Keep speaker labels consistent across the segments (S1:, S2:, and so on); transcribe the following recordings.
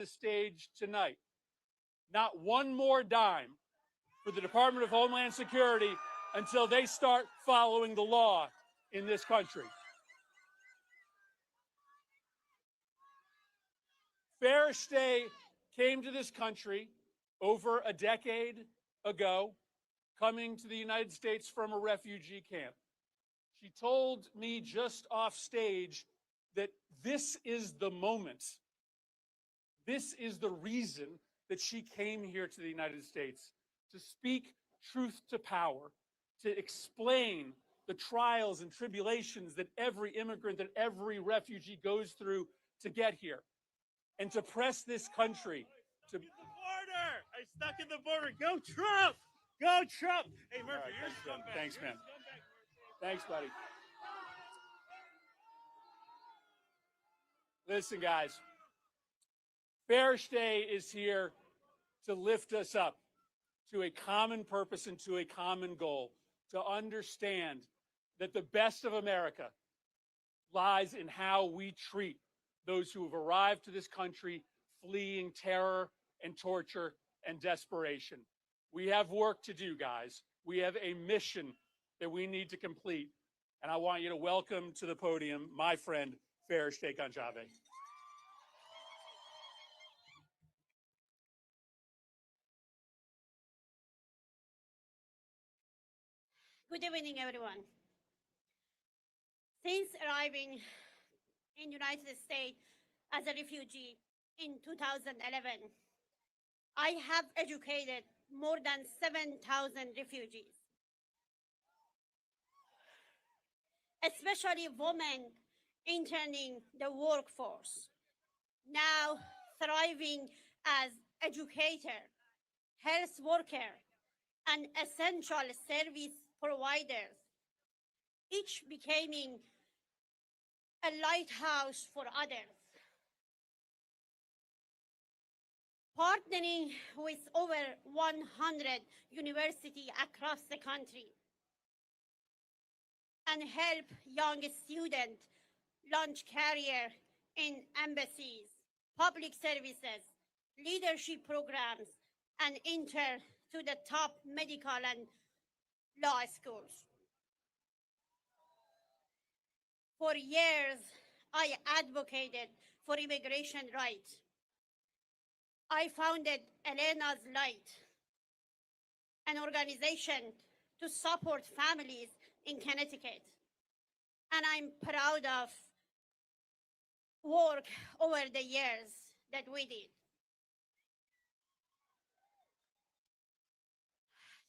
S1: the stage tonight. Not one more dime for the Department of Homeland Security until they start following the law in this country. Fairstay came to this country over a decade ago, coming to the United States from a refugee camp. She told me just off stage that this is the moment. This is the reason that she came here to the United States, to speak truth to power, to explain the trials and tribulations that every immigrant, that every refugee goes through to get here, and to press this country to
S2: the border. I stuck in the border. Go Trump! Go Trump! Hey Murphy,
S1: right,
S2: you're a scumbag.
S1: Thanks, man. Thanks, buddy. Listen, guys, Fairstay is here to lift us up to a common purpose and to a common goal, to understand that the best of America lies in how we treat those who have arrived to this country fleeing terror and torture and desperation. We have work to do, guys. We have a mission that we need to complete. And I want you to welcome to the podium my friend, Fairstay Ganjave.
S3: Good evening, everyone. Since arriving in the United States as a refugee in 2011, I have educated more than 7,000 refugees, especially women entering the workforce, now thriving as educator, health worker, and essential service providers, each becoming a lighthouse for others. Partnering with over 100 universities across the country and help young students launch career in embassies, public services, leadership programs, and enter to the top medical and law schools. For years, I advocated for immigration rights. I founded Elena's Light, an organization to support families in Connecticut. And I'm proud of work over the years that we did.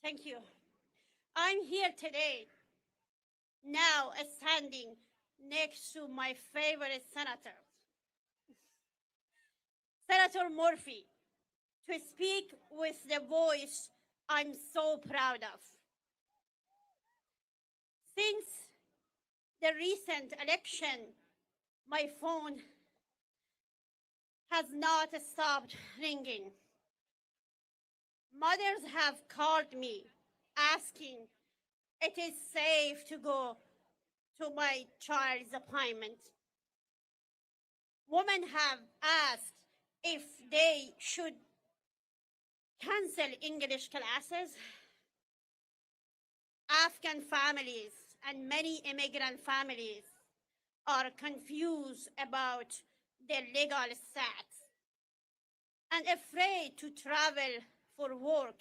S3: Thank you. I'm here today, now standing next to my favorite senator, Senator Murphy, to speak with the voice I'm so proud of. Since the recent election, my phone has not stopped ringing. Mothers have called me asking if it is safe to go to my child's appointment. Women have asked if they should cancel English classes. Afghan families and many immigrant families are confused about their legal status and afraid to travel for work,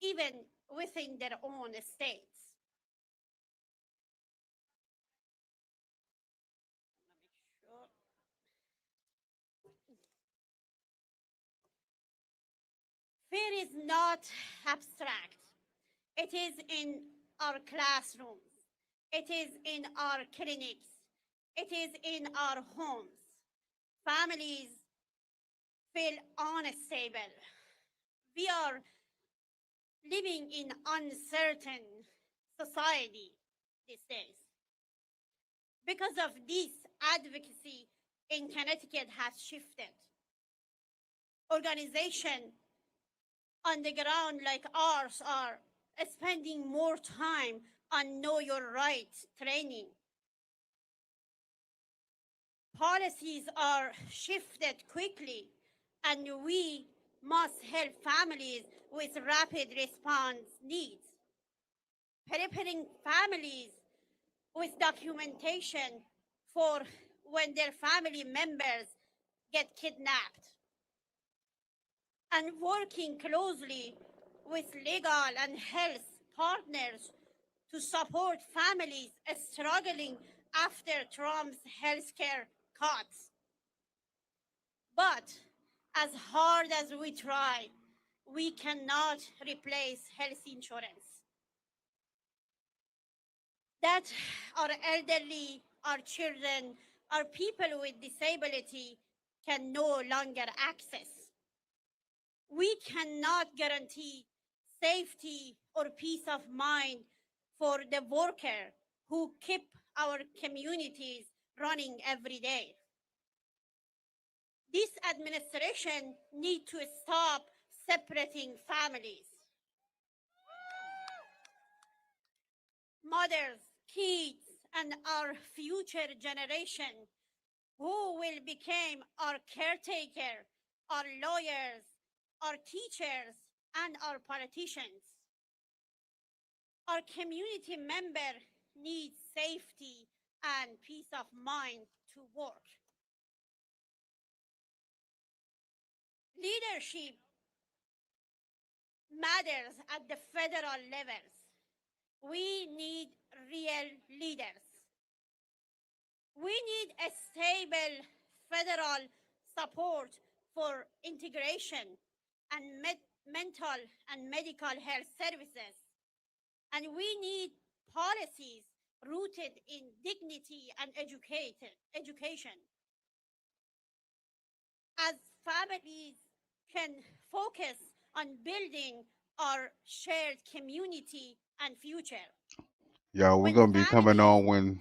S3: even within their own states. Fear is not abstract. It is in our classrooms. It is in our clinics. It is in our homes. Families feel unstable. We are living in uncertain society these days. Because of this, advocacy in Connecticut has shifted. Organizations on the ground like ours are spending more time on Know Your Rights training. Policies are shifted quickly and we must help families with rapid response needs. Preparing families with documentation for when their family members get kidnapped, and working closely with legal and health partners to support families struggling after Trump's healthcare cuts. But as hard as we try, we cannot replace health insurance. That our elderly, our children, our people with disability can no longer access. We cannot guarantee safety or peace of mind for the worker who keep our communities running every day. This administration needs to stop separating families. Mothers, kids, and our future generation who will become our caretaker, our lawyers, our teachers, and our politicians. Our community member needs safety and peace of mind to work. Leadership matters at the federal levels. We need real leaders. We need a stable federal support for integration and mental and medical health services. And we need policies rooted in dignity and education. As families can focus on building our shared community and future.
S4: Y'all, we're gonna be coming on when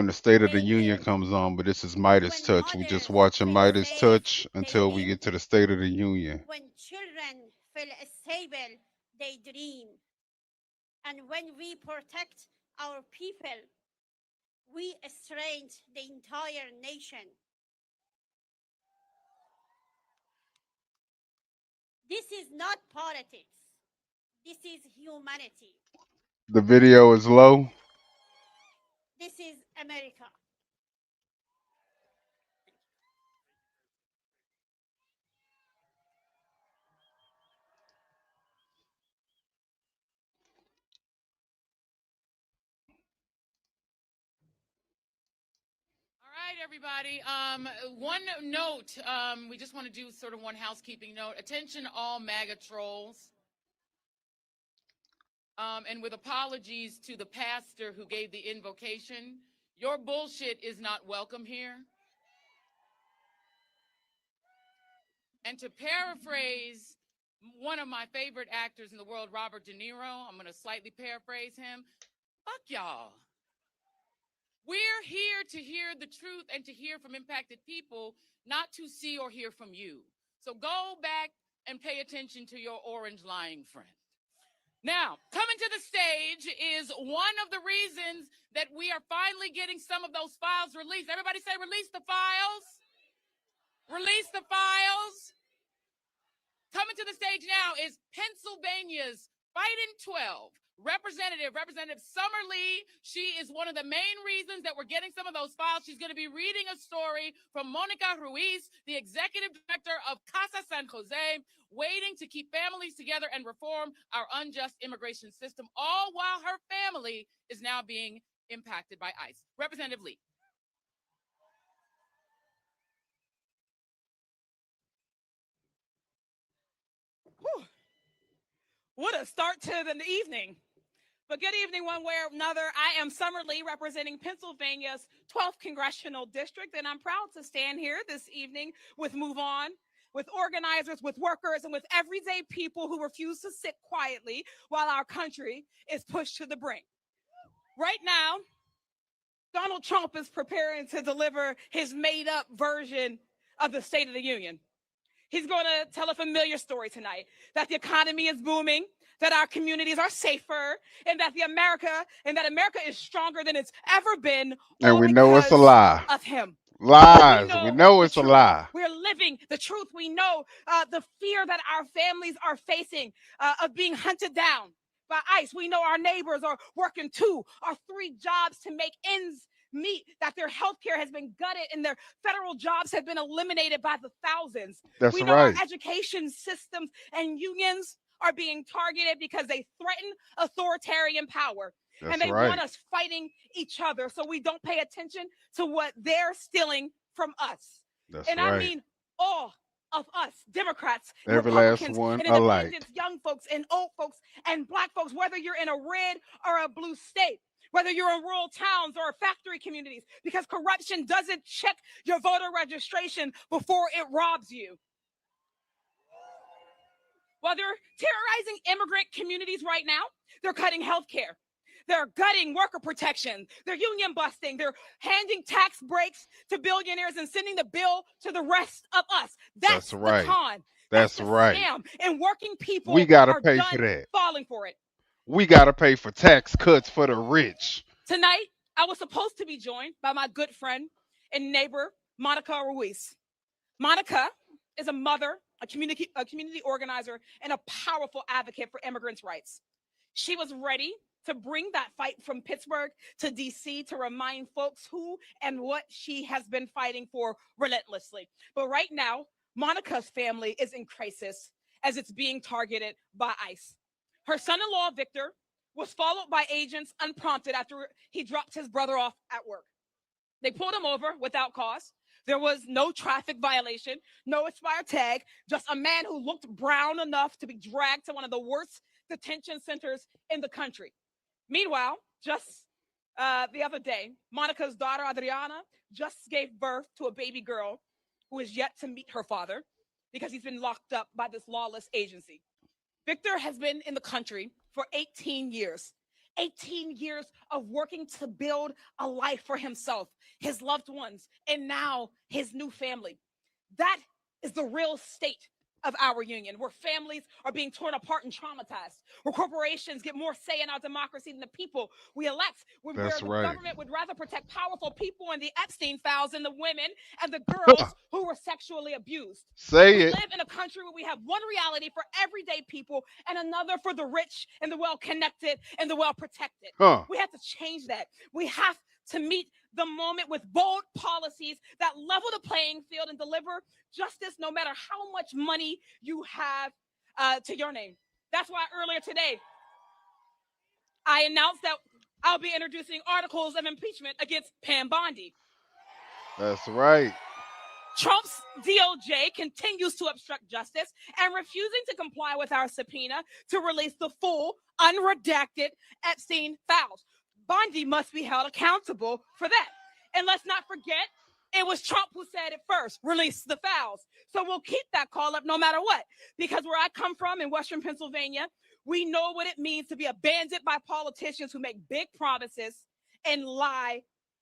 S4: the State of the Union comes on, but this is Midas Touch. We're just watching Midas Touch until we get to the State of the Union.
S3: When children feel stable, they dream. And when we protect our people, we strengthen the entire nation. This is not politics. This is humanity.
S4: The video is low.
S3: This is America.
S5: All right, everybody. One note. We just want to do sort of one housekeeping note. Attention, all MAGA trolls. And with apologies to the pastor who gave the invocation, your bullshit is not welcome here. And to paraphrase one of my favorite actors in the world, Robert De Niro, I'm going to slightly paraphrase him. Fuck y'all. We're here to hear the truth and to hear from impacted people, not to see or hear from you. So go back and pay attention to your orange lying friend. Now, coming to the stage is one of the reasons that we are finally getting some of those files released. Everybody say, release the files. Release the files. Coming to the stage now is Pennsylvania's Fighting 12. Representative Summer Lee. She is one of the main reasons that we're getting some of those files. She's going to be reading a story from Monica Ruiz, the executive director of Casa San Jose, waiting to keep families together and reform our unjust immigration system, all while her family is now being impacted by ICE. Representative Lee.
S6: Whew. What a start to the evening. But good evening, one way or another. I am Summer Lee, representing Pennsylvania's 12th Congressional District, and I'm proud to stand here this evening with Move On, with organizers, with workers, and with everyday people who refuse to sit quietly while our country is pushed to the brink. Right now, Donald Trump is preparing to deliver his made-up version of the State of the Union. He's going to tell a familiar story tonight, that the economy is booming, that our communities are safer, and that America is stronger than it's ever been.
S4: And we know it's a lie.
S6: Of him.
S4: Lies. We know
S6: the
S4: it's a
S6: truth.
S4: lie.
S6: We're living the truth. We know the fear that our families are facing of being hunted down by ICE. We know our neighbors are working 2 or 3 jobs to make ends meet, that their health care has been gutted and their federal jobs have been eliminated by the thousands.
S4: That's
S6: We know our
S4: right.
S6: education systems and unions are being targeted because they threaten authoritarian power. And
S4: That's
S6: they want
S4: right.
S6: us fighting each other so we don't pay attention to what they're stealing from us.
S4: That's
S6: And I
S4: right.
S6: mean all of us, Democrats, and
S4: Every last
S6: Republicans,
S4: one
S6: and
S4: alike.
S6: independents, young folks, and old folks, and black folks, whether you're in a red or a blue state, whether you're in rural towns or factory communities, because corruption doesn't check your voter registration before it robs you. While they're terrorizing immigrant communities right now, they're cutting health care. They're gutting worker protection. They're union busting. They're handing tax breaks to billionaires and sending the bill to the rest of us. That's
S4: right.
S6: the con.
S4: That's
S6: the
S4: right.
S6: scam. And working people
S4: We gotta
S6: are
S4: pay
S6: done
S4: for that.
S6: falling for it.
S4: We gotta pay for tax cuts for the rich.
S6: Tonight, I was supposed to be joined by my good friend and neighbor, Monica Ruiz. Monica is a mother, a community organizer, and a powerful advocate for immigrants' rights. She was ready to bring that fight from Pittsburgh to DC to remind folks who and what she has been fighting for relentlessly. But right now, Monica's family is in crisis as it's being targeted by ICE. Her son-in-law, Victor, was followed by agents unprompted after he dropped his brother off at work. They pulled him over without cause. There was no traffic violation, no expired tag, just a man who looked brown enough to be dragged to one of the worst detention centers in the country. Meanwhile, just the other day, Monica's daughter, Adriana, just gave birth to a baby girl who is yet to meet her father because he's been locked up by this lawless agency. Victor has been in the country for 18 years. 18 years of working to build a life for himself, his loved ones, and now his new family. That is the real state of our union, where families are being torn apart and traumatized, where corporations get more say in our democracy than the people we elect, where
S4: That's
S6: the
S4: right.
S6: government would rather protect powerful people in the Epstein files than the women and the girls who were sexually abused.
S4: Say
S6: We
S4: it.
S6: live in a country where we have one reality for everyday people and another for the rich and the well-connected and the well-protected. We have to change that. We have to meet the moment with bold policies that level the playing field and deliver justice no matter how much money you have to your name. That's why earlier today, I announced that I'll be introducing articles of impeachment against Pam Bondi.
S4: That's right.
S6: Trump's DOJ continues to obstruct justice and refusing to comply with our subpoena to release the full, unredacted Epstein files. Bondi must be held accountable for that. And let's not forget, it was Trump who said it first, release the files. So we'll keep that call up no matter what. Because where I come from in Western Pennsylvania, we know what it means to be abandoned by politicians who make big promises and lie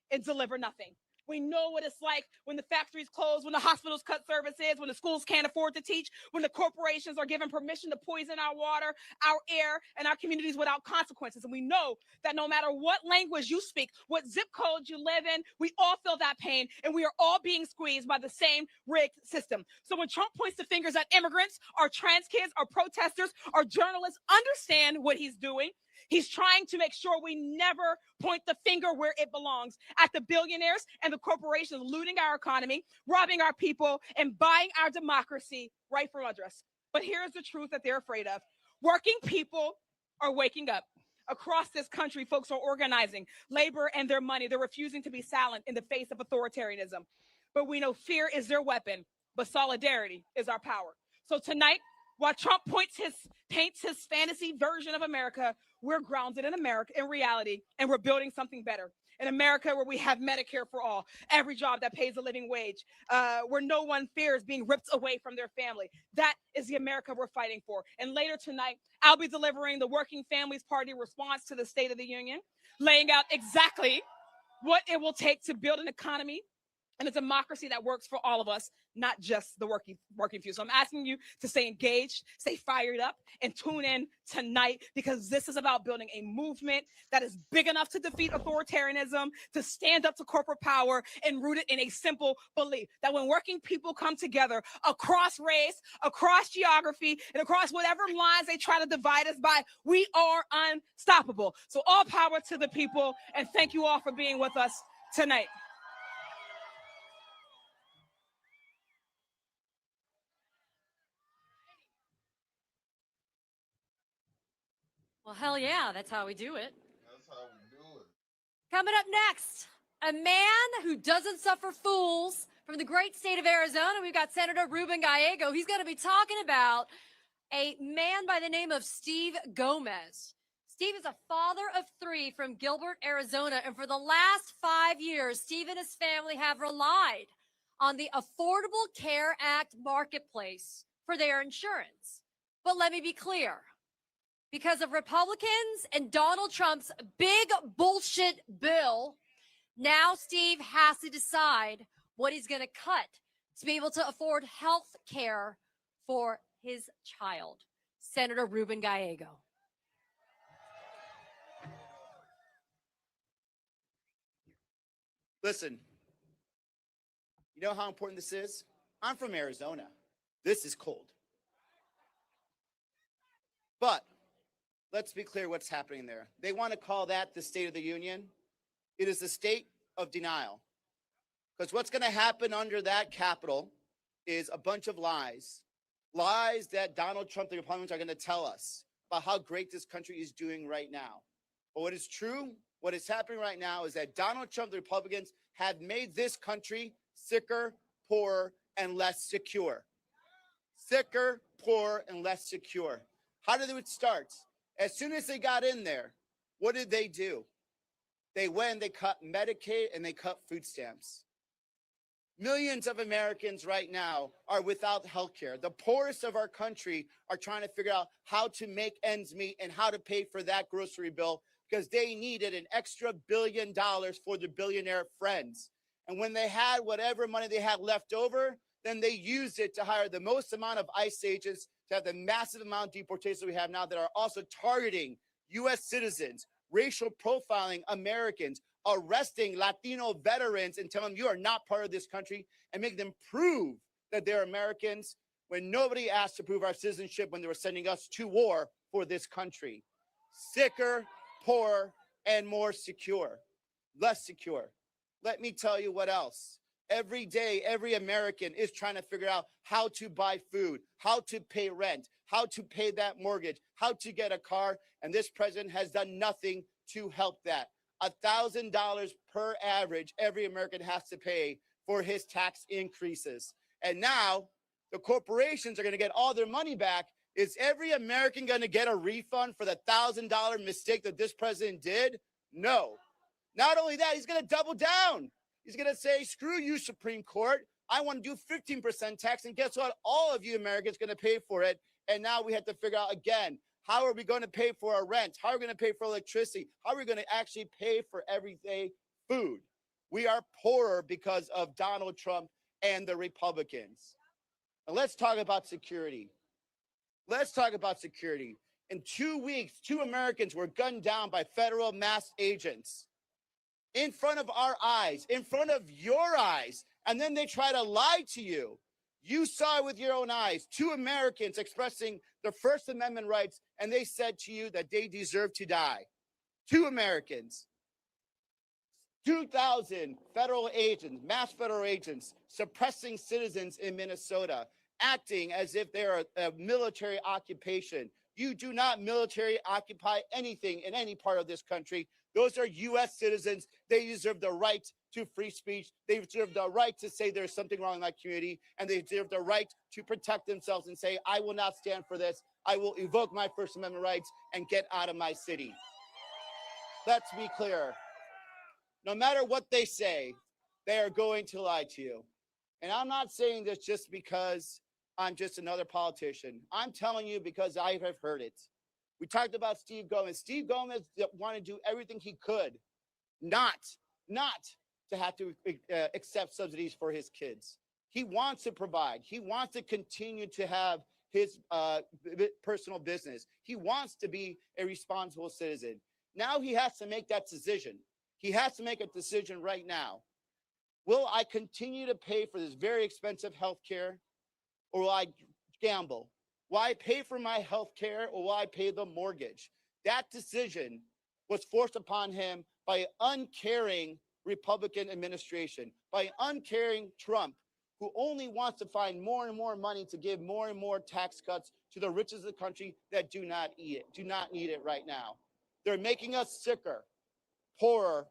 S6: and deliver nothing. We know what it's like when the factories close, when the hospitals cut services, when the schools can't afford to teach, when the corporations are given permission to poison our water, our air, and our communities without consequences. And we know that no matter what language you speak, what zip code you live in, we all feel that pain, and we are all being squeezed by the same rigged system. So when Trump points the fingers at immigrants, our trans kids, our protesters, our journalists, understand what he's doing. He's trying to make sure we never point the finger where it belongs, at the billionaires and the corporations looting our economy, robbing our people, and buying our democracy right from under us. But here's the truth that they're afraid of. Working people are waking up. Across this country, folks are organizing labor and their money. They're refusing to be silent in the face of authoritarianism. But we know fear is their weapon, but solidarity is our power. So tonight, while Trump paints his fantasy version of America, we're grounded in America, in reality, and we're building something better. In America, where we have Medicare for all, every job that pays a living wage, where no one fears being ripped away from their family. That is the America we're fighting for. And later tonight, I'll be delivering the Working Families Party response to the State of the Union, laying out exactly what it will take to build an economy and a democracy that works for all of us, not just the working few. So I'm asking you to stay engaged, stay fired up, and tune in tonight, because this is about building a movement that is big enough to defeat authoritarianism, to stand up to corporate power, and rooted in a simple belief that when working people come together across race, across geography, and across whatever lines they try to divide us by, we are unstoppable. So all power to the people, and thank you all for being with us tonight.
S7: Well, hell yeah, that's how we do it.
S4: That's how we do it.
S7: Coming up next, a man who doesn't suffer fools from the great state of Arizona. We've got Senator Ruben Gallego. He's going to be talking about a man by the name of Steve Gomez. Steve is a father of 3 from Gilbert, Arizona. And for the last 5 years, Steve and his family have relied on the Affordable Care Act marketplace for their insurance. But let me be clear. Because of Republicans and Donald Trump's big bullshit bill, now Steve has to decide what he's going to cut to be able to afford health care for his child. Senator Ruben Gallego.
S8: Listen, you know how important this is? I'm from Arizona. This is cold. But let's be clear what's happening there. They want to call that the State of the Union. It is the state of denial. Because what's going to happen under that Capitol is a bunch of lies. Lies that Donald Trump, the Republicans, are going to tell us about how great this country is doing right now. But what is true, what is happening right now is that Donald Trump, the Republicans, have made this country sicker, poorer, and less secure. Sicker, poorer, and less secure. How did it start? As soon as they got in there, what did they do? They went and they cut Medicaid and they cut food stamps. Millions of Americans right now are without health care. The poorest of our country are trying to figure out how to make ends meet and how to pay for that grocery bill because they needed an extra $1 billion for their billionaire friends. And when they had whatever money they had left over, then they used it to hire the most amount of ICE agents, to have the massive amount of deportations we have now that are also targeting U.S. citizens, racial profiling Americans, arresting Latino veterans and telling them you are not part of this country and make them prove that they're Americans when nobody asked to prove our citizenship when they were sending us to war for this country. Sicker, poorer, and more secure, less secure. Let me tell you what else. Every day, every American is trying to figure out how to buy food, how to pay rent, how to pay that mortgage, how to get a car, and this president has done nothing to help that. $1,000 per average every American has to pay for his tax increases. And now the corporations are going to get all their money back. Is every American going to get a refund for the $1,000 mistake that this president did? No. Not only that, he's going to double down. He's going to say, screw you, Supreme Court. I want to do 15% tax. And guess what? All of you Americans are going to pay for it. And now we have to figure out again, how are we going to pay for our rent? How are we going to pay for electricity? How are we going to actually pay for everyday food? We are poorer because of Donald Trump and the Republicans. Now let's talk about security. Let's talk about security. In 2 weeks, 2 Americans were gunned down by federal masked agents in front of our eyes, in front of your eyes, and then they try to lie to you. You saw it with your own eyes. 2 Americans expressing their First Amendment rights, and they said to you that they deserve to die. 2 Americans. 2,000 federal agents, masked federal agents, suppressing citizens in Minnesota, acting as if they're a military occupation. You do not military occupy anything in any part of this country. Those are U.S. citizens. They deserve the right to free speech. They deserve the right to say there's something wrong in that community, and they deserve the right to protect themselves and say, I will not stand for this. I will evoke my First Amendment rights and get out of my city. Let's be clear. No matter what they say, they are going to lie to you. And I'm not saying this just because I'm just another politician. I'm telling you because I have heard it. We talked about Steve Gomez. Steve Gomez wanted to do everything he could not to have to accept subsidies for his kids. He wants to provide. He wants to continue to have his personal business. He wants to be a responsible citizen. Now he has to make that decision. He has to make a decision right now. Will I continue to pay for this very expensive health care, or will I gamble? Will I pay for my health care, or will I pay the mortgage? That decision was forced upon him by an uncaring Republican administration, by an uncaring Trump, who only wants to find more and more money to give more and more tax cuts to the richest of the country that do not need it right now. They're making us sicker, poorer,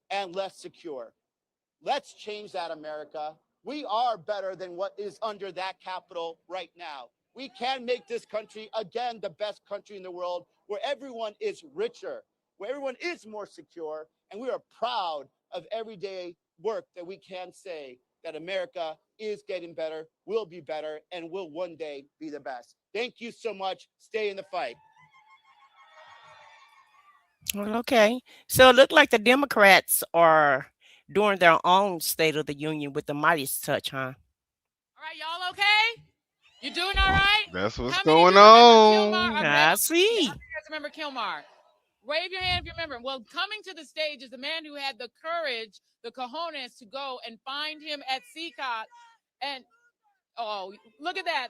S8: and less secure. Let's change that, America. We are better than what is under that capital right now. We can make this country, again, the best country in the world, where everyone is richer, where everyone is more secure, and we are proud of everyday work that we can say that America is getting better, will be better, and will one day be the best. Thank you so much. Stay in the fight.
S9: Well, okay. So it looked like the Democrats are doing their own State of the Union with the Midas touch, huh?
S5: All right, y'all okay? You doing all right?
S4: That's what's
S5: How many of
S4: going
S5: you remember Kilmar?
S4: on.
S9: I see.
S5: How many of you guys remember Kilmar? Wave your hand if you remember him. Well, coming to the stage is the man who had the courage, the cojones to go and find him at CCOT. And, oh, look at that.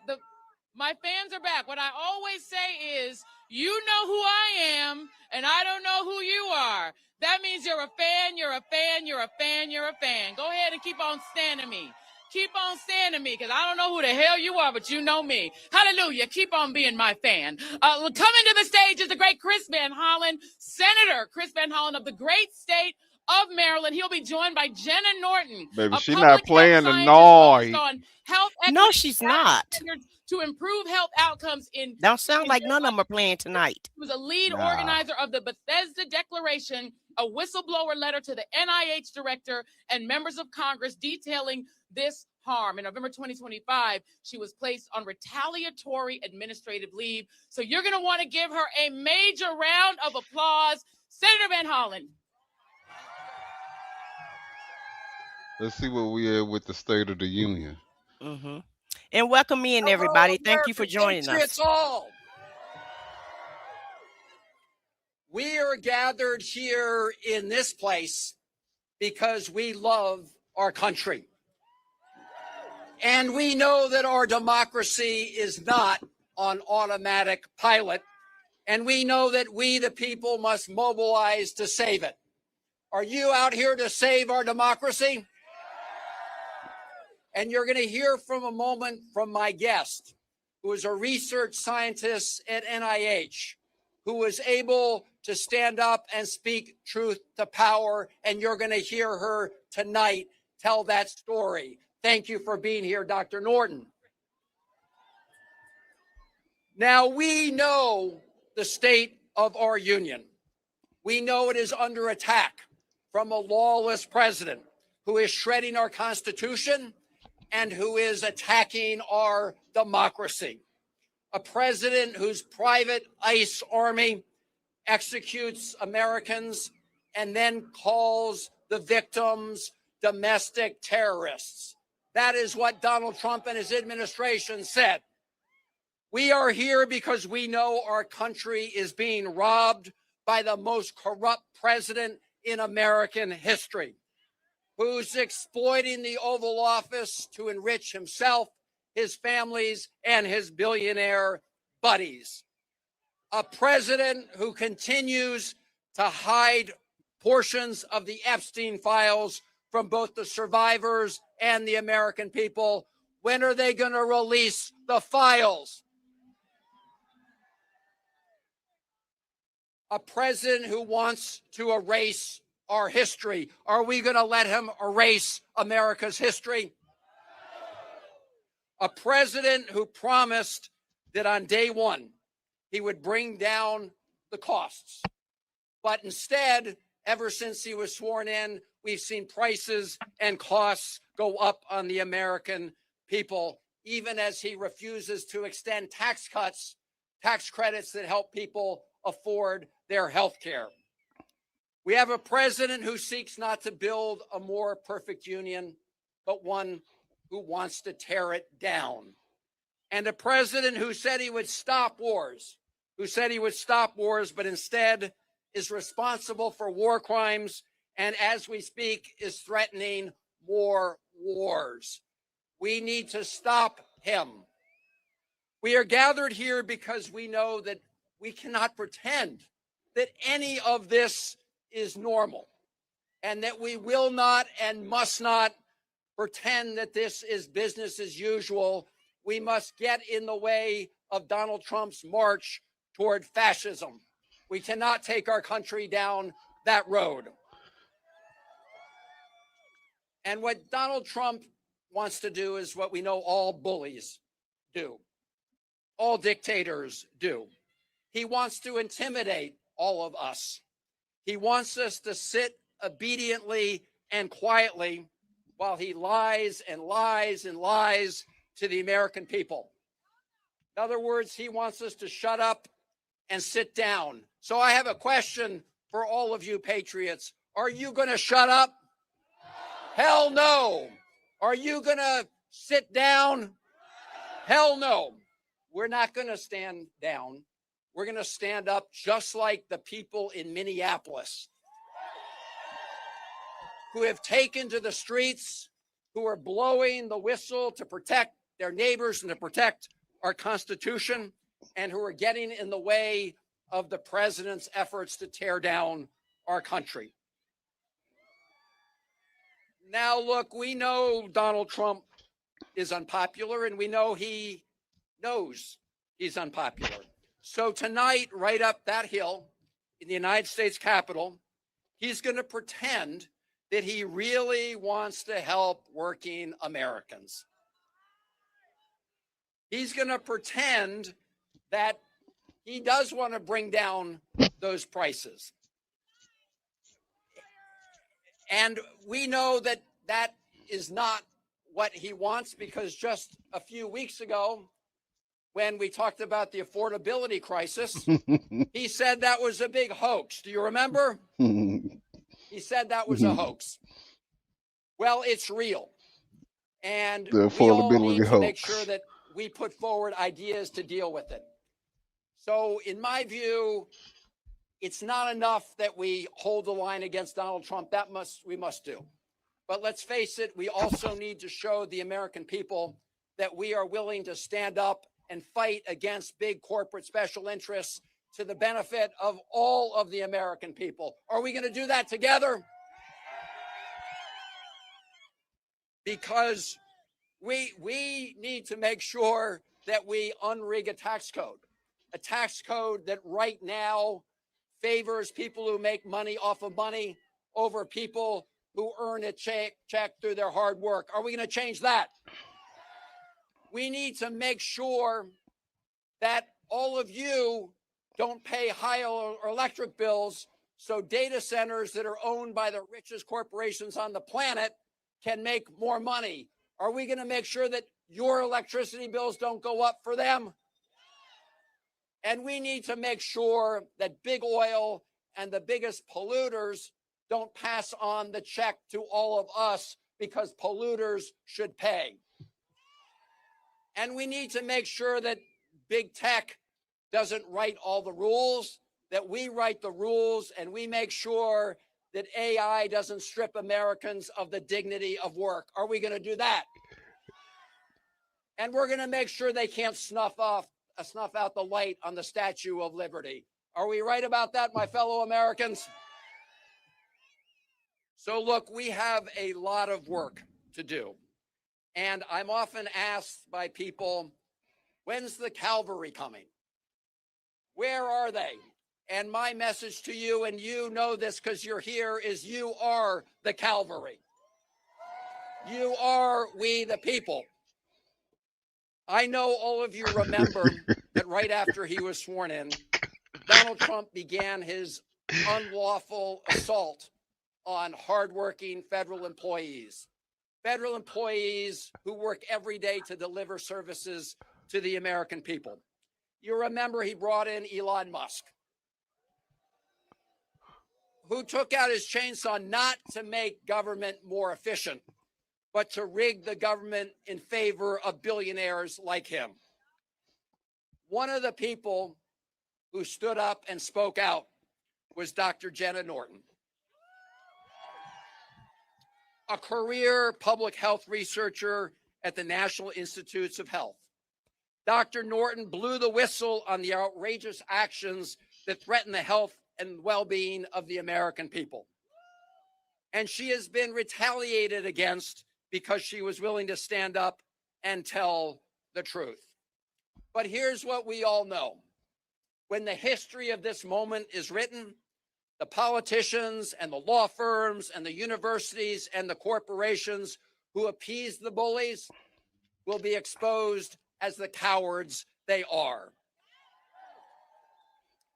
S5: My fans are back. What I always say is, you know who I am, and I don't know who you are. That means you're a fan, you're a fan, you're a fan, you're a fan. Go ahead and keep on standing me. Keep on standing me, because I don't know who the hell you are, but you know me. Hallelujah. Keep on being my fan. Coming to the stage is the great Chris Van Hollen, Senator Chris Van Hollen of the great state of Maryland. He'll be joined by Jenna Norton,
S4: Baby,
S5: a
S4: she
S5: public
S4: not playing
S5: health
S4: the
S5: scientist focused
S4: noise.
S5: on health equity
S9: No, she's
S5: and
S9: not.
S5: standards to improve health outcomes in
S9: Don't sound like
S5: real
S9: none of
S5: life.
S9: them are playing tonight.
S5: He was a lead
S4: Nah.
S5: organizer of the Bethesda Declaration, a whistleblower letter to the NIH director and members of Congress detailing this harm. In November 2025, she was placed on retaliatory administrative leave. So you're going to want to give her a major round of applause. Senator Van Hollen.
S4: Let's see what we have with the State of the Union.
S9: Mm-hmm. And welcome in, everybody. Thank you for joining us.
S10: All. We are gathered here in this place because we love our country. And we know that our democracy is not on automatic pilot. And we know that we, the people, must mobilize to save it. Are you out here to save our democracy? And you're going to hear from a moment from my guest, who is a research scientist at NIH, who was able to stand up and speak truth to power. And you're going to hear her tonight tell that story. Thank you for being here, Dr. Norton. Now, we know the state of our union. We know it is under attack from a lawless president who is shredding our Constitution and who is attacking our democracy. A president whose private ICE army executes Americans and then calls the victims domestic terrorists. That is what Donald Trump and his administration said. We are here because we know our country is being robbed by the most corrupt president in American history, who's exploiting the Oval Office to enrich himself, his families, and his billionaire buddies. A president who continues to hide portions of the Epstein files from both the survivors and the American people. When are they going to release the files? A president who wants to erase our history. Are we going to let him erase America's history? A president who promised that on day one, he would bring down the costs. But instead, ever since he was sworn in, we've seen prices and costs go up on the American people, even as he refuses to extend tax cuts, tax credits that help people afford their health care. We have a president who seeks not to build a more perfect union, but one who wants to tear it down. And a president who said he would stop wars, but instead is responsible for war crimes and, as we speak, is threatening more wars. We need to stop him. We are gathered here because we know that we cannot pretend that any of this is normal, and that we will not and must not pretend that this is business as usual. We must get in the way of Donald Trump's march toward fascism. We cannot take our country down that road. And what Donald Trump wants to do is what we know all bullies do, all dictators do. He wants to intimidate all of us. He wants us to sit obediently and quietly while he lies and lies and lies to the American people. In other words, he wants us to shut up and sit down. So I have a question for all of you patriots. Are you going to shut up? Hell no. Are you going to sit down? Hell no. We're not going to stand down. We're going to stand up just like the people in Minneapolis who have taken to the streets, who are blowing the whistle to protect their neighbors and to protect our Constitution, and who are getting in the way of the president's efforts to tear down our country. Now, look, we know Donald Trump is unpopular, and we know he knows he's unpopular. So tonight, right up that hill in the United States Capitol, he's going to pretend that he really wants to help working Americans. He's going to pretend that he does want to bring down those prices. And we know that that is not what he wants, because just a few weeks ago, when we talked about the affordability crisis, he said that was a big hoax. Do you remember? He said that was a hoax. Well, it's real. And
S4: The
S10: we all
S4: affordability
S10: need to make
S4: hoax.
S10: sure that we put forward ideas to deal with it. So in my view, it's not enough that we hold the line against Donald Trump. We must do. But let's face it, we also need to show the American people that we are willing to stand up and fight against big corporate special interests to the benefit of all of the American people. Are we going to do that together? Because we need to make sure that we unrig a tax code that right now favors people who make money off of money over people who earn a check through their hard work. Are we going to change that? We need to make sure that all of you don't pay higher electric bills, so data centers that are owned by the richest corporations on the planet can make more money. Are we going to make sure that your electricity bills don't go up for them? And we need to make sure that big oil and the biggest polluters don't pass on the check to all of us, because polluters should pay. And we need to make sure that big tech doesn't write all the rules, that we write the rules, and we make sure that AI doesn't strip Americans of the dignity of work. Are we going to do that? And we're going to make sure they can't snuff out the light on the Statue of Liberty. Are we right about that, my fellow Americans? So look, we have a lot of work to do. And I'm often asked by people, when's the cavalry coming? Where are they? And my message to you, and you know this because you're here, is you are the cavalry. You are we the people. I know all of you remember that right after he was sworn in, Donald Trump began his unlawful assault on hardworking federal employees who work every day to deliver services to the American people. You remember he brought in Elon Musk, who took out his chainsaw not to make government more efficient, but to rig the government in favor of billionaires like him. One of the people who stood up and spoke out was Dr. Jenna Norton, a career public health researcher at the National Institutes of Health. Dr. Norton blew the whistle on the outrageous actions that threaten the health and well-being of the American people. And she has been retaliated against because she was willing to stand up and tell the truth. But here's what we all know. When the history of this moment is written, the politicians and the law firms and the universities and the corporations who appease the bullies will be exposed as the cowards they are.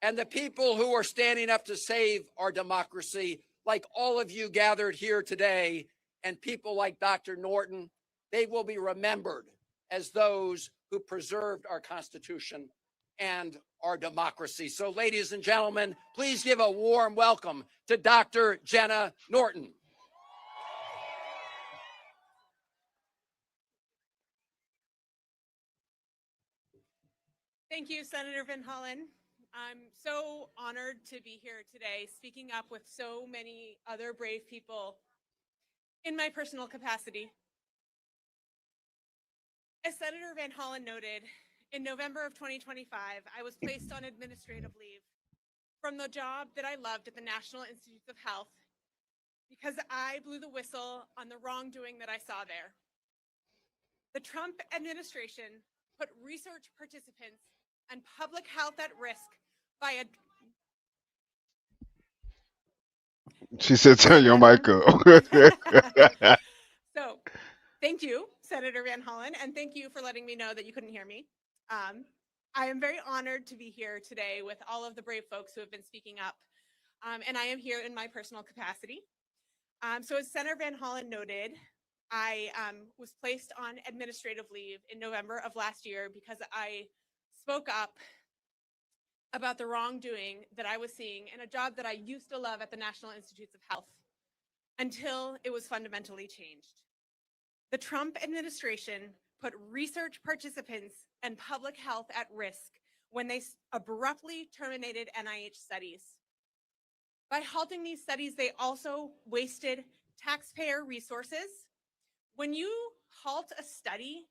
S10: And the people who are standing up to save our democracy, like all of you gathered here today, and people like Dr. Norton, they will be remembered as those who preserved our Constitution and our democracy. So, ladies and gentlemen, please give a warm welcome to Dr. Jenna Norton.
S6: Thank you, Senator Van Hollen. I'm so honored to be here today, speaking up with so many other brave people in my personal capacity. As Senator Van Hollen noted, in November of 2025, I was placed on administrative leave from the job that I loved at the National Institutes of Health because I blew the whistle on the wrongdoing that I saw there. The Trump administration put research participants and public health at risk by
S4: She said, turn your mic up.
S6: So, thank you, Senator Van Hollen, and thank you for letting me know that you couldn't hear me. I am very honored to be here today with all of the brave folks who have been speaking up, and I am here in my personal capacity. So as Senator Van Hollen noted, I was placed on administrative leave in November of last year because I spoke up about the wrongdoing that I was seeing in a job that I used to love at the National Institutes of Health until it was fundamentally changed. The Trump administration put research participants and public health at risk when they abruptly terminated NIH studies. By halting these studies, they also wasted taxpayer resources. When you halt a study,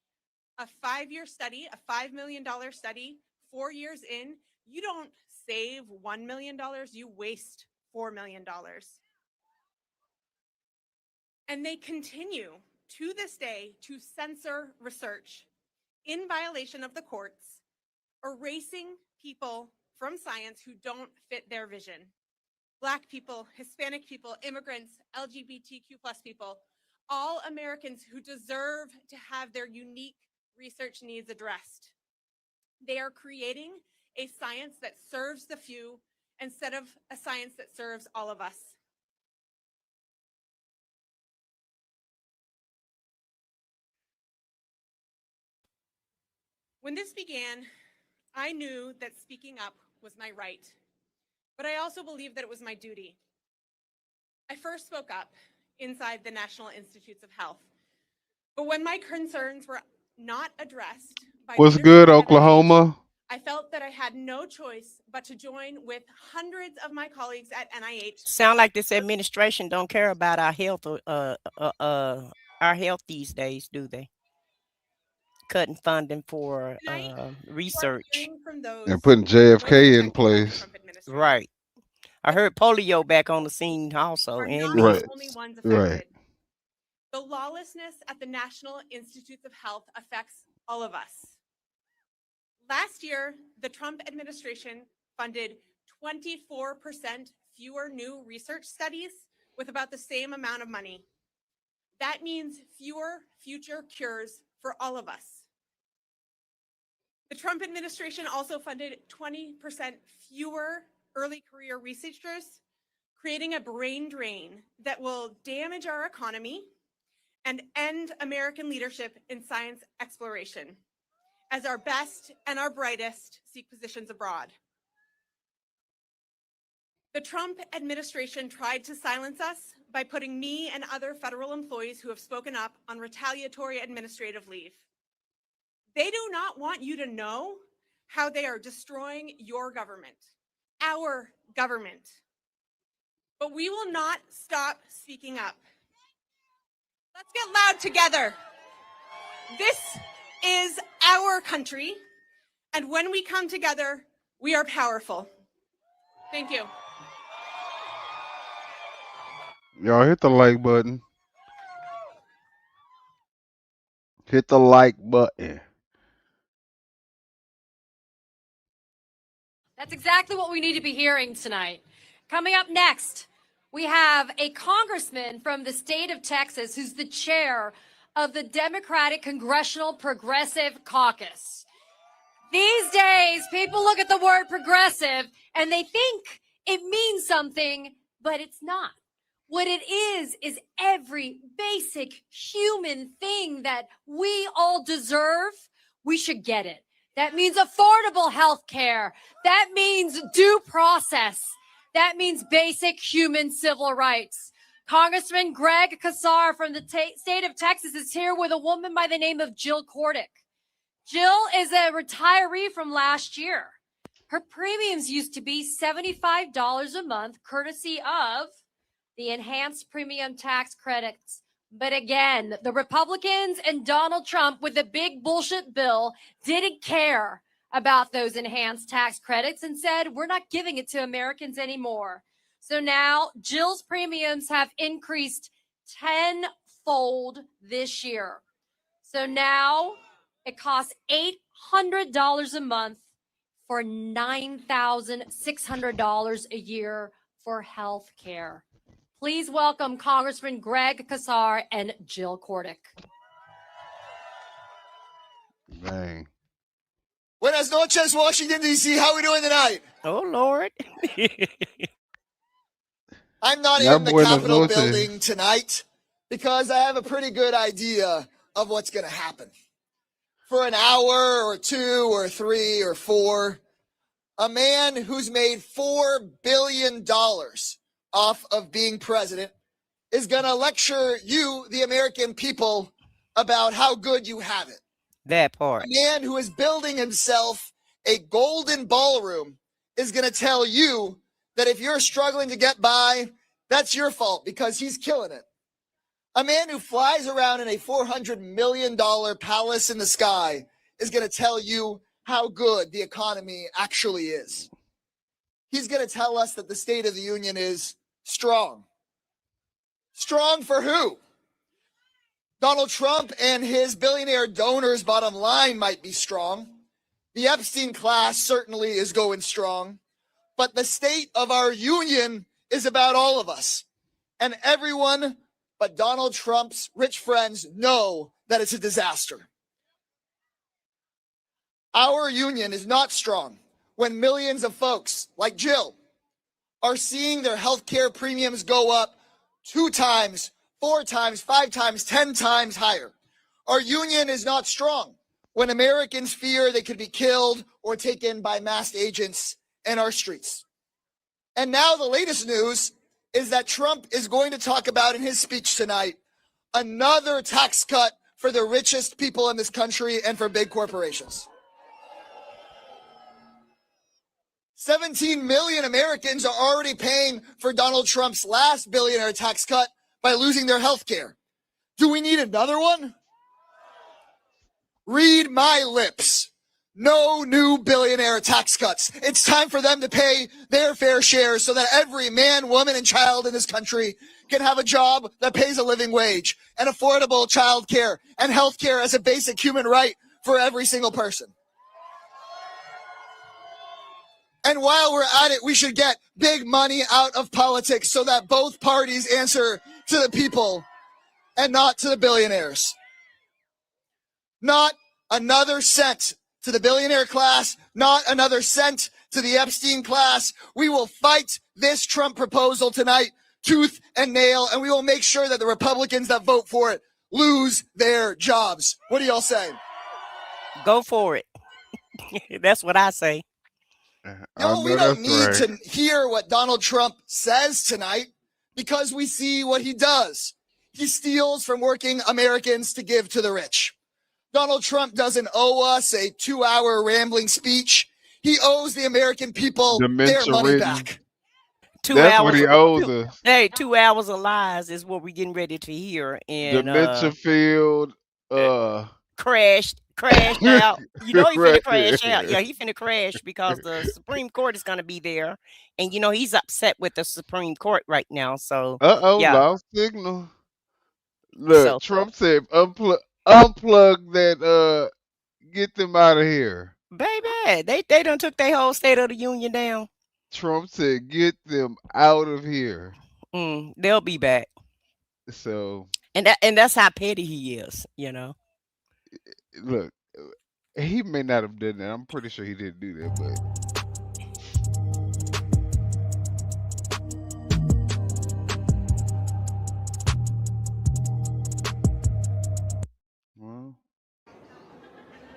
S6: a 5-year study, a $5 million study, 4 years in, you don't save $1 million, you waste $4 million. And they continue to this day to censor research in violation of the courts, erasing people from science who don't fit their vision. Black people, Hispanic people, immigrants, LGBTQ plus people, all Americans who deserve to have their unique research needs addressed. They are creating a science that serves the few instead of a science that serves all of us. When this began, I knew that speaking up was my right, but I also believed that it was my duty. I first spoke up inside the National Institutes of Health, but when my concerns were not addressed by
S4: What's
S6: leadership
S4: good,
S6: at NIH,
S4: Oklahoma?
S6: I felt that I had no choice but to join with hundreds of my colleagues at NIH.
S9: Sound like this administration don't care about our health these days, do they? Cutting funding for research.
S4: And putting JFK in place.
S9: Right. I heard polio back on the scene also. And
S6: not
S4: Right.
S6: the only ones
S4: Right.
S6: affected. The lawlessness at the National Institutes of Health affects all of us. Last year, the Trump administration funded 24% fewer new research studies with about the same amount of money. That means fewer future cures for all of us. The Trump administration also funded 20% fewer early career researchers, creating a brain drain that will damage our economy and end American leadership in science exploration, as our best and our brightest seek positions abroad.
S11: The Trump administration tried to silence us by putting me and other federal employees who have spoken up on retaliatory administrative leave. They do not want you to know how they are destroying your government, our government. But we will not stop speaking up. Let's get loud together. This is our country, and when we come together, we are powerful. Thank you.
S4: Y'all hit the like button. Hit the like button.
S7: That's exactly what we need to be hearing tonight. Coming up next, we have a congressman from the state of Texas who's the chair of the Democratic Congressional Progressive Caucus. These days, people look at the word progressive and they think it means something, but it's not. What it is every basic human thing that we all deserve, we should get it. That means affordable health care. That means due process. That means basic human civil rights. Congressman Greg Casar from the state of Texas is here with a woman by the name of Jill Cordick. Jill is a retiree from last year. Her premiums used to be $75 a month, courtesy of the enhanced premium tax credits. But again, the Republicans and Donald Trump with the big bullshit bill didn't care about those enhanced tax credits and said, we're not giving it to Americans anymore. So now Jill's premiums have increased tenfold this year. So now it costs $800 a month for $9,600 a year for health care. Please welcome Congressman Greg Casar and Jill Cordick.
S4: Dang.
S12: Buenas noches, Washington, D.C. How are we doing tonight?
S9: Oh, Lord.
S12: I'm not
S4: Yeah,
S12: in the
S4: buenas
S12: Capitol
S4: noches.
S12: building tonight because I have a pretty good idea of what's going to happen. For an hour or 2 or 3 or 4, a man who's made $4 billion off of being president is going to lecture you, the American people, about how good you have it.
S9: That part.
S12: A man who is building himself a golden ballroom is going to tell you that if you're struggling to get by, that's your fault because he's killing it. A man who flies around in a $400 million palace in the sky is going to tell you how good the economy actually is. He's going to tell us that the State of the Union is strong. Strong for who? Donald Trump and his billionaire donors' bottom line might be strong. The Epstein class certainly is going strong. But the state of our union is about all of us. And everyone but Donald Trump's rich friends know that it's a disaster. Our union is not strong when millions of folks like Jill are seeing their health care premiums go up 2 times, 4 times, 5 times, 10 times higher. Our union is not strong when Americans fear they could be killed or taken by masked agents in our streets. And now the latest news is that Trump is going to talk about in his speech tonight another tax cut for the richest people in this country and for big corporations. 17 million Americans are already paying for Donald Trump's last billionaire tax cut by losing their health care. Do we need another one? Read my lips. No new billionaire tax cuts. It's time for them to pay their fair share so that every man, woman, and child in this country can have a job that pays a living wage and affordable child care and health care as a basic human right for every single person. And while we're at it, we should get big money out of politics so that both parties answer to the people and not to the billionaires. Not another cent to the billionaire class, not another cent to the Epstein class. We will fight this Trump proposal tonight, tooth and nail, and we will make sure that the Republicans that vote for it lose their jobs. What do y'all say?
S9: Go for it. That's what I say.
S4: I
S12: We
S4: know
S12: don't
S4: that's
S12: need
S4: right.
S12: to hear what Donald Trump says tonight because we see what he does. He steals from working Americans to give to the rich. Donald Trump doesn't owe us a 2-hour rambling speech. He owes the American people their
S4: Dementia
S12: money
S4: ridden.
S12: back.
S9: 2
S4: That's what
S9: hours.
S4: he owes
S9: Two,
S4: us.
S9: hey, 2 hours of lies is what we're getting ready to hear. And
S4: Dementia field.
S9: crashed out. You know he finna
S4: Right
S9: crash out.
S4: there.
S9: Yeah, he finna crash because the Supreme Court is gonna be there, and you know he's upset with the Supreme Court right now. So
S4: Uh-oh,
S9: yeah,
S4: lost signal. Look,
S9: so
S4: Trump said unplug that get them out of here.
S9: baby, they done took their whole State of the Union down.
S4: Trump said get them out of here.
S9: They'll be back,
S4: So
S9: and that's how petty he is. You know.
S4: look, he may not have done that. I'm pretty sure he didn't do that, but well,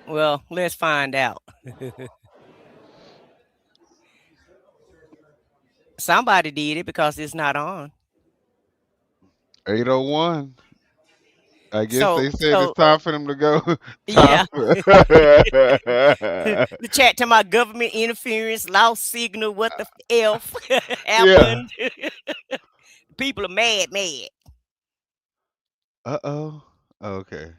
S9: Well, let's find out. Somebody did it because it's not on.
S4: 801. I guess
S9: So
S4: they said it's
S9: so
S4: time for them to go. Time
S9: yeah.
S4: for
S9: The chat to my government interference, lost signal, what the F
S4: yeah.
S9: happened? People are mad.
S4: Uh-oh. Okay.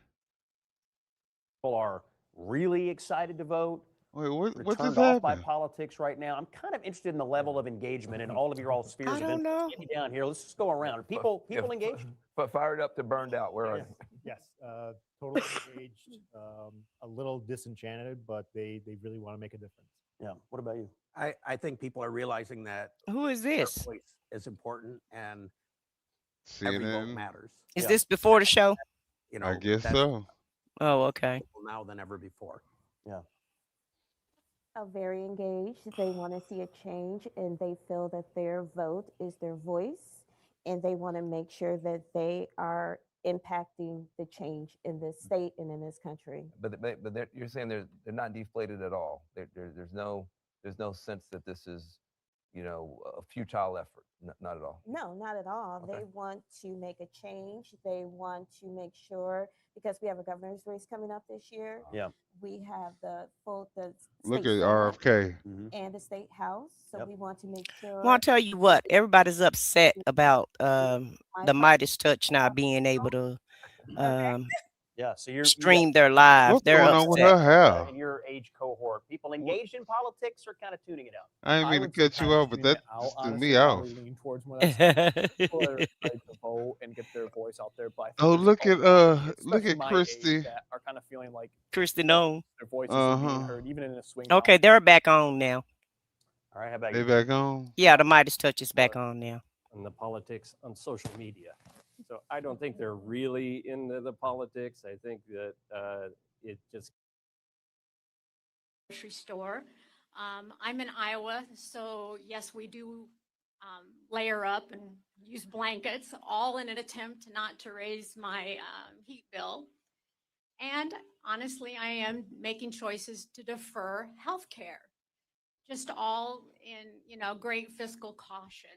S13: People are really excited to vote.
S4: Wait, what just
S13: Turned off by
S4: happened?
S13: politics right now. I'm kind of interested in the level of engagement in all of your spheres
S9: I
S13: of
S9: don't
S13: influence.
S9: know.
S13: Get me down here. Let's just go around. People engaged.
S14: But fired up to burned out. Where are you?
S2: Yes, totally engaged, a little disenchanted, but they really want to make a difference.
S13: Yeah. What about you?
S15: I think people are realizing that
S9: Who is
S15: their
S9: this?
S15: voice is important and every vote
S4: CNN?
S15: matters.
S9: Is
S13: Yeah.
S9: this before the show?
S15: You
S4: I
S15: know,
S4: guess
S15: that's
S4: so.
S9: Oh, okay.
S15: people now than ever before.
S13: Yeah.
S16: Are very engaged. They want to see a change and they feel that their vote is their voice and they want to make sure that they are impacting the change in this state and in this country.
S14: But you're saying they're not deflated at all. There's no sense that this is, a futile effort. Not at all.
S16: No, not at all.
S14: Okay.
S16: They want to make a change. They want to make sure, because we have a governor's race coming up this year.
S13: Yeah.
S16: We have the
S4: Look
S16: state
S4: at
S16: Senate
S4: RFK.
S16: and the state house. So
S13: Yep.
S16: we want to make sure.
S9: Well, I'll tell you what, everybody's upset about the
S16: My
S9: Midas Touch not being able to
S13: Yeah. So
S9: stream their live.
S4: What's
S9: They're
S4: going on with
S9: upset.
S4: her hair?
S13: in your age cohort, people engaged in politics or kind of tuning it out?
S4: I ain't mean to
S2: would say
S4: cut you
S2: kind of
S4: off, but
S2: tuning
S4: that
S2: it out.
S4: just threw
S2: Honestly,
S4: me
S2: I
S4: off.
S2: probably lean towards what I said. People are excited to vote and get their voice out there, but I think
S4: Oh,
S2: there's
S4: look
S2: a
S4: at
S2: lot of kids,
S4: look
S2: especially
S4: at
S2: my
S4: Christy.
S2: age, that are kind of feeling like
S9: Christy No.
S2: their voice isn't being
S4: Uh-huh.
S2: heard, even in a swing.
S9: Okay, they're back on now.
S13: All right. How about
S4: They
S13: you?
S4: back on?
S9: Yeah, the Midas Touch is back on now.
S17: And the politics on social media. So I don't think they're really into the politics. I think that it just
S3: Grocery store. I'm in Iowa, so yes, we do layer up and use blankets, all in an attempt not to raise my heat bill. And honestly, I am making choices to defer health care, just all in, great fiscal caution,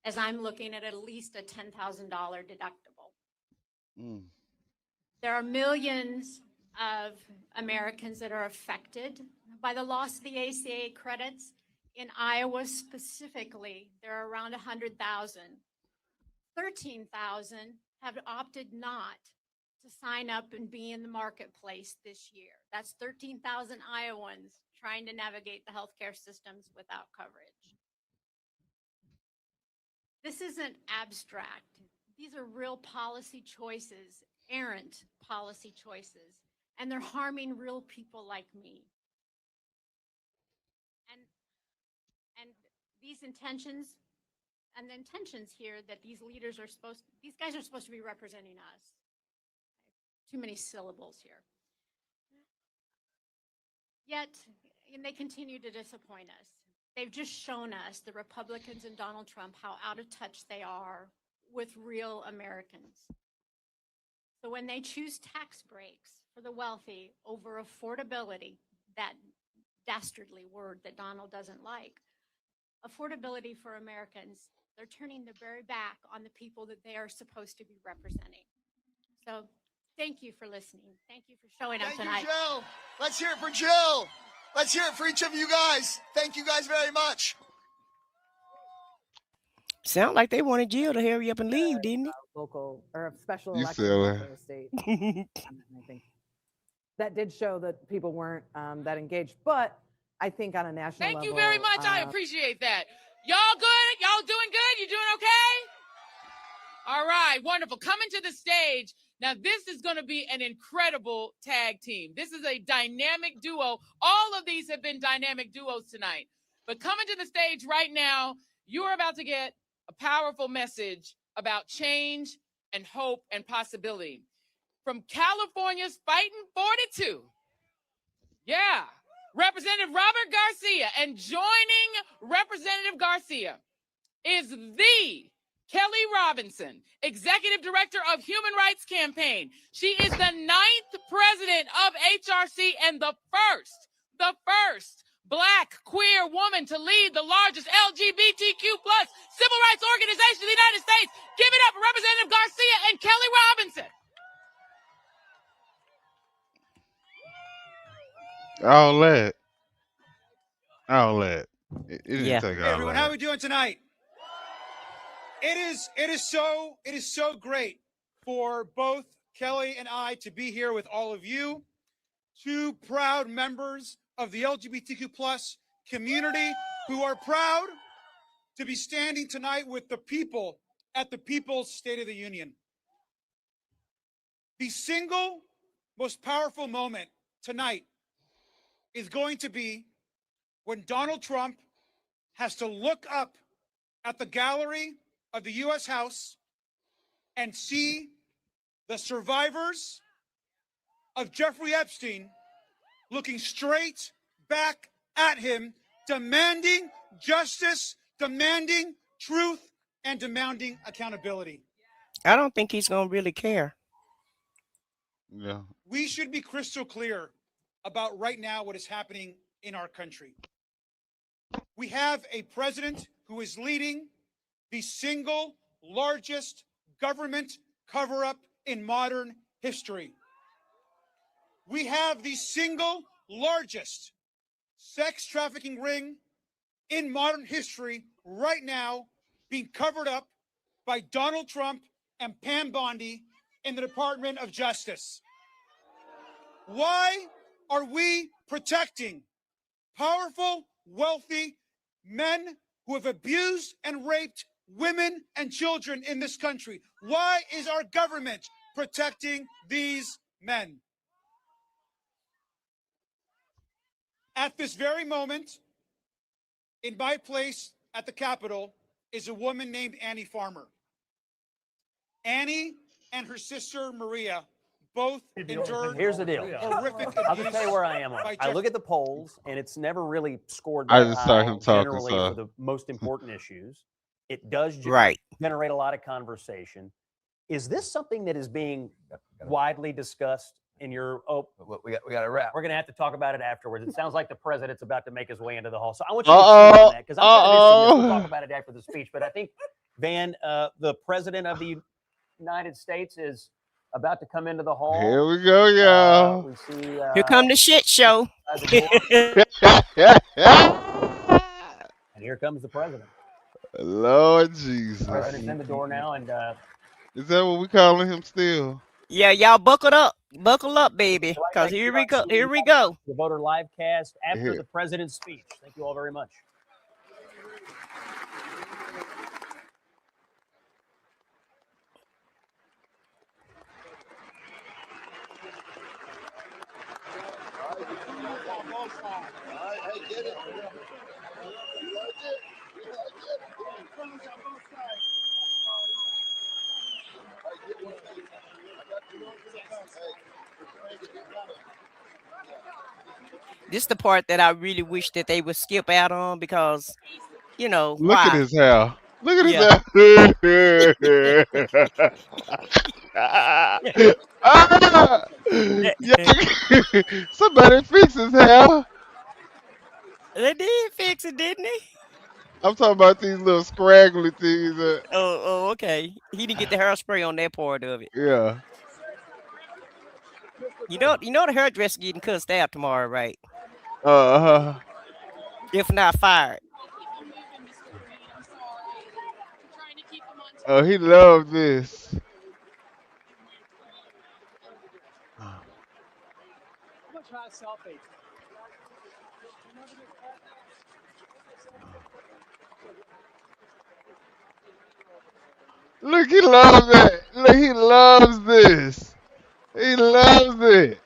S3: as I'm looking at least a $10,000 deductible.
S4: Mm.
S3: There are millions of Americans that are affected by the loss of the ACA credits. In Iowa specifically, there are around 100,000. 13,000 have opted not to sign up and be in the marketplace this year. That's 13,000 Iowans trying to navigate the healthcare systems without coverage. This isn't abstract. These are real policy choices, errant policy choices, and they're harming real people like me. And these intentions and the intentions here that these leaders are these guys are supposed to be representing us. Too many syllables here. Yet, and they continue to disappoint us. They've just shown us, the Republicans and Donald Trump, how out of touch they are with real Americans. So when they choose tax breaks for the wealthy over affordability, that dastardly word that Donald doesn't like. Affordability for Americans, they're turning their very back on the people that they are supposed to be representing. So thank you for listening. Thank you for showing up
S12: Thank
S3: tonight.
S12: you, Jill. Let's hear it for Jill. Let's hear it for each of you guys. Thank you guys very much.
S9: Sound like they wanted Jill to hurry up and leave, didn't it?
S18: Local or a special
S4: You
S18: election
S4: silly.
S18: for a state. I think that did show that people weren't that engaged. But I think on a national
S5: Thank
S18: level.
S5: you very much. I appreciate that. Y'all good? Y'all doing good? You doing okay? All right, wonderful. Coming to the stage. Now, this is going to be an incredible tag team. This is a dynamic duo. All of these have been dynamic duos tonight. But coming to the stage right now, you are about to get a powerful message about change and hope and possibility. From California's Fighting 42. Yeah. Representative Robert Garcia, and joining Representative Garcia is the Kelly Robinson, Executive Director of Human Rights Campaign. She is the 9th president of HRC and the first Black queer woman to lead the largest LGBTQ plus civil rights organization in the United States. Give it up for Representative Garcia and Kelly Robinson.
S4: All that. It didn't
S9: Yeah.
S4: take
S19: Hey
S4: all
S19: everyone, how are
S4: that.
S19: we doing tonight? It is so great for both Kelly and I to be here with all of you, two proud members of the LGBTQ plus community who are proud to be standing tonight with the people at the People's State of the Union. The single most powerful moment tonight is going to be when Donald Trump has to look up at the gallery of the U.S. House and see the survivors of Jeffrey Epstein looking straight back at him, demanding justice, demanding truth, and demanding accountability.
S9: I don't think he's gonna really care.
S4: Yeah.
S19: We should be crystal clear about right now what is happening in our country. We have a president who is leading the single largest government cover-up in modern history. We have the single largest sex trafficking ring in modern history right now being covered up by Donald Trump and Pam Bondi in the Department of Justice. Why are we protecting powerful, wealthy men who have abused and raped women and children in this country? Why is our government protecting these men? At this very moment, in my place at the Capitol is a woman named Annie Farmer. Annie and her sister Maria both endured
S13: Here's the deal.
S19: horrific
S13: I'll
S19: abuse
S13: just tell you where I am on
S19: by
S13: it. I look
S19: Jeff-
S13: at the polls, and it's never really scored
S4: I
S13: that
S4: just saw
S13: high
S4: him talking,
S13: generally
S4: so-
S13: for the most important issues. It does
S9: Right.
S13: generate a lot of conversation. Is this something that is being widely discussed in your? Oh,
S14: We got to wrap.
S13: we're going to have to talk about it afterwards. It sounds like the president's about to make his way into the hall, so I want you to cheer on that because I'm kind of missing this. We'll talk about it after the speech, but I think Van, the president of the United States, is about to come into the hall.
S4: Here we go, y'all.
S13: We see.
S9: Here come the shit show.
S13: And here comes the president.
S4: Lord Jesus.
S13: The president's in the door now, and
S4: Is that what we calling him still?
S9: Yeah, y'all buckled up. Buckle up, baby. Because here we go. Here we go.
S13: the voter live cast after
S4: Here.
S13: the president's speech. Thank you all very much.
S9: This is the part that I really wish that they would skip out on because, you know,
S4: Look
S9: why?
S4: at his hair. Look at
S9: Yeah.
S4: his hair. Ah! Yeah. Somebody fix his hair.
S9: They did fix it, didn't they?
S4: I'm talking about these little scraggly things.
S9: Oh, okay. He didn't get the hairspray on that part of it.
S4: Yeah.
S9: You know the hairdresser getting cussed out tomorrow, right?
S4: Uh-huh.
S9: If not fired.
S4: Oh, he loved this. Look, he loves that. Look, he loves this. He loves it.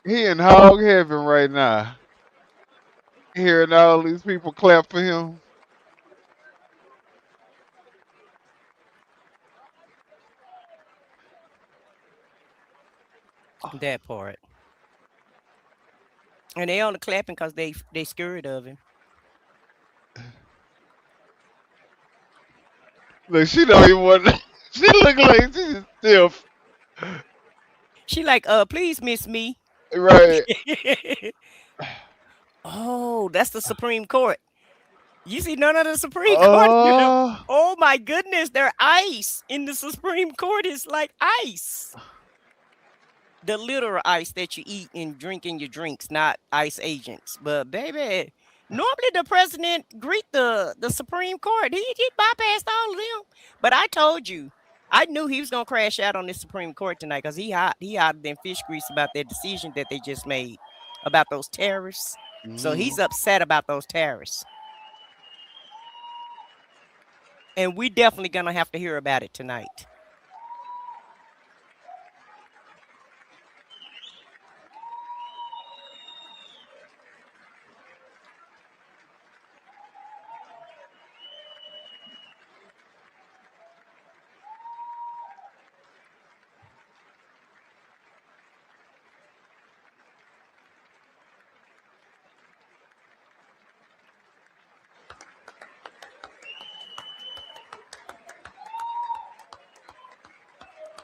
S4: He in hog heaven right now. Hearing all these people clap for him.
S9: That part. And they only clapping because they scared of him.
S4: Look, she don't even want. She look like she's stiff.
S9: She like, please miss me.
S4: Right.
S9: Oh, that's the Supreme Court. You see none of the Supreme Court.
S4: Oh.
S9: Oh my goodness, they're ice. In the Supreme Court is like ice. The literal ice that you eat and drink in your drinks, not ice agents. But baby, normally the president greet the Supreme Court. He bypassed all of them. But I told you, I knew he was gonna crash out on the Supreme Court tonight because he hotter than fish grease about that decision that they just made about those tariffs. So he's upset about those tariffs. And we definitely gonna have to hear about it tonight.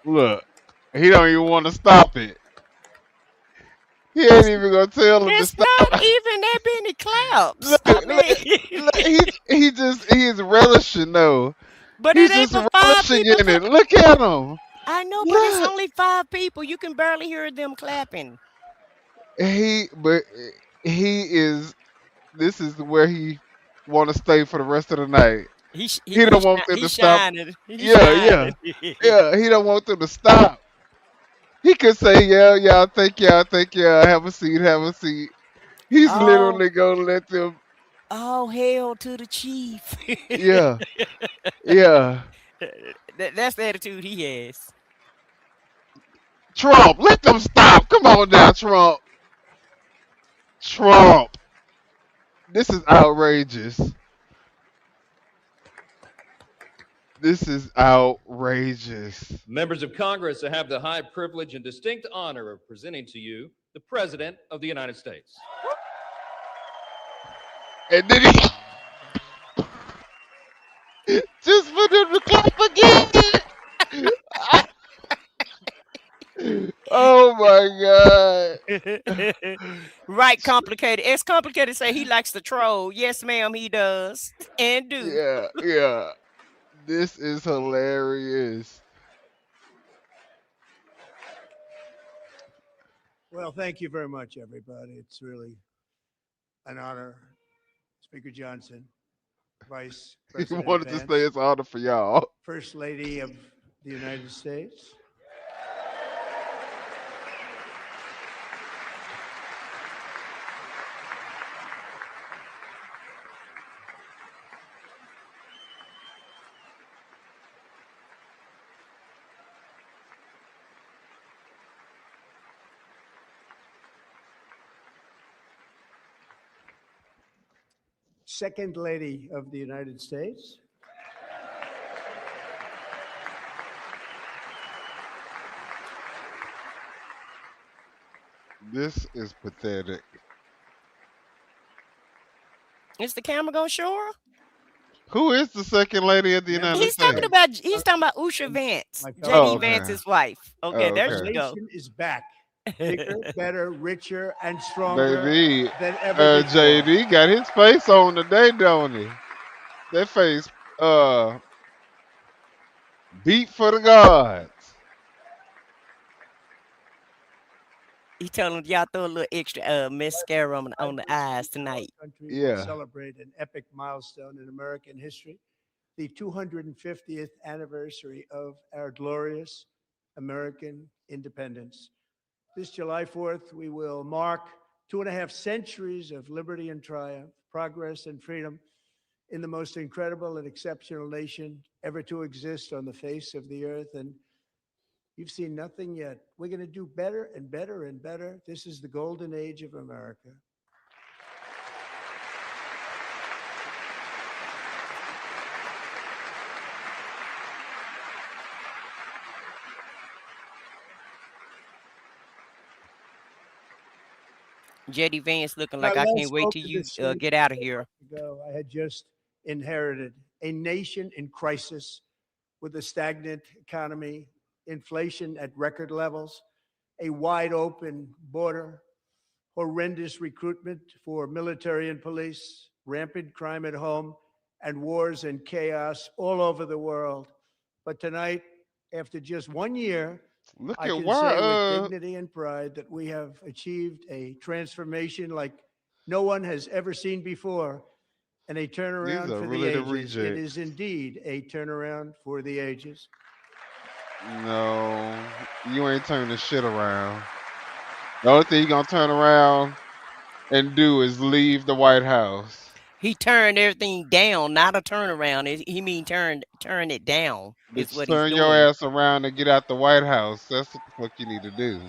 S4: Look, he don't even want to stop it. He ain't even gonna tell him to
S9: It's
S4: stop.
S9: not even that many claps.
S4: Look, he is relishing though.
S9: But
S4: He's
S9: it ain't
S4: just
S9: for 5
S4: relishing
S9: people.
S4: in it. Look at him.
S9: I know, but it's only 5 people. You can barely hear them clapping.
S4: But he is. This is where he want to stay for the rest of the night. He don't want them to stop.
S9: Shining.
S4: Yeah. He don't want them to stop. He could say, yeah, thank you, have a seat. He's literally gonna let them.
S9: Oh, hail to the chief.
S4: Yeah.
S9: That's the attitude he has.
S4: Trump, let them stop. Come on now, Trump. This is outrageous. This is outrageous.
S20: Members of Congress, I have the high privilege and distinct honor of presenting to you the President of the United States.
S4: And then he just for them to clap again. Oh my God.
S9: Right, complicated. It's complicated to say he likes to troll. Yes, ma'am, he does. And do.
S4: Yeah. This is hilarious.
S21: Well, thank you very much, everybody. It's really an honor. Speaker Johnson, Vice
S4: He
S21: President
S4: wanted to
S21: Vance,
S4: say it's an honor for y'all.
S21: First Lady of the United States. Second Lady of the United States.
S4: This is pathetic.
S9: Is the camera gonna show her?
S4: Who is the second lady of the United
S9: He's
S4: States?
S9: talking about Usha Vance,
S21: My
S9: JD
S21: fellow-
S9: Vance's wife. Okay, there
S4: okay.
S9: you go.
S21: Nation is back. bigger, better, richer, and stronger
S4: Baby,
S21: than ever before.
S4: JD got his face on today, don't he? That face, beat for the gods.
S9: He told him y'all throw a little extra mascara on the eyes tonight.
S21: Country will celebrate an epic milestone in American history, the 250th anniversary of our glorious American independence. This July 4th, we will mark 2.5 centuries of liberty and triumph, progress and freedom in the most incredible and exceptional nation ever to exist on the face of the earth. And you've seen nothing yet. We're going to do better and better and better. This is the golden age of America.
S9: JD Vance looking
S21: When
S9: like I
S21: last
S9: can't wait
S21: spoke
S9: till
S21: to
S9: you
S21: this state
S9: get out of here.
S21: ago, I had just inherited a nation in crisis with a stagnant economy, inflation at record levels, a wide open border, horrendous recruitment for military and police, rampant crime at home, and wars and chaos all over the world. But tonight, after just 1 year,
S4: Look
S21: I
S4: at
S21: can
S4: why
S21: say with dignity and pride that we have achieved a transformation like no one has ever seen before, and a turnaround
S4: are
S21: for
S4: really
S21: the
S4: the
S21: ages. It
S4: rejects.
S21: is indeed a turnaround for the ages.
S4: No, you ain't turning shit around. The only thing you gonna turn around and do is leave the White House.
S9: He turned everything down, not a turnaround. He mean turn it down is
S4: Bitch,
S9: what he's
S4: turn your
S9: doing.
S4: ass around and get out the White House. That's what the fuck you need to do.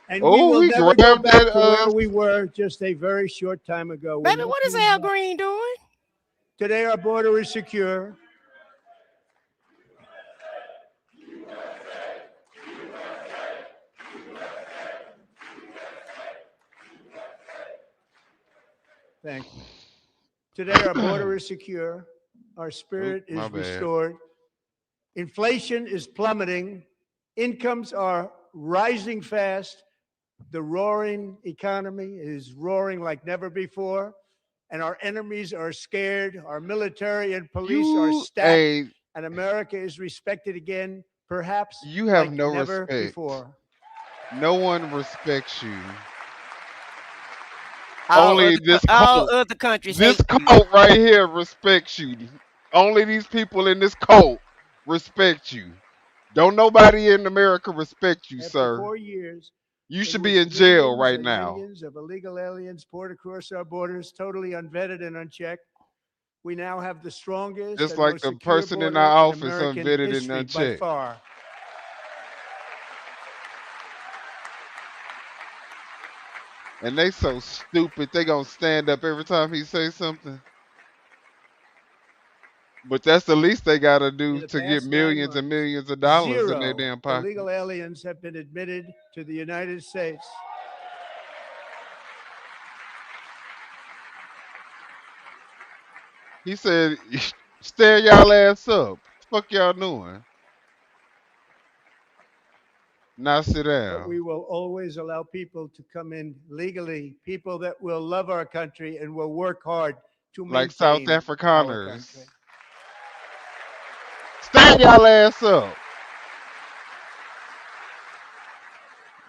S21: And we
S4: Oh,
S21: will
S4: he
S21: never go
S4: grabbed
S21: back
S4: that.
S21: to where we were just a very short time ago.
S9: Baby, what is Al Green doing?
S21: Today, our border is secure. Thank you. Today, our border is secure. Our spirit
S4: my
S21: is
S4: bad.
S21: restored. Inflation is plummeting. Incomes are rising fast. The roaring economy is roaring like never before. And our enemies are scared. Our military and police are stacked. And America is respected again, perhaps
S4: You have
S21: like
S4: no
S21: never
S4: respect.
S21: before.
S4: No one respects you.
S9: All
S4: Only
S9: all other countries
S4: this
S9: hate you.
S4: cult right here respects you. Only these people in this cult respect you. Don't nobody in America respect you,
S21: After
S4: sir.
S21: 4 years,
S4: You should
S21: which
S4: be in jail
S21: millions
S4: right
S21: and
S4: now.
S21: millions of illegal aliens poured across our borders, totally unvetted and unchecked. We now have the strongest
S4: Just
S21: and
S4: like
S21: most
S4: the
S21: secure
S4: person in
S21: border
S4: our
S21: in
S4: office
S21: American
S4: unvetted and
S21: history by
S4: unchecked.
S21: far.
S4: And they so stupid, they gonna stand up every time he say something. But that's the least they gotta do
S21: In the
S4: to get
S21: past 9
S4: millions and
S21: months,
S4: millions of dollars in their
S21: 0
S4: damn pocket.
S21: illegal aliens have been admitted to the United States.
S4: He said, "Stare y'all ass up. Fuck y'all doing? Now sit
S21: But
S4: down."
S21: we will always allow people to come in legally, people that will love our country and will work hard to
S4: Like South
S21: maintain our
S4: Afrikaners.
S21: country.
S4: Stand y'all ass up.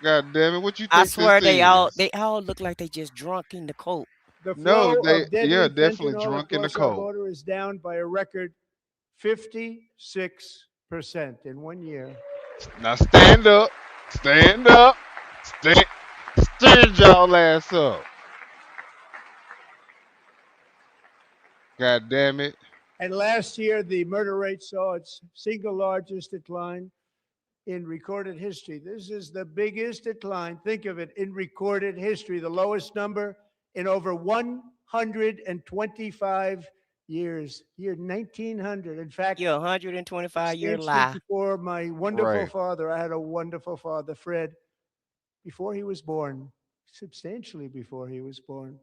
S4: God damn it, what you
S9: I
S4: think
S9: swear
S4: this
S9: they
S4: is?
S9: all look like they just drunk in the coat.
S21: The
S4: No,
S21: flow
S4: they
S21: of deadly
S4: definitely
S21: fentanyl
S4: drunk in the
S21: across our
S4: cold.
S21: border is down by a record 56% in 1 year.
S4: Now stand up. Stand up. Stand y'all ass up. God damn it.
S21: And last year, the murder rate saw its single largest decline in recorded history. This is the biggest decline, think of it, in recorded history, the lowest number in over 125 years. Year 1900. In fact,
S9: You're 125-year
S21: can't speak
S9: lie.
S21: before my wonderful
S4: Right.
S21: father. I had a wonderful father, Fred, before he was born, substantially before he was born.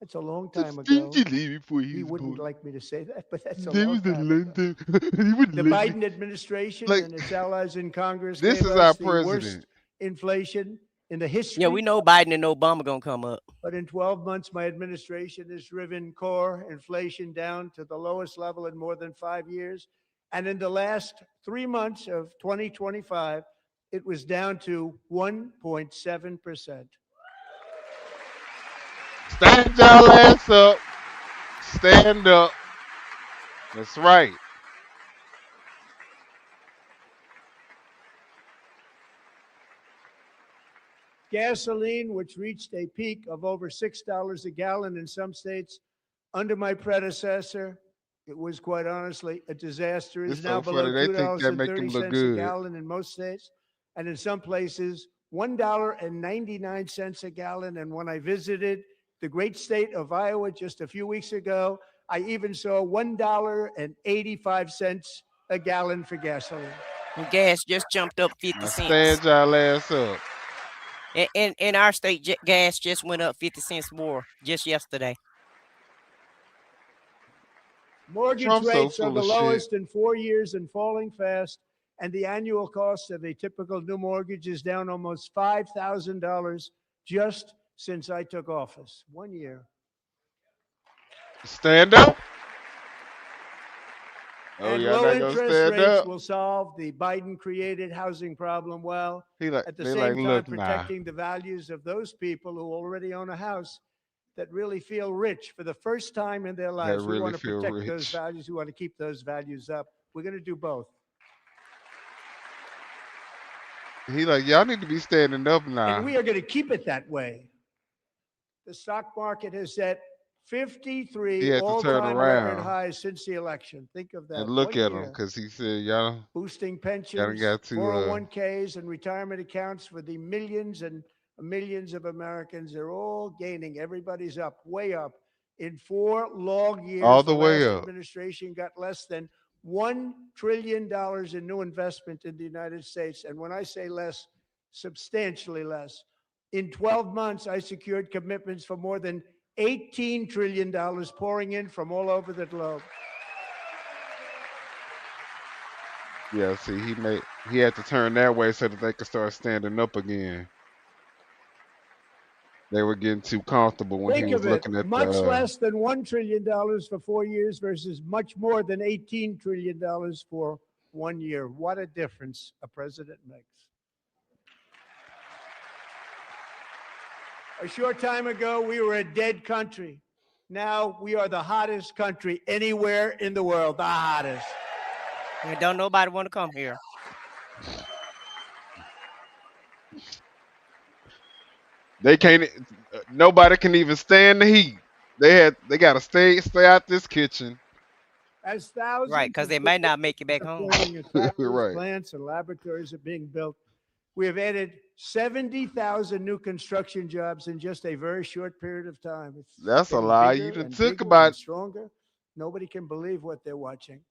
S21: That's a long time ago.
S4: Didn't you leave before he
S21: He
S4: was
S21: wouldn't
S4: born?
S21: like me to say that, but that's a
S4: There
S21: long
S4: was a
S21: time
S4: long
S21: ago.
S4: time. He wouldn't
S21: The
S4: let me.
S21: Biden administration
S4: Like,
S21: and its allies in Congress
S4: this
S21: gave
S4: is our
S21: us the
S4: president.
S21: worst inflation in the history.
S9: Yeah, we know Biden and Obama gonna come up.
S21: But in 12 months, my administration has driven core inflation down to the lowest level in more than 5 years. And in the last 3 months of 2025, it was down to 1.7%.
S4: Stand y'all ass up. Stand up. That's right.
S21: Gasoline, which reached a peak of over $6 a gallon in some states under my predecessor, it was quite honestly a disaster, is
S4: It's
S21: now
S4: so
S21: below
S4: funny. They think that make them look
S21: $2.30 a
S4: good.
S21: gallon in most states, and in some places, $1.99 a gallon. And when I visited the great state of Iowa just a few weeks ago, I even saw $1.85 a gallon for gasoline.
S9: And gas just jumped up 50
S4: Now
S9: cents.
S4: stand y'all ass up.
S9: In our state, gas just went up 50 cents more just yesterday.
S21: Mortgage
S4: Trump's so
S21: rates are
S4: full
S21: the
S4: of shit.
S21: lowest in 4 years and falling fast. And the annual cost of a typical new mortgage is down almost $5,000 just since I took office. 1 year.
S4: Stand up. Oh,
S21: And
S4: y'all
S21: low
S4: not gonna
S21: interest
S4: stand
S21: rates
S4: up?
S21: will solve the Biden created housing problem well.
S4: He like,
S21: At the
S4: they
S21: same
S4: like,
S21: time,
S4: look, nah.
S21: protecting the values of those people who already own a house that really feel rich for the first time in their
S4: That
S21: lives. We
S4: really
S21: want to
S4: feel
S21: protect those
S4: rich.
S21: values. We want to keep those values up. We're going to do both.
S4: He like, y'all need to be standing up now.
S21: And we are going to keep it that way. The stock market has set
S4: He
S21: 53
S4: had to turn
S21: all-time record
S4: around
S21: highs since the election. Think of that.
S4: and look
S21: 1
S4: at him
S21: year.
S4: because he said, y'all
S21: Boosting
S4: done
S21: pensions,
S4: got to
S21: 401ks, and retirement accounts for the millions and millions of Americans. They're all gaining. Everybody's up, way up. In 4 long years,
S4: all the way
S21: last
S4: up.
S21: administration got less than $1 trillion in new investment in the United States. And when I say less, substantially less. In 12 months, I secured commitments for more than $18 trillion pouring in from all over the globe.
S4: Yeah, see, he had to turn that way so that they could start standing up again. They were getting too comfortable when
S21: Think
S4: he was
S21: of it,
S4: looking at
S21: much
S4: the.
S21: less than $1 trillion for 4 years versus much more than $18 trillion for 1 year. What a difference a president makes. A short time ago, we were a dead country. Now we are the hottest country anywhere in the world, the hottest.
S9: And don't nobody want to come here.
S4: They can't. Nobody can even stand the heat. They got to stay out this kitchen.
S21: As thousands
S9: Right, because
S21: of
S9: they might not
S21: buildings
S9: make it back
S21: are
S9: home.
S21: forming in factories,
S4: Right.
S21: plants, and laboratories are being built. We have added 70,000 new construction jobs in just a very short period of time. It's
S4: That's a
S21: getting
S4: lie.
S21: bigger
S4: You done
S21: and
S4: took
S21: bigger
S4: about.
S21: and stronger. Nobody can believe what they're watching.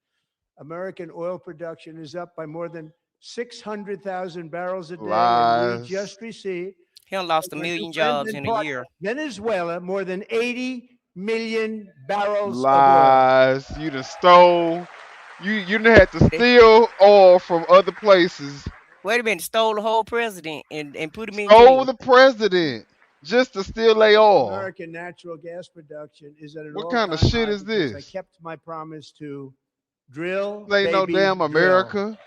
S21: American oil production is up by more than 600,000 barrels a day, and we
S4: Lies.
S21: just received
S9: He done lost a
S21: from our new
S9: million
S21: friend
S9: jobs
S21: and
S9: in a
S21: partner,
S9: year.
S21: Venezuela, more than 80 million barrels of oil.
S4: Lies. You done stole. You done had to steal oil from other places.
S9: Wait a minute, stole the whole president and put him in
S4: Stole
S9: jail.
S4: the president just to steal their oil.
S21: American natural gas production is at an
S4: What
S21: all-time
S4: kind of shit
S21: high
S4: is
S21: because I
S4: this?
S21: kept my promise to drill,
S4: This ain't no
S21: baby,
S4: damn
S21: drill.
S4: America.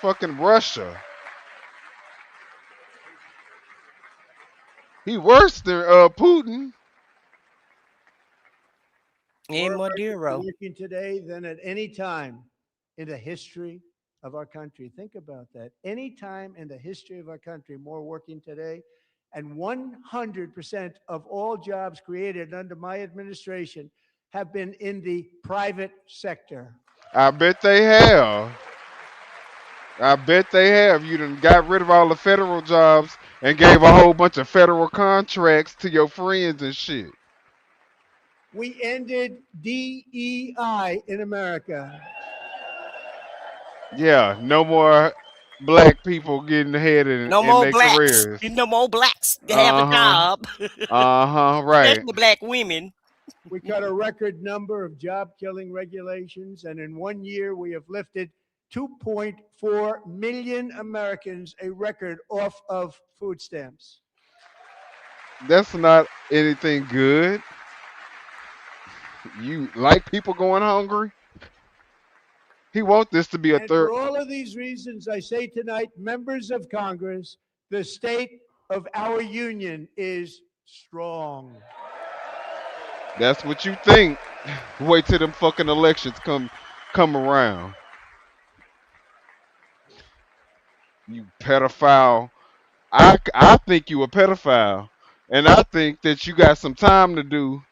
S4: Fucking Russia. He worse than Putin.
S9: And
S21: More Americans are
S9: Maduro.
S21: working today than at any time in the history of our country. Think about that. Any time in the history of our country, more working today. And 100% of all jobs created under my administration have been in the private sector.
S4: I bet they have. I bet they have. You done got rid of all the federal jobs and gave a whole bunch of federal contracts to your friends and shit.
S21: We ended DEI in America.
S4: Yeah, no more black people getting ahead
S9: No
S4: in
S9: more
S4: their
S9: blacks.
S4: careers.
S9: No more blacks to have a
S4: Uh-huh.
S9: job.
S4: Right.
S9: Especially black women.
S21: We cut a record number of job killing regulations, and in 1 year, we have lifted 2.4 million Americans, a record, off of food stamps.
S4: That's not anything good. You like people going hungry? He want this to be a
S21: And
S4: third.
S21: for all of these reasons, I say tonight, members of Congress, the state of our union is strong.
S4: That's what you think. Wait till them fucking elections come around. You pedophile. I think you a pedophile, and I think that you got some time to do.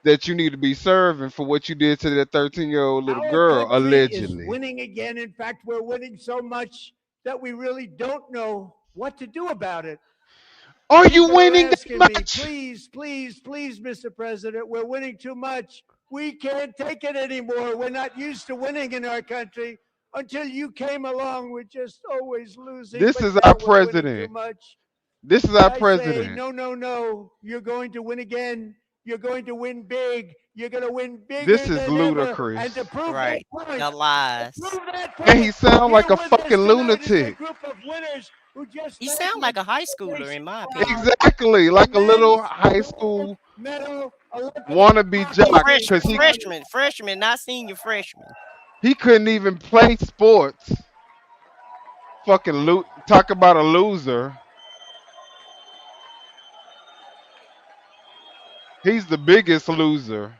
S4: That you need to be serving for what you did to that 13-year-old little
S21: Our
S4: girl,
S21: country is
S4: allegedly.
S21: winning again. In fact, we're winning so much that we really don't know what to do about it.
S4: Are you
S21: People
S4: winning
S21: are
S4: that
S21: asking me,
S4: much?
S21: please, please, please, Mr. President, we're winning too much. We can't take it anymore. We're not used to winning in our country. Until you came along, we're just always losing.
S4: This
S21: But
S4: is
S21: now
S4: our
S21: we're winning too
S4: president.
S21: much.
S4: This is
S21: And
S4: our
S21: I say,
S4: president.
S21: no, no, no. You're going to win again. You're going to win big. You're going to win
S4: This
S21: bigger
S4: is
S21: than ever.
S4: ludicrous.
S21: And to prove
S9: Right.
S21: that point,
S9: The lies.
S21: prove that
S4: And he
S21: point,
S4: sound like
S21: here
S4: a
S21: with us
S4: fucking
S21: tonight is a
S4: lunatic.
S21: group of winners who just
S9: He
S21: thank
S9: sound
S21: you
S9: like a high
S21: for
S9: schooler,
S21: this
S9: in my opinion.
S21: proud
S4: Exactly, like a little
S21: men's
S4: high
S21: gold
S4: school
S21: medal Olympic
S4: wannabe
S21: hockey
S4: jock,
S21: team.
S4: because
S9: Freshman,
S4: he
S21: Come on.
S9: freshman, not senior freshman.
S4: he couldn't even play sports. Fucking talk about a loser. He's the biggest loser.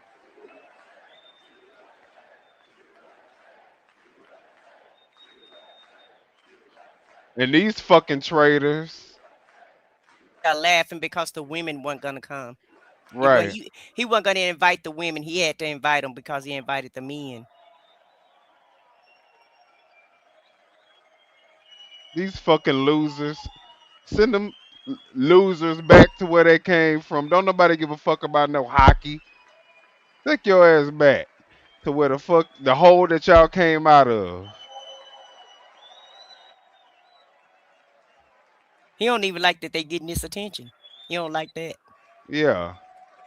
S4: And these fucking traitors.
S9: Got laughing because the women weren't gonna come.
S4: Right.
S9: He wasn't gonna invite the women. He had to invite them because he invited the men.
S4: These fucking losers. Send them losers back to where they came from. Don't nobody give a fuck about no hockey. Take your ass back to where the hole that y'all came out of.
S9: He don't even like that they getting this attention. He don't like that.
S4: Yeah.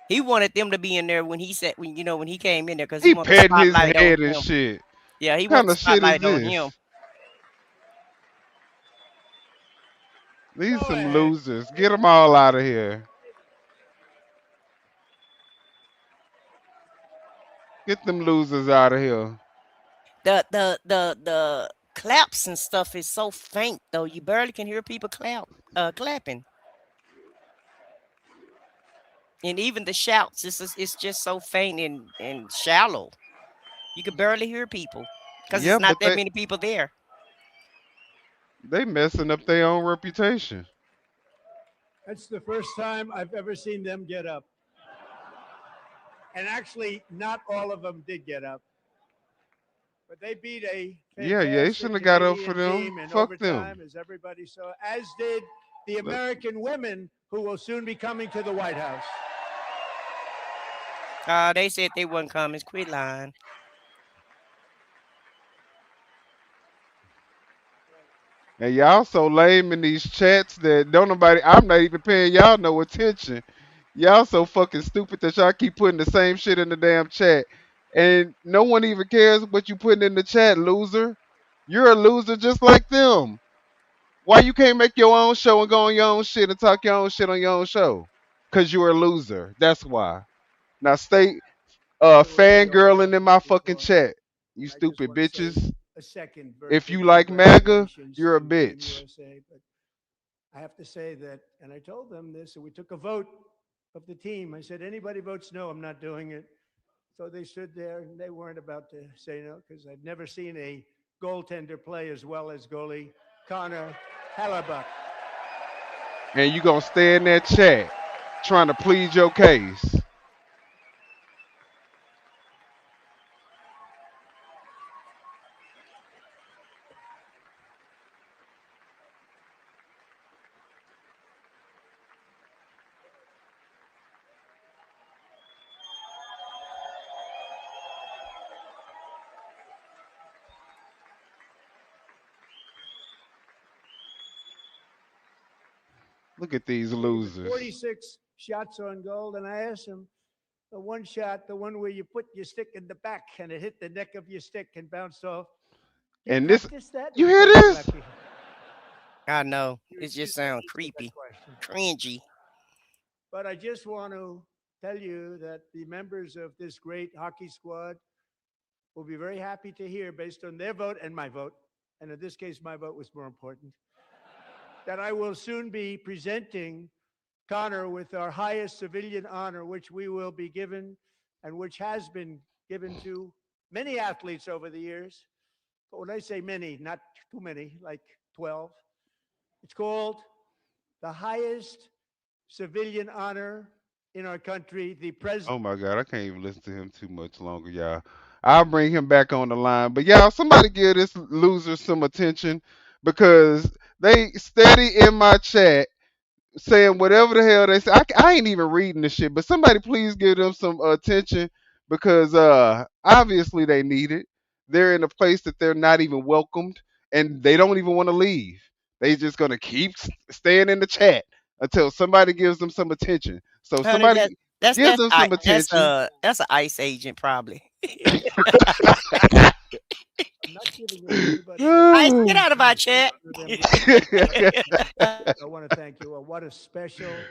S9: He wanted them to be in there when he said when he came in there because he
S4: He
S9: wanted the
S4: patting his
S9: spotlight on
S4: head and
S9: him.
S4: shit.
S9: Yeah, he
S4: What kind
S9: wanted the
S4: of shit is
S9: spotlight on
S4: this?
S9: him.
S4: These
S21: Go
S4: some
S21: ahead.
S4: losers. Get them all out of here. Get them losers out of here.
S9: The claps and stuff is so faint though. You barely can hear people clapping. And even the shouts, it's just so faint and shallow. You can barely hear people because
S4: Yeah,
S9: it's not
S4: but
S9: that many people there.
S4: they messing up their own reputation.
S21: That's the first time I've ever seen them get up. And actually, not all of them did get up. But they beat a
S4: Yeah, they
S21: fantastic
S4: shouldn't have got up for
S21: Canadian
S4: them.
S21: team in
S4: Fuck
S21: overtime,
S4: them.
S21: as everybody saw, as did the American women who will soon be coming to the White House.
S9: They said they wasn't coming. Quit lying.
S4: And y'all so lame in these chats that don't nobody. I'm not even paying y'all no attention. Y'all so fucking stupid that y'all keep putting the same shit in the damn chat, and no one even cares what you putting in the chat, loser. You're a loser just like them. Why you can't make your own show and go on your own shit and talk your own shit on your own show? Cause you're a loser. That's why. Now stay fangirling in my fucking chat. You
S21: I just
S4: stupid
S21: want to say
S4: bitches.
S21: a second
S4: If
S21: birthday
S4: you like MAGA,
S21: congratulations
S4: you're a
S21: to Team
S4: bitch.
S21: USA. But I have to say that, and I told them this, and we took a vote of the team. I said, anybody votes no, I'm not doing it. So they stood there and they weren't about to say no because I've never seen a goaltender play as well as goalie Connor Hellebuck.
S4: And you gonna stay in that chat trying to plead your case. Look at these
S21: He had
S4: losers.
S21: 46 shots on goal, and I asked him, the one shot, the one where you put your stick in the back and it hit the neck of your stick and bounced off. Do you
S4: And this,
S21: practice that?
S4: you
S21: He
S4: hear
S21: said,
S4: this?
S21: "Lucky."
S9: I know.
S21: He
S9: It just
S21: refused to
S9: sounds
S21: answer that
S9: creepy,
S21: question.
S9: cringy.
S21: But I just want to tell you that the members of this great hockey squad will be very happy to hear, based on their vote and my vote, and in this case, my vote was more important, that I will soon be presenting Connor with our highest civilian honor, which we will be given and which has been given to many athletes over the years. But when I say many, not too many, like 12, it's called the highest civilian honor in our country, the President.
S4: Oh my God, I can't even listen to him too much longer, y'all. I'll bring him back on the line. But y'all, somebody give this loser some attention because they steady in my chat saying whatever the hell they say. I ain't even reading the shit, but somebody please give them some attention because obviously they need it. They're in a place that they're not even welcomed and they don't even want to leave. They just gonna keep staying in the chat until somebody gives them some attention. So
S9: Honey,
S4: somebody give them some attention.
S9: that's an ICE agent probably.
S21: I'm not giving it to anybody.
S9: ICE, get out of our chat.
S21: I want to thank you. What a special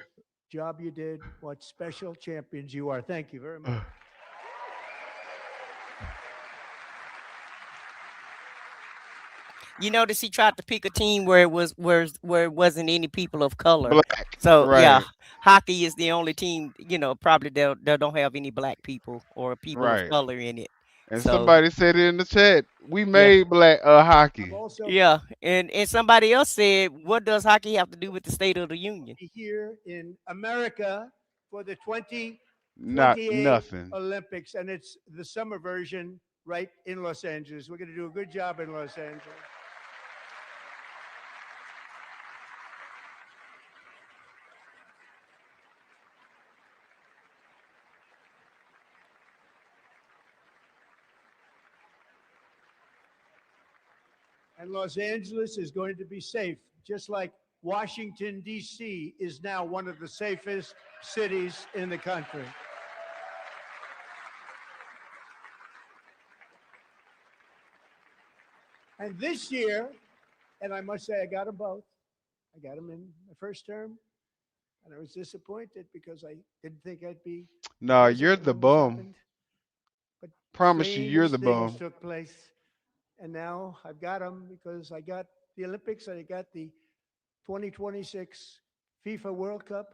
S21: job you did. What special champions you are. Thank you very much.
S9: You notice he tried to pick a team where it wasn't any people of color.
S4: Black,
S9: So yeah,
S4: right,
S9: hockey is the only team, probably that don't have any black people or people of
S4: right.
S9: color in it.
S4: And
S9: So
S4: somebody said it in the chat. We
S9: yeah,
S4: made black
S21: I'm
S4: hockey.
S21: also
S9: yeah. And somebody else said, what does hockey have to do with the State of the Union?
S21: here in America for the
S4: Not
S21: 2028
S4: nothing.
S21: Olympics, and it's the summer version right in Los Angeles. We're going to do a good job in Los Angeles. And Los Angeles is going to be safe, just like Washington, D.C. is now one of the safest cities in the country. And this year, and I must say I got them both. I got them in my first term, and I was disappointed because I didn't think I'd be
S4: Nah, you're
S21: president
S4: the
S21: when this
S4: bum.
S21: happened. But
S4: Promise you, you're
S21: strange
S4: the
S21: things
S4: bum.
S21: took place, and now I've got them because I got the Olympics and I got the 2026 FIFA World Cup,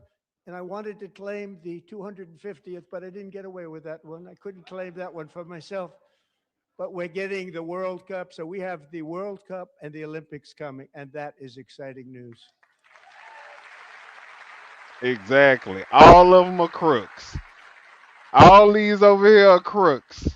S21: and I wanted to claim the 250th, but I didn't get away with that one. I couldn't claim that one for myself. But we're getting the World Cup, so we have the World Cup and the Olympics coming, and that is exciting news.
S4: Exactly. All of them are crooks. All these over here are crooks.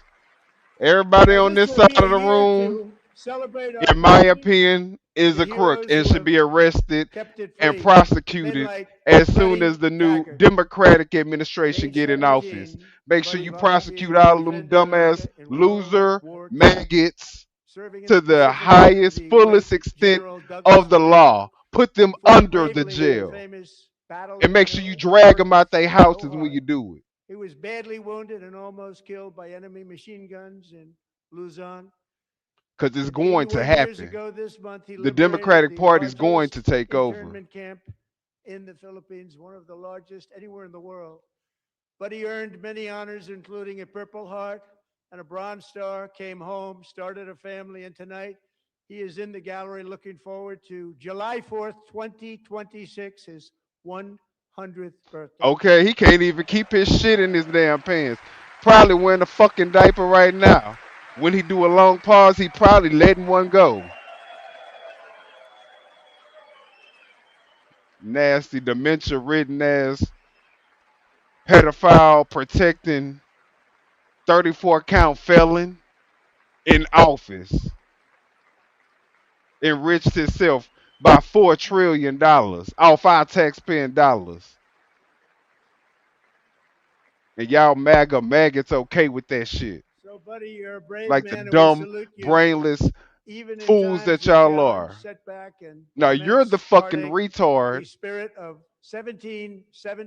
S4: Everybody
S21: So
S4: on
S21: this
S4: this
S21: will
S4: side
S21: be
S4: of
S21: a
S4: the
S21: year
S4: room,
S21: to celebrate our
S4: in my
S21: country,
S4: opinion, is
S21: the
S4: a crook
S21: heroes
S4: and
S21: who
S4: should
S21: have
S4: be arrested
S21: kept it
S4: and
S21: free, men
S4: prosecuted
S21: like
S4: as soon
S21: Freddie
S4: as the new
S21: Taggart.
S4: Democratic
S21: At
S4: administration
S21: age
S4: get in office.
S21: 17,
S4: Make sure
S21: Buddy
S4: you
S21: volunteered
S4: prosecute
S21: to
S4: all of them
S21: defend
S4: dumbass
S21: America in World
S4: loser
S21: War II,
S4: maggots
S21: serving in
S4: to
S21: the
S4: the
S21: Pacific with
S4: highest,
S21: the
S4: fullest
S21: great
S4: extent
S21: General Douglas
S4: of the
S21: MacArthur.
S4: law. Put them
S21: He fought
S4: under the
S21: bravely in the
S4: jail
S21: famous Battle
S4: and
S21: of
S4: make sure you
S21: Manila and
S4: drag them
S21: worked
S4: out their
S21: so
S4: houses when
S21: hard.
S4: you do it.
S21: He was badly wounded and almost killed by enemy machine guns in Luzon.
S4: Because it's
S21: And
S4: going to
S21: 81 years
S4: happen.
S21: ago this month, he
S4: The
S21: liberated
S4: Democratic
S21: the
S4: Party is going to
S21: largest
S4: take over.
S21: internment camp in the Philippines, one of the largest anywhere in the world. But he earned many honors, including a Purple Heart and a Bronze Star, came home, started a family, and tonight he is in the gallery looking forward to July 4th, 2026, his 100th birthday.
S4: Okay, he can't even keep his shit in his damn pants. Probably wearing a fucking diaper right now. When he do a long pause, he probably letting one go. Nasty, dementia-ridden ass, pedophile protecting 34-count felon in office. Enriched himself by $4 trillion off our taxpaying dollars. And y'all maggots okay with that shit.
S21: So, buddy, you're a brave
S4: Like the
S21: man, and we
S4: dumb,
S21: salute you.
S4: brainless
S21: even in
S4: Fools
S21: times
S4: that
S21: of
S4: y'all
S21: challenge,
S4: are.
S21: setback, and
S4: No, you're the
S21: immense
S4: fucking
S21: heartache,
S4: retard.
S21: the spirit of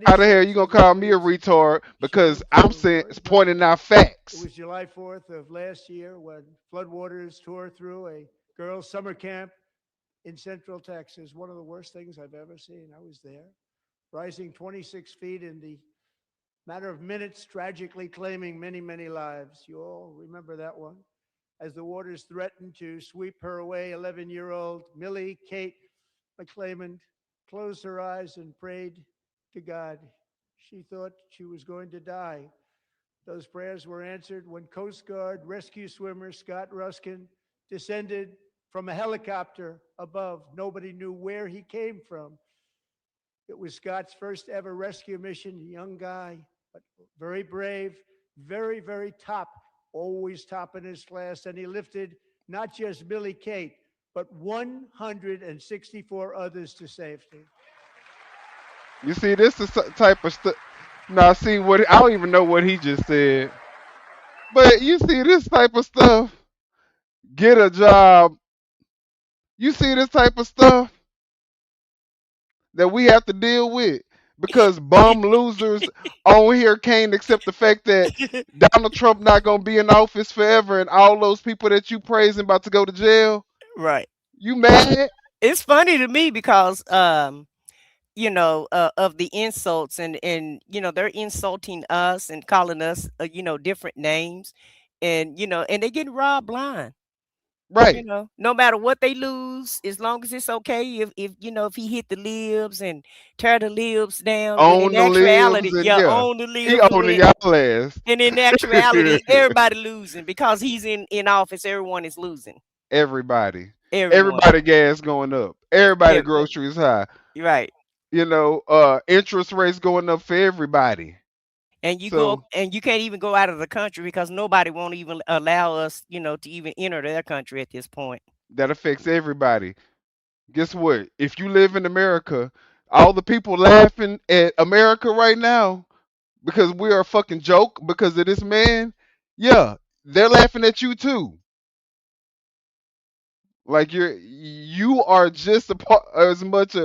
S4: How the
S21: 1776
S4: hell you gonna
S21: was
S4: call me a
S21: always
S4: retard because
S21: shown
S4: I'm
S21: through.
S4: saying
S21: But
S4: pointing out
S21: it
S4: facts?
S21: was July 4th of last year when floodwaters tore through a girls' summer camp in Central Texas. One of the worst things I've ever seen. I was there, rising 26 feet in the matter of minutes, tragically claiming many, many lives. You all remember that one? As the waters threatened to sweep her away, 11-year-old Millie Kate McClelland closed her eyes and prayed to God. She thought she was going to die. Those prayers were answered when Coast Guard rescue swimmer Scott Ruskin descended from a helicopter above. Nobody knew where he came from. It was Scott's first ever rescue mission. Young guy, but very brave, very, very top, always top in his class. And he lifted not just Billy Kate, but 164 others to safety.
S4: You see, this is the type of stuff. Now, see what I don't even know what he just said, but you see this type of stuff. Get a job. You see this type of stuff that we have to deal with because bum losers on here can't accept the fact that Donald Trump not gonna be in office forever, and all those people that you praising about to go to jail.
S9: Right.
S4: You mad?
S9: It's funny to me because of the insults and they're insulting us and calling us different names, and and they getting robbed blind.
S4: Right.
S9: No matter what they lose, as long as it's okay, if he hit the libs and tear the libs down, when in
S4: On the
S9: actuality,
S4: libs and
S9: yeah,
S4: yeah,
S9: own the
S4: he
S9: libs,
S4: owning y'all ass.
S9: and in actuality, everybody losing because he's in office. Everyone is losing.
S4: Everybody.
S9: Everyone.
S4: Everybody gas going up. Everybody
S9: Everyone.
S4: groceries high.
S9: Right.
S4: Interest rates going up for everybody.
S9: And you go
S4: So
S9: and you can't even go out of the country because nobody won't even allow us, to even enter their country at this point.
S4: that affects everybody. Guess what? If you live in America, all the people laughing at America right now because we are a fucking joke because of this man, yeah, they're laughing at you too. Like you are just as much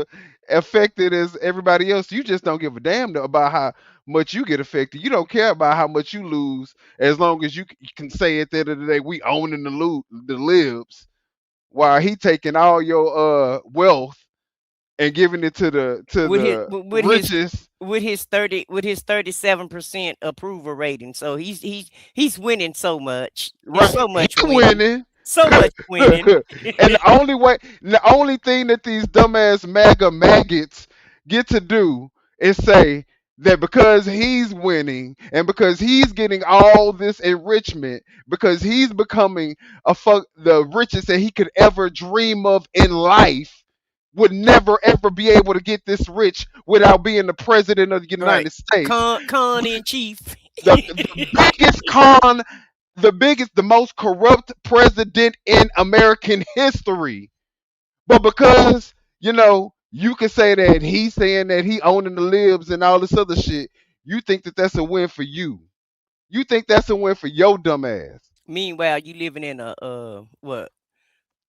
S4: affected as everybody else. You just don't give a damn about how much you get affected. You don't care about how much you lose as long as you can say at the end of the day we owning the libs while he taking all your wealth and giving it to
S9: With his
S4: the
S9: with his
S4: richest.
S9: with his 37% approval rating. So he's winning so much. It's
S4: Right,
S9: so
S4: he
S9: much winning.
S4: winning.
S9: So much winning.
S4: And the only thing that these dumbass MAGA maggots get to do is say that because he's winning and because he's getting all this enrichment, because he's becoming the richest that he could ever dream of in life, would never ever be able to get this rich without being the president of the
S9: Right.
S4: United States.
S9: Con in chief.
S4: The biggest con, the most corrupt president in American history. But because, you can say that he's saying that he owning the libs and all this other shit, you think that that's a win for you. You think that's a win for your dumb ass.
S9: Meanwhile, you living in what?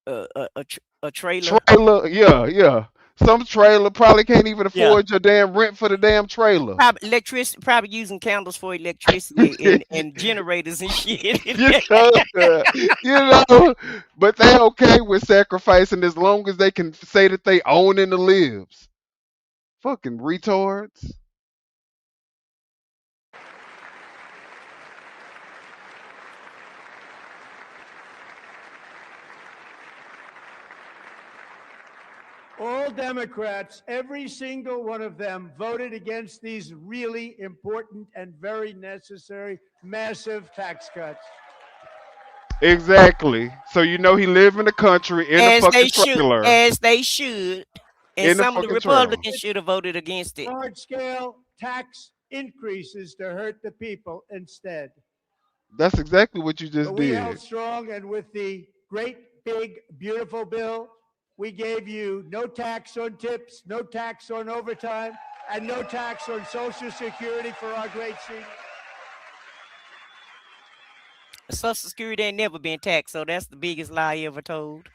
S9: A trailer?
S4: Trailer, yeah. Some trailer probably can't even
S9: Yeah.
S4: afford your damn rent for the damn trailer.
S9: Probably using candles for electricity and generators and shit.
S4: But they okay with sacrificing as long as they can say that they own in the libs. Fucking retards.
S21: All Democrats, every single one of them, voted against these really important and very necessary, massive tax cuts.
S4: Exactly. So he live in the country in a
S9: As
S4: fucking
S9: they should.
S4: trailer.
S9: As they should. And
S4: In a
S9: some of the
S4: fucking trailer.
S9: Republicans should have voted against it.
S21: Large scale tax increases to hurt the people instead.
S4: That's exactly what you just
S21: But we
S4: did.
S21: held strong, and with the great, big, beautiful bill, we gave you no tax on tips, no tax on overtime, and no tax on Social Security for our great seniors.
S9: Social Security ain't never been taxed, so that's the biggest lie ever told.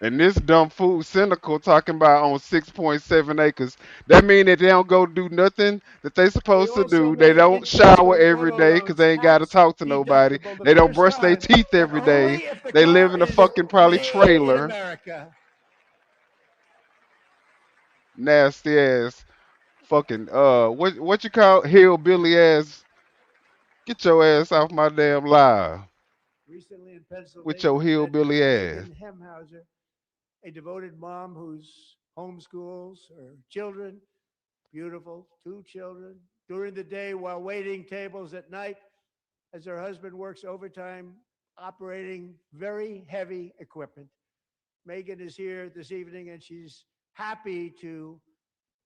S4: And this dumb fool cynical talking about on 6.7 acres. That mean that they don't go do nothing that they supposed to
S21: also
S4: do. They
S21: made
S4: don't
S21: interest
S4: shower
S21: on
S4: every
S21: auto
S4: day because
S21: loans
S4: they ain't got to
S21: tax
S4: talk to nobody.
S21: deductible the
S4: They don't
S21: first
S4: brush their
S21: time,
S4: teeth
S21: but
S4: every day.
S21: only if the
S4: They
S21: car
S4: live in a
S21: is
S4: fucking probably
S21: made in
S4: trailer.
S21: America.
S4: Nasty ass fucking what you call hillbilly ass. Get your ass off my damn live
S21: Recently in
S4: with
S21: Pennsylvania,
S4: your
S21: we met
S4: hillbilly ass.
S21: Megan Hemhauser, a devoted mom who's homeschools her children, beautiful, 2 children, during the day while waiting tables at night as her husband works overtime operating very heavy equipment. Megan is here this evening and she's happy to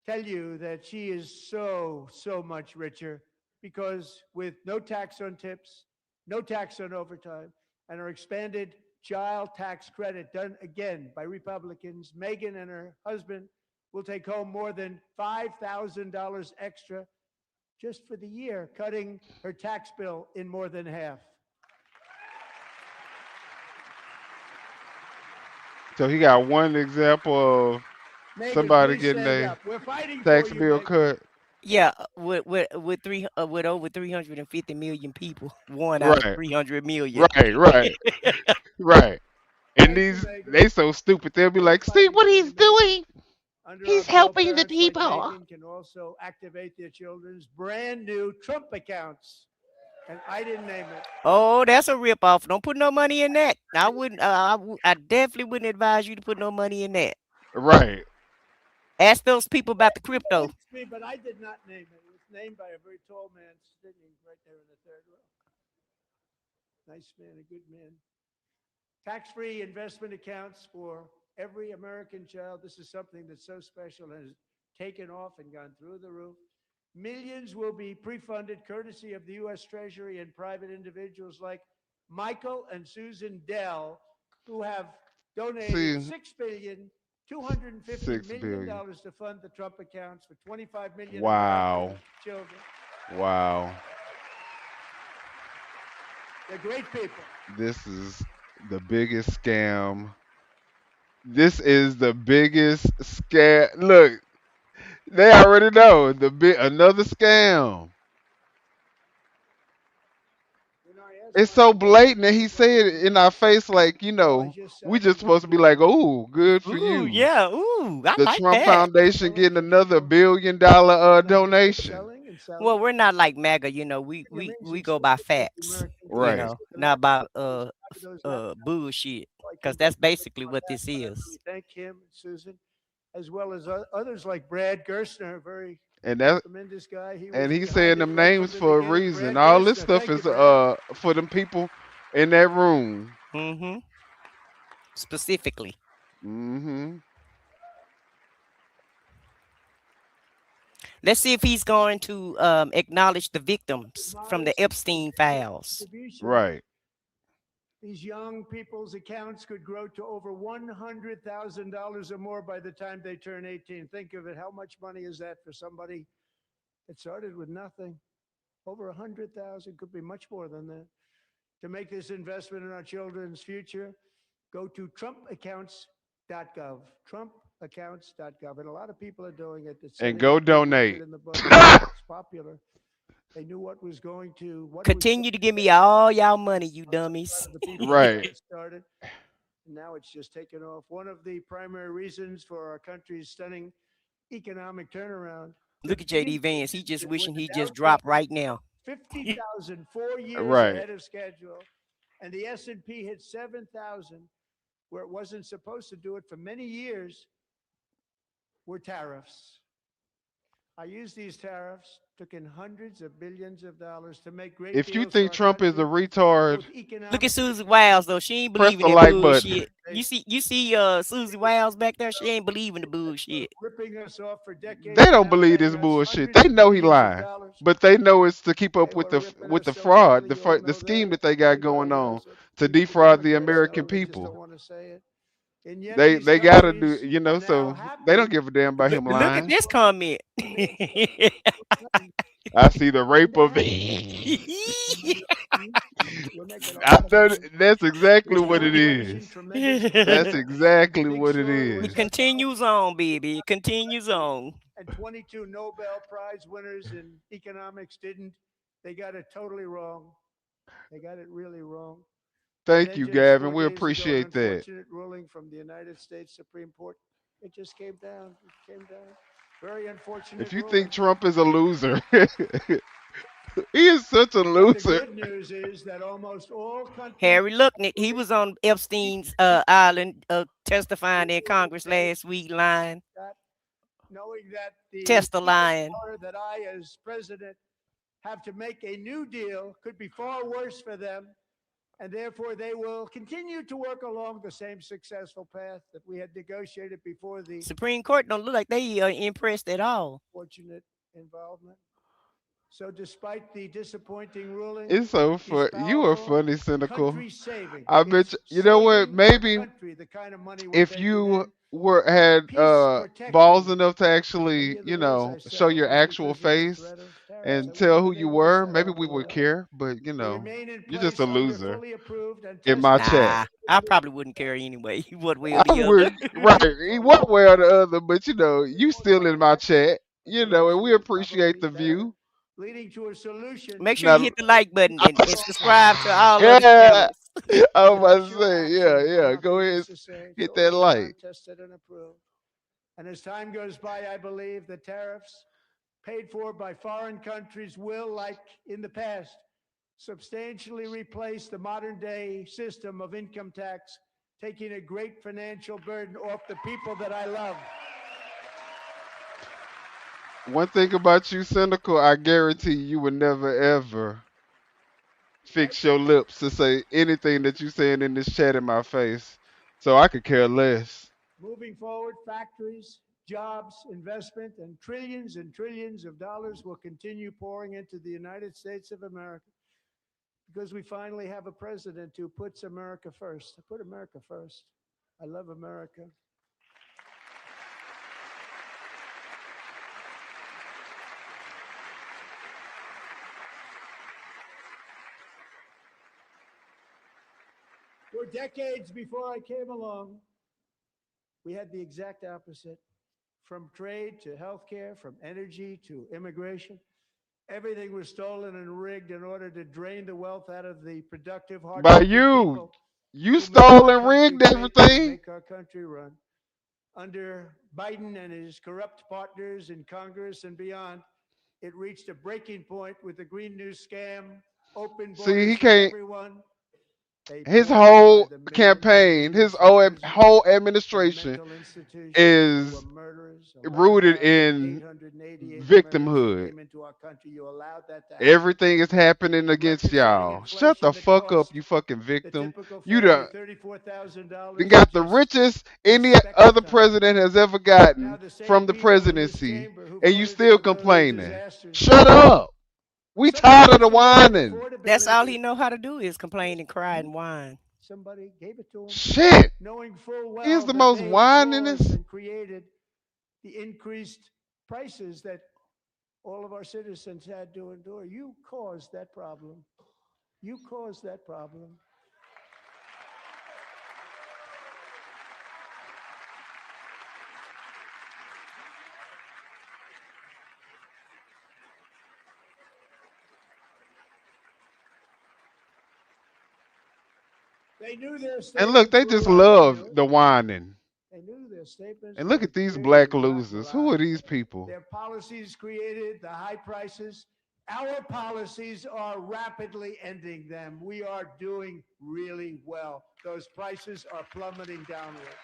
S21: tell you that she is so much richer because with no tax on tips, no tax on overtime, and her expanded child tax credit done again by Republicans, Megan and her husband will take home more than $5,000 extra just for the year, cutting her tax bill in more than half.
S4: So he got one example of
S21: Megan,
S4: somebody
S21: please
S4: getting
S21: stand
S4: a
S21: up. We're fighting
S4: tax
S21: for you,
S4: bill
S21: Megan.
S4: cut.
S9: Yeah, with over 350 million people, one out of
S4: Right,
S9: 300 million.
S4: right. And
S21: Thank you,
S4: these
S21: Megan.
S4: they so stupid. They'll be
S21: We're
S4: like, see
S21: fighting
S4: what
S21: for
S4: he's
S21: you, Megan.
S4: doing?
S21: Under
S4: He's
S21: our bill,
S4: helping the
S21: parents like
S4: people.
S21: Megan can also activate their children's brand new Trump accounts. And I didn't name it.
S9: Oh, that's a ripoff. Don't put no money in that. I wouldn't. I definitely wouldn't advise you to put no money in that.
S4: Right.
S9: Ask those people about the crypto.
S21: Excuse me, but I did not name it. It was named by a very tall man sitting right there in the third row. Nice man, a good man. Tax-free investment accounts for every American child. This is something that's so special and has taken off and gone through the roof. Millions will be pre-funded courtesy of the U.S. Treasury and private individuals like Michael and Susan Dell, who have donated
S4: See,
S21: $6,250
S4: $6
S21: million
S4: billion.
S21: to fund the Trump accounts for 25 million
S4: Wow.
S21: American children.
S4: Wow.
S21: They're great people.
S4: This is the biggest scam. This is the biggest scam. Look, they already know another scam. It's so blatant that he said it in our face, like, we just supposed to be like, oh, good for
S9: Ooh,
S4: you.
S9: yeah. Ooh, I
S4: The
S9: like
S4: Trump
S9: that.
S4: Foundation getting another $1 billion donation.
S9: Well, we're not like MAGA, we go by facts,
S4: Right.
S9: not by bullshit, because that's basically what this is.
S21: Thank him, Susan, as well as others like Brad Gerstner, a very
S4: And that
S21: tremendous guy. He was
S4: and he's
S21: behind
S4: saying
S21: it
S4: them
S21: right
S4: names
S21: from the
S4: for a
S21: beginning.
S4: reason.
S21: Brad
S4: All this
S21: Gerstner.
S4: stuff
S21: Thank you,
S4: is
S21: Brad.
S4: for them people in that room.
S9: Mm-hmm. Specifically.
S4: Mm-hmm.
S9: Let's see if he's going to acknowledge the victims from the Epstein files.
S4: Right.
S21: These young people's accounts could grow to over $100,000 or more by the time they turn 18. Think of it. How much money is that for somebody that started with nothing? Over 100,000, could be much more than that. To make this investment in our children's future, go to trumpaccounts.gov. Trumpaccounts.gov. And a lot of people are doing it.
S4: And go donate.
S21: It's popular. They knew what was going to
S9: Continue to give me all y'all money, you dummies.
S4: Right.
S21: Started. Now it's just taken off. One of the primary reasons for our country's stunning economic turnaround.
S9: Look at JD Vance. He just wishing he just dropped right now.
S21: 50,000, 4 years
S4: Right.
S21: ahead of schedule. And the S&P hit 7,000, where it wasn't supposed to do it for many years, were tariffs. I used these tariffs, took in hundreds of billions of dollars to make great
S4: If you
S21: deals
S4: think
S21: for our
S4: Trump is a
S21: country,
S4: retard,
S21: both economic
S9: Look at Susie Wiles though. She ain't
S4: press
S9: believing
S4: the
S9: that
S4: like
S9: bullshit.
S4: button.
S9: You see Susie Wiles back there? She ain't believing the bullshit.
S21: ripping us off for decades.
S4: They don't
S21: now
S4: believe
S21: paying
S4: this
S21: us
S4: bullshit.
S21: hundreds
S4: They
S21: of
S4: know he
S21: billions of
S4: lying,
S21: dollars.
S4: but they know it's to keep up
S21: They
S4: with
S21: were
S4: the
S21: ripping
S4: with
S21: us
S4: the
S21: so
S4: fraud,
S21: badly, you all
S4: the
S21: know
S4: scheme
S21: that.
S4: that they got
S21: Everybody
S4: going on
S21: knows it.
S4: to
S21: People
S4: defraud the
S21: Democrats
S4: American
S21: know, they just don't
S4: people.
S21: want to say it. And yet
S4: They
S21: these
S4: gotta do,
S21: countries are now
S4: so
S21: happy.
S4: they don't give a damn about him
S9: Look at
S4: lying.
S9: this comment.
S4: I see the rape of
S21: We're making a
S4: I
S21: lot of
S4: know
S21: money.
S4: that's exactly
S21: We're
S4: what
S21: still
S4: it
S21: facing
S4: is.
S21: tremendous
S4: That's
S21: inflation.
S4: exactly
S21: Big
S4: what it
S21: story
S4: is.
S21: was
S9: It continues on, baby. It continues on.
S21: and 22 Nobel Prize winners in economics didn't. They got it totally wrong. They got it really wrong. And
S4: Thank
S21: then
S4: you,
S21: just
S4: Gavin.
S21: 4
S4: We
S21: days ago, an
S4: appreciate that.
S21: unfortunate ruling from the United States Supreme Court. It just came down. It came down. Very unfortunate
S4: If you
S21: ruling.
S4: think Trump is a loser, he is such a
S21: And the
S4: loser.
S21: good news is that almost all countries
S9: Harry Lucknick, he was on Epstein's island testifying in Congress last week, lying.
S21: knowing that the
S9: Testifying.
S21: power that I, as president, have to make a new deal could be far worse for them, and therefore they will continue to work along the same successful path that we had negotiated before the
S9: Supreme Court don't look like they are impressed at all.
S21: fortunate involvement. So despite the disappointing ruling,
S4: It's so
S21: it's
S4: fun. You are
S21: powerful,
S4: funny, cynical.
S21: country-saving.
S4: I bet
S21: It's
S4: you know what?
S21: saving our
S4: Maybe
S21: country, the kind of money we're
S4: if
S21: taking
S4: you
S21: in.
S4: had
S21: Peace
S4: balls
S21: protecting.
S4: enough to
S21: Any
S4: actually,
S21: of the words I
S4: show
S21: said
S4: your
S21: was
S4: actual
S21: because of the
S4: face
S21: threat of tariffs.
S4: and
S21: I
S4: tell
S21: wanted
S4: who
S21: to
S4: you
S21: make this
S4: were,
S21: set
S4: maybe
S21: up
S4: we
S21: all
S4: would
S21: right.
S4: care. But
S21: They remain in
S4: you're just a
S21: place under
S4: loser
S21: fully approved and
S4: in my
S21: tested
S4: chat.
S9: Nah, I probably wouldn't care anyway, one way or
S4: I
S9: the other.
S4: would right, one way or the other, but you still in my chat, and we appreciate the view.
S21: leading to a solution.
S9: Make sure you
S4: Now,
S9: hit the like button and subscribe to all of the
S4: yeah,
S9: channels.
S4: I was about to
S21: Sure
S4: say,
S21: action on our
S4: go ahead,
S21: people's society.
S4: hit
S21: It's
S4: that
S21: already
S4: like.
S21: done, tested and approved. And as time goes by, I believe the tariffs paid for by foreign countries will, like in the past, substantially replace the modern day system of income tax, taking a great financial burden off the people that I love.
S4: One thing about you, cynical, I guarantee you would never ever fix your lips to say anything that you saying in this chat in my face. So I could care less.
S21: Moving forward, factories, jobs, investment, and trillions of dollars will continue pouring into the United States of America because we finally have a president who puts America first. I put America first. I love America. For decades before I came along, we had the exact opposite. From trade to healthcare, from energy to immigration, everything was stolen and rigged in order to drain the wealth out of the productive,
S4: By
S21: hardworking
S4: you,
S21: people
S4: you
S21: who make
S4: stole
S21: our
S4: and
S21: country
S4: rigged
S21: great and
S4: everything.
S21: make our country run. Under Biden and his corrupt partners in Congress and beyond, it reached a breaking point with the Green New Scam, open
S4: See,
S21: borders
S4: he
S21: for
S4: can't.
S21: everyone. A
S4: His
S21: ploy by
S4: whole
S21: the millions and
S4: campaign, his
S21: billions in prisons
S4: whole
S21: and
S4: administration
S21: mental institutions. There were
S4: is
S21: murderers,
S4: rooted in
S21: 11,888 murders that
S4: victimhood.
S21: came into our country. You allowed that to happen.
S4: Everything is happening against
S21: Record-setting
S4: y'all. Shut the
S21: inflation that
S4: fuck up,
S21: cost
S4: you fucking
S21: the
S4: victim.
S21: typical
S4: You
S21: family
S4: done
S21: $34,000
S4: got
S21: in
S4: the
S21: just
S4: richest any
S21: respective
S4: other
S21: time.
S4: president has ever
S21: Now
S4: gotten
S21: the same
S4: from the
S21: people in this
S4: presidency,
S21: chamber who
S4: and you
S21: voted
S4: still
S21: for those
S4: complaining.
S21: disasters.
S4: Shut up. We
S21: Somebody
S4: tired of the
S21: gave away
S4: whining.
S9: That's all
S21: affordability.
S9: he know how to do is complain and cry and whine.
S21: Somebody gave it to him,
S4: Shit.
S21: knowing full well
S4: He's the
S21: that
S4: most
S21: they
S4: whininest.
S21: caused and created the increased prices that all of our citizens had to endure. You caused that problem. You caused that problem. They knew their
S4: And look, they
S21: statements
S4: just
S21: were
S4: love
S21: ridiculous.
S4: the whining.
S21: They knew their statements
S4: And
S21: were
S4: look at these
S21: clearly
S4: black
S21: not
S4: losers. Who are
S21: reliable.
S4: these people?
S21: Their policies created the high prices. Our policies are rapidly ending them. We are doing really well. Those prices are plummeting downward.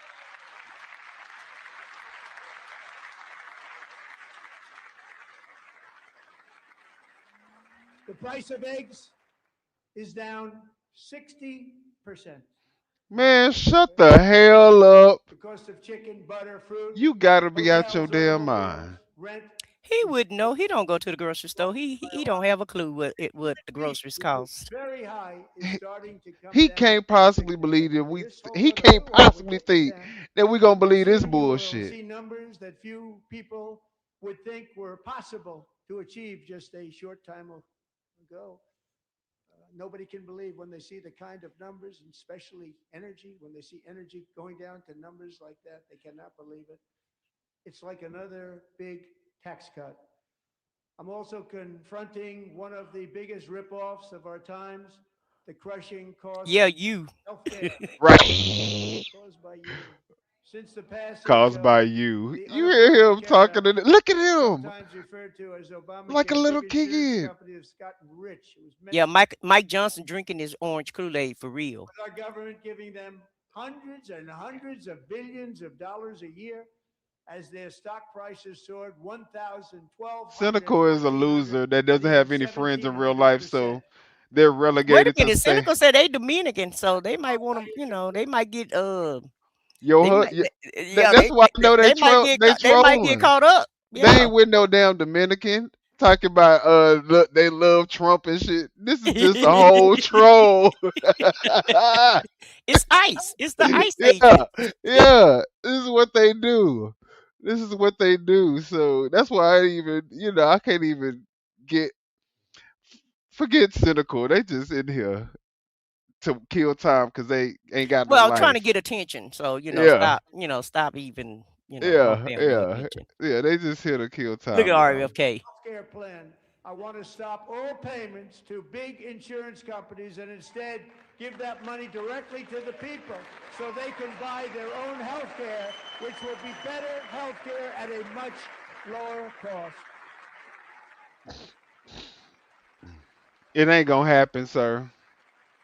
S21: The price of eggs is down 60%.
S4: Man, shut the hell up.
S21: The cost of chicken, butter, fruit,
S4: You gotta be out your
S21: hotels around
S4: damn
S21: the world,
S4: mind.
S21: rent.
S9: He wouldn't know. He don't go to the grocery store. He don't have a clue what the groceries cost.
S21: Very high is starting to come
S4: He
S21: down.
S4: can't possibly believe that
S21: Just hold
S4: he
S21: on a
S4: can't
S21: little while. We'll
S4: possibly
S21: get this
S4: think
S21: down.
S4: that we're gonna believe this
S21: Soon you will
S4: bullshit.
S21: see numbers that few people would think were possible to achieve just a short time ago. Nobody can believe when they see the kind of numbers, and especially energy, when they see energy going down to numbers like that, they cannot believe it. It's like another big tax cut. I'm also confronting one of the biggest ripoffs of our times, the crushing cost
S9: Yeah,
S21: of
S9: you.
S21: healthcare
S4: Right.
S21: caused by you. Since the passage
S4: Caused
S21: of
S4: by you.
S21: the
S4: You hear
S21: Unaffordable
S4: him
S21: Care
S4: talking to
S21: Act,
S4: look at him
S21: sometimes referred to as
S4: like a
S21: Obamacare,
S4: little
S21: big insurance
S4: kid.
S21: companies have gotten rich. It was meant
S9: Yeah,
S21: to
S9: Mike Johnson drinking his orange Kool-Aid for real.
S21: with our government giving them hundreds and hundreds of billions of dollars a year as their stock prices soared 1,000, 1,200,
S4: Cynical is a
S21: 1,400,
S4: loser that
S21: and
S4: doesn't have
S21: even
S4: any friends in real
S21: 1,700%.
S4: life, so they're
S9: Wait a
S4: relegated to
S9: minute,
S4: stay.
S9: Cynical said they Dominican, so they might want to, they might get
S4: Yo,
S9: they might yeah,
S4: that's why I know
S9: they might get
S4: they
S9: they might get
S4: trolling.
S9: caught up.
S4: They
S9: Yeah.
S4: ain't with no damn Dominican talking about look, they love Trump and shit. This is just a whole troll.
S9: It's ICE. It's the ICE
S4: Yeah,
S9: agent.
S4: yeah. This is what they do. This is what they do. So that's why I even, I can't even get forget cynical. They just in here to kill time because they ain't got no
S9: Well, trying to
S4: life.
S9: get attention. So,
S4: Yeah,
S9: stop even, don't
S4: yeah,
S9: pay them no
S4: yeah,
S9: attention.
S4: yeah. They just here to kill
S9: Look at
S4: time, y'all.
S9: RFK.
S21: Care plan. I want to stop all payments to big insurance companies and instead give that money directly to the people so they can buy their own health care, which will be better health care at a much lower cost.
S4: It ain't gonna happen, sir.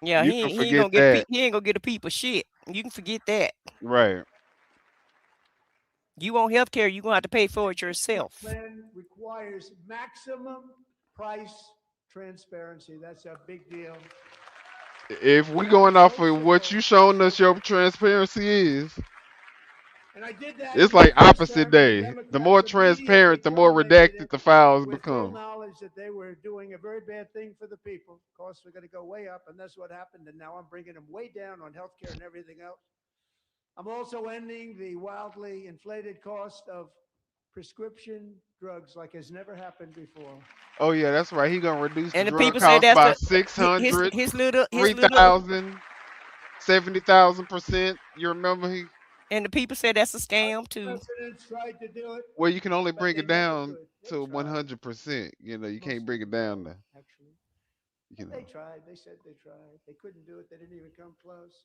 S9: Yeah,
S4: You can forget that.
S9: he ain't gonna get the people shit. You can forget that.
S4: Right.
S9: You want health care, you're gonna have to pay for it yourself.
S21: Plan requires maximum price transparency. That's a big deal.
S4: If we going off of what you showing us your transparency is,
S21: And I did that
S4: it's
S21: in my
S4: like
S21: first
S4: opposite
S21: term, and the
S4: day. The more
S21: Democrats immediately
S4: transparent, the more
S21: terminated
S4: redacted
S21: it
S4: the files
S21: with full
S4: become.
S21: knowledge that they were doing a very bad thing for the people. Costs were going to go way up, and that's what happened. And now I'm bringing them way down on healthcare and everything else. I'm also ending the wildly inflated cost of prescription drugs like has never happened before.
S4: Oh yeah, that's right. He gonna reduce the
S9: And the
S4: drug
S9: people say
S4: cost
S9: that's
S4: by
S9: a
S4: 600,
S9: his little
S4: 3,000, 70,000%. You remember he?
S9: and the people say that's a scam too.
S21: Presidents tried to do it,
S4: Well, you can only
S21: but
S4: bring
S21: they
S4: it
S21: never
S4: down
S21: could. They
S4: to
S21: tried.
S4: 100%. You can't
S21: Most
S4: bring it down there.
S21: actually.
S4: You know.
S21: They tried. They said they tried. They couldn't do it. They didn't even come close.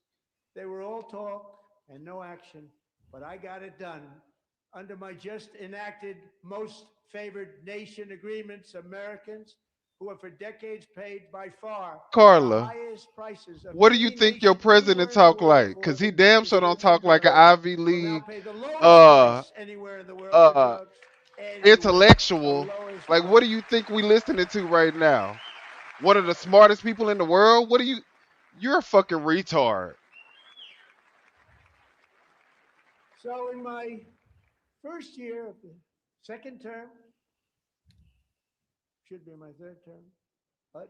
S21: They were all talk and no action, but I got it done. Under my just enacted most favored nation agreements, Americans who have for decades paid by far the
S4: Carla,
S21: highest prices of
S4: what do you
S21: any
S4: think your
S21: nation anywhere
S4: president
S21: in the
S4: talk
S21: world
S4: like?
S21: for
S4: Cause he damn sure don't talk
S21: prescription
S4: like an
S21: drugs
S4: Ivy
S21: will now
S4: League
S21: pay the lowest
S4: uh
S21: price anywhere in the world for
S4: uh
S21: drugs. Anywhere.
S4: intellectual.
S21: The lowest
S4: Like,
S21: price.
S4: what do you think we listening to right now? One of the smartest people in the world? You're a fucking retard.
S21: So in my first year of the second term, should be my third term, but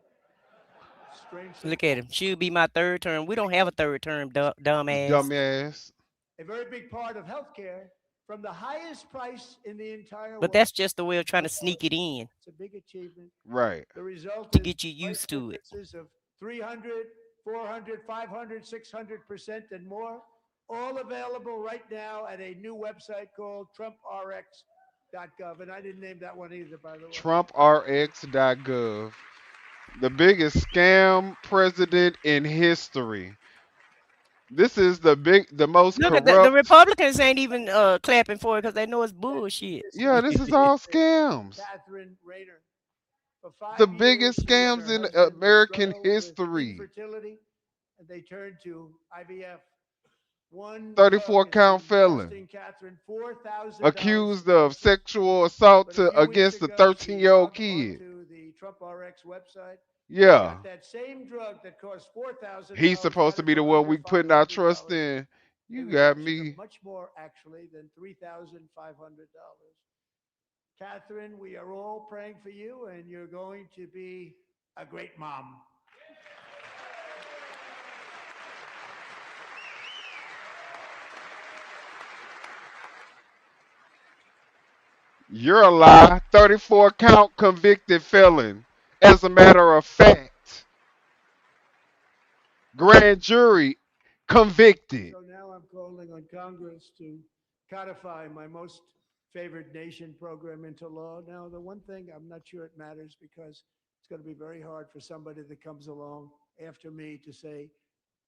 S21: strange thing.
S9: Look at him. Should be my third term. We don't have a third term, dumbass.
S4: Dumbass.
S21: A very big part of healthcare from the highest price in the entire
S9: But
S21: world.
S9: that's just the way of trying to sneak it in
S21: It's a big achievement.
S4: Right.
S21: The result
S9: to
S21: is
S9: get you used to it.
S21: differences of 300, 400, 500, 600% and more, all available right now at a new website called TrumpRx.gov. And I didn't name that one either, by the way.
S4: TrumpRx.gov. The biggest scam president in history. This is the most
S9: Look at the
S4: corrupt.
S9: Republicans ain't even clapping for it because they know it's bullshit.
S4: Yeah, this is all scams.
S21: Catherine Rayner. For 5
S4: The
S21: years,
S4: biggest
S21: she and
S4: scams
S21: her
S4: in
S21: husband
S4: American
S21: struggled with
S4: history.
S21: infertility, and they turned to IVF. One
S4: 34
S21: drug has
S4: count
S21: been
S4: felon.
S21: costing Catherine $4,000
S4: Accused of sexual assault
S21: but a few weeks
S4: against a
S21: ago, she
S4: 13-year-old
S21: logged
S4: kid.
S21: onto the Trump RX website.
S4: Yeah.
S21: Got that same drug that cost $4,000.
S4: He's supposed to
S21: got it
S4: be the
S21: for
S4: one
S21: under
S4: we putting our
S21: $500.
S4: trust in.
S21: A
S4: You got
S21: reduction
S4: me.
S21: of much more actually than $3,500. Catherine, we are all praying for you, and you're going to be a great mom.
S4: You're a lie. 34 count convicted felon. As a matter of fact. Grand jury convicted.
S21: So now I'm calling on Congress to codify my most favored nation program into law. Now, the one thing I'm not sure it matters because it's going to be very hard for somebody that comes along after me to say,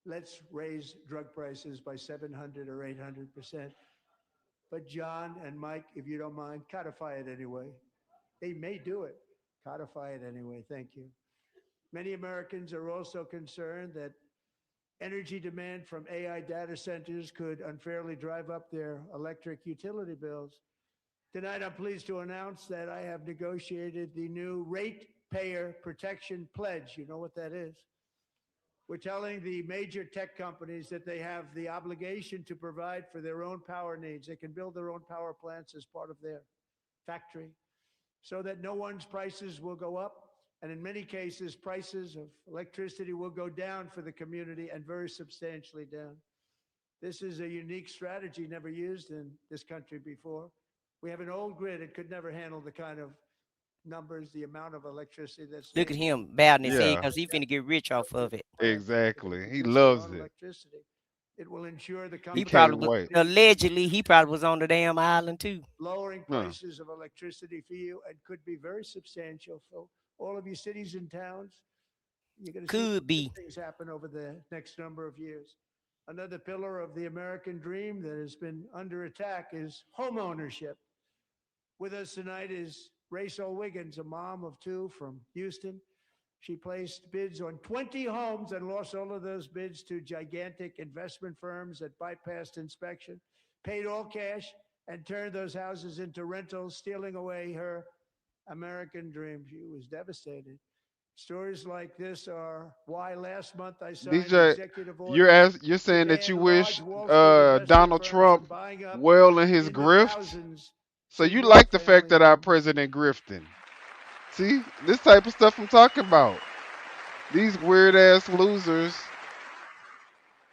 S21: let's raise drug prices by 700 or 800%. But John and Mike, if you don't mind, codify it anyway. They may do it. Codify it anyway. Thank you. Many Americans are also concerned that energy demand from AI data centers could unfairly drive up their electric utility bills. Tonight, I'm pleased to announce that I have negotiated the new Ratepayer Protection Pledge. You know what that is? We're telling the major tech companies that they have the obligation to provide for their own power needs. They can build their own power plants as part of their factory so that no one's prices will go up. And in many cases, prices of electricity will go down for the community and very substantially down. This is a unique strategy never used in this country before. We have an old grid. It could never handle the kind of numbers, the amount of electricity that's
S9: Look at
S21: needed.
S9: him bowing his head
S4: Yeah,
S9: because he finna get rich off of it.
S4: exactly. He
S21: Produce their
S4: loves
S21: own
S4: it.
S21: electricity. It will ensure the
S9: He
S21: companies
S9: probably
S4: can't
S9: was,
S4: wait.
S9: allegedly, he probably was on the damn island too.
S21: lowering
S4: Huh.
S21: prices of electricity for you and could be very substantial for all of you cities and towns. You're going to see
S9: Could
S21: good
S9: be.
S21: things happen over the next number of years. Another pillar of the American dream that has been under attack is home ownership. With us tonight is Rachel Wiggins, a mom of two from Houston. She placed bids on 20 homes and lost all of those bids to gigantic investment firms that bypassed inspection, paid all cash, and turned those houses into rentals, stealing away her American dream. She was devastated. Stories like this are why last month I signed
S4: DJ,
S21: executive orders
S4: you're
S21: to
S4: saying that you
S21: ban large
S4: wish
S21: Wall Street investment
S4: Donald
S21: firms
S4: Trump
S21: from buying up
S4: well in his
S21: in the
S4: grift.
S21: thousands
S4: So you
S21: single
S4: like the fact
S21: family
S4: that our
S21: homes.
S4: president grifting. See, this type of stuff I'm talking about. These weird ass losers.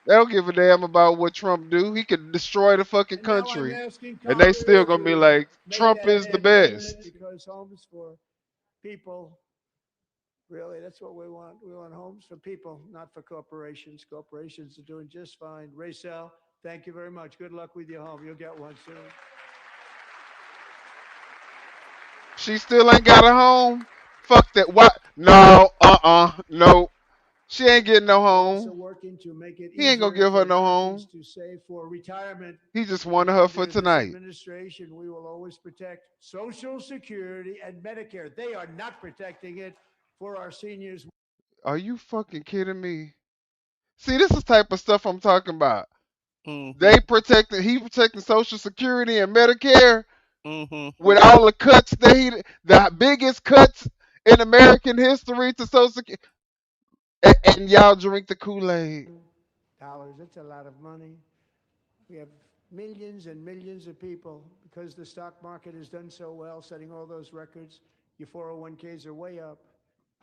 S4: They don't give a damn about what Trump do. He could destroy the fucking
S21: And now I'm
S4: country.
S21: asking
S4: And they still
S21: Congress
S4: gonna be
S21: to
S4: like,
S21: make
S4: Trump
S21: that
S4: is the
S21: ban permanent
S4: best.
S21: because homes for people, really, that's what we want. We want homes for people, not for corporations. Corporations are doing just fine. Racel, thank you very much. Good luck with your home. You'll get one soon.
S4: She still ain't got a home? Fuck that. What? No, no. She ain't getting no
S21: We're also
S4: home.
S21: working to make it
S4: He ain't gonna
S21: easier
S4: give
S21: for
S4: her no
S21: Americans
S4: home.
S21: to save for retirement.
S4: He just wanted
S21: And
S4: her for
S21: under this
S4: tonight.
S21: administration, we will always protect Social Security and Medicare. They are not protecting it for our seniors.
S4: Are you fucking kidding me? See, this is type of stuff I'm talking about.
S9: Mm-hmm.
S4: He protecting Social Security and Medicare
S9: Mm-hmm.
S4: with all the cuts the biggest cuts in American history to Social Security. And y'all drink the Kool-Aid.
S21: Dollars, that's a lot of money. We have millions and millions of people because the stock market has done so well, setting all those records. Your 401ks are way up.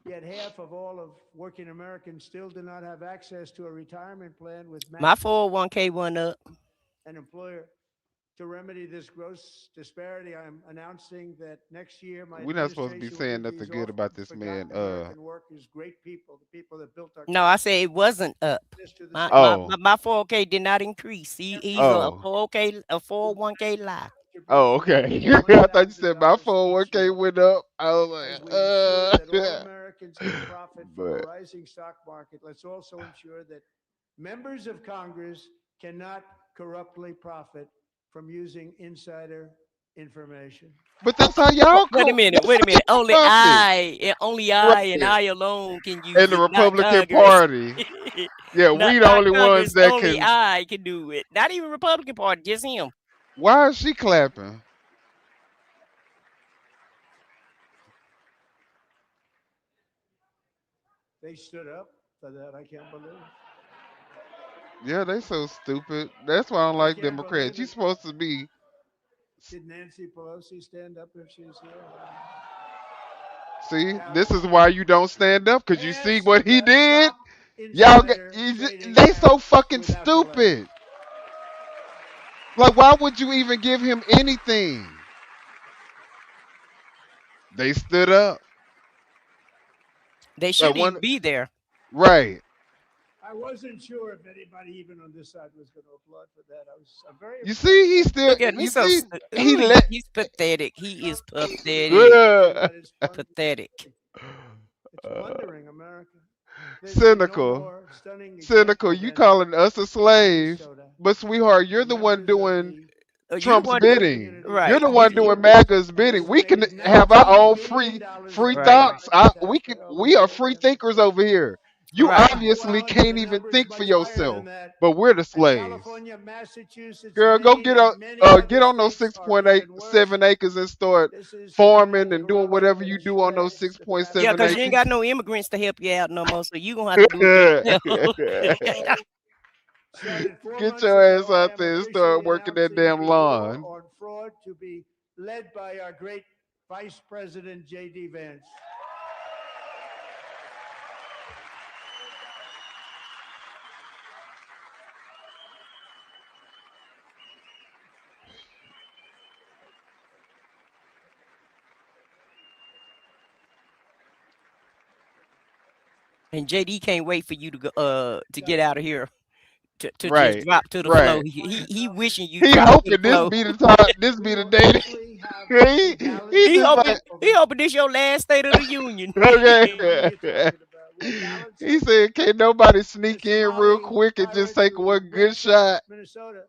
S21: Yet half of all of working Americans still do not have access to a retirement plan with
S9: My 401k went up.
S21: an employer. To remedy this gross disparity, I'm announcing that next year my
S4: We're not supposed to be
S21: administration will
S4: saying
S21: give
S4: nothing
S21: these
S4: good
S21: often
S4: about this
S21: forgotten
S4: man.
S21: American workers great people, the people that built our
S9: No, I said it wasn't up.
S21: country to the
S9: My
S21: same
S9: my,
S4: Oh,
S9: my, my 401k did not increase. He's a
S4: oh,
S9: 401k lie.
S4: oh. Okay. I thought you said my 401k went up. I was
S21: as we ensure that all
S4: like,
S21: Americans can profit from a
S4: but
S21: rising stock market. Let's also ensure that members of Congress cannot corruptly profit from using insider information.
S4: that's how y'all
S9: Wait a minute.
S4: That's
S9: Wait a
S4: how
S9: minute.
S4: y'all profit.
S9: Only I, and
S4: Right.
S9: I alone can use
S4: And the
S9: it, not
S4: Republican
S9: Congress.
S4: Party. Yeah,
S9: not
S4: we the
S9: not
S4: only ones
S9: Congress.
S4: that
S9: Only
S4: can.
S9: I can do it. Not even Republican Party. Just him.
S4: Why is she clapping?
S21: They stood up for that. I can't believe.
S4: Yeah, they so stupid. That's why I don't
S21: I
S4: like
S21: can't
S4: Democrats.
S21: believe
S4: You
S21: it.
S4: supposed to be.
S21: Did Nancy Pelosi stand up if she's here?
S4: See, this is why you don't stand up, because you see
S21: Pass
S4: what he
S21: the
S4: did.
S21: Stop
S4: Y'all
S21: Insider Trading
S4: they
S21: Act
S4: so fucking
S21: without delay.
S4: stupid. Like, why would you even give him anything? They stood up.
S9: They
S4: Like
S9: shouldn't
S4: one,
S9: even be there.
S4: right.
S21: I wasn't sure if anybody even on this side was going to applaud for that. I'm very
S4: You see, he still.
S9: Look at him.
S4: You
S9: He's so.
S4: see, he
S9: Ooh,
S4: let.
S9: he's pathetic. He is pathetic.
S4: Yeah.
S9: Pathetic.
S21: It's wondering, America. There's been no
S4: Cynical.
S21: more stunning
S4: Cynical.
S21: example
S4: You
S21: than
S4: calling us a slave,
S21: Minnesota.
S4: but sweetheart, you're the one
S21: Members of
S4: doing
S21: the
S9: You the
S4: Trump's
S9: one,
S4: bidding.
S21: community
S4: You're
S9: right?
S4: the one doing MAGA's bidding. We can
S21: estimated
S4: have our
S21: $19
S4: own
S21: billion
S4: free
S21: of
S9: Right.
S4: thoughts.
S21: American
S4: We
S21: taxpayer-owned
S4: are free
S21: programs
S4: thinkers over here. You
S9: Right.
S4: obviously
S21: Well, the
S4: can't even
S21: number is
S4: think for
S21: much higher than
S4: yourself,
S21: that.
S4: but we're the
S21: And
S4: slaves.
S21: California, Massachusetts,
S4: Girl, go
S21: Maine, and many other
S4: get on those
S21: states are even worse.
S4: 6.87 acres and start
S21: This is to
S4: farming
S21: fuel
S4: and doing
S21: corruption
S4: whatever
S21: that
S4: you
S21: has
S4: do on those
S21: spread the past
S9: Yeah,
S4: 6.7
S9: because you ain't got
S4: acres.
S9: no immigrants to help you out no more, so you gonna have to do it yourself.
S21: started 4
S4: Get
S21: months
S4: your ass
S21: ago. I
S4: out
S21: am
S4: there and
S21: officially
S4: start working that
S21: announcing
S4: damn
S21: the war
S4: lawn.
S21: on fraud to be led by our great Vice President J.D. Vance.
S9: And JD can't wait for you to go to get out of here to just
S4: Right,
S9: drop to the flow.
S4: right.
S9: He wishing you
S4: He
S9: drop to the
S4: hoping this
S9: flow.
S4: be the time. This be the day. He
S9: He
S4: just
S9: hoping
S4: like
S9: he hoping this your last State of the Union.
S4: okay. He said, "Can't nobody sneak in real
S21: Somali
S4: quick and just
S21: pirates
S4: take
S21: who
S4: one good
S21: ransacked
S4: shot?"
S21: Minnesota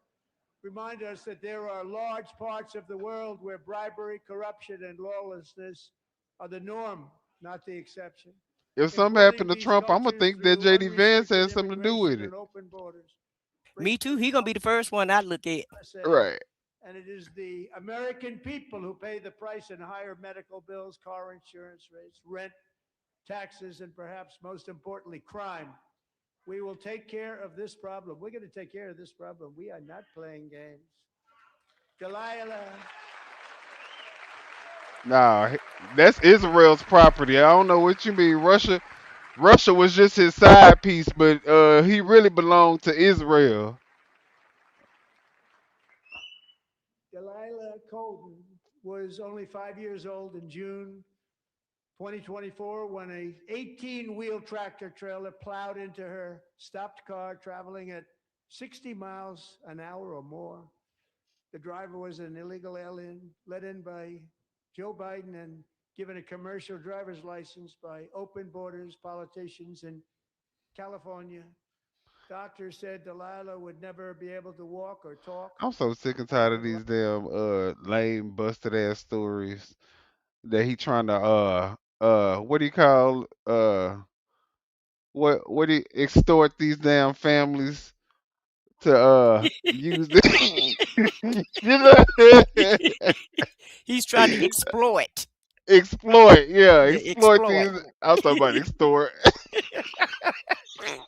S21: remind us that there are large parts of the world where bribery, corruption, and lawlessness are the norm, not the exception.
S4: If something
S21: Importing
S4: happened to
S21: these
S4: Trump, I'm gonna
S21: cultures
S4: think that
S21: through
S4: JD Vance
S21: unrestricted
S4: has something to do with
S21: immigration
S4: it.
S21: and open borders
S9: Me too. He gonna be the first one I look at.
S21: USA,
S4: Right.
S21: and it is the American people who pay the price in higher medical bills, car insurance rates, rent, taxes, and perhaps most importantly, crime. We will take care of this problem. We're going to take care of this problem. We are not playing games. Delilah.
S4: Nah, that's Israel's property. I don't know what you mean. Russia was just his side piece, but he really belonged to Israel.
S21: Delilah Colton was only 5 years old in June 2024 when a 18-wheel tractor trailer plowed into her stopped car traveling at 60 miles an hour or more. The driver was an illegal alien let in by Joe Biden and given a commercial driver's license by open borders politicians in California. Doctors said Delilah would never be able to walk or talk.
S4: I'm so sick and tired of these damn lame busted ass stories that he trying to what do you call what do you extort these damn families to use it. You know?
S9: He's trying to exploit.
S4: Exploit, yeah,
S9: Yeah,
S4: exploit
S9: exploit.
S4: these. I'm talking about extort.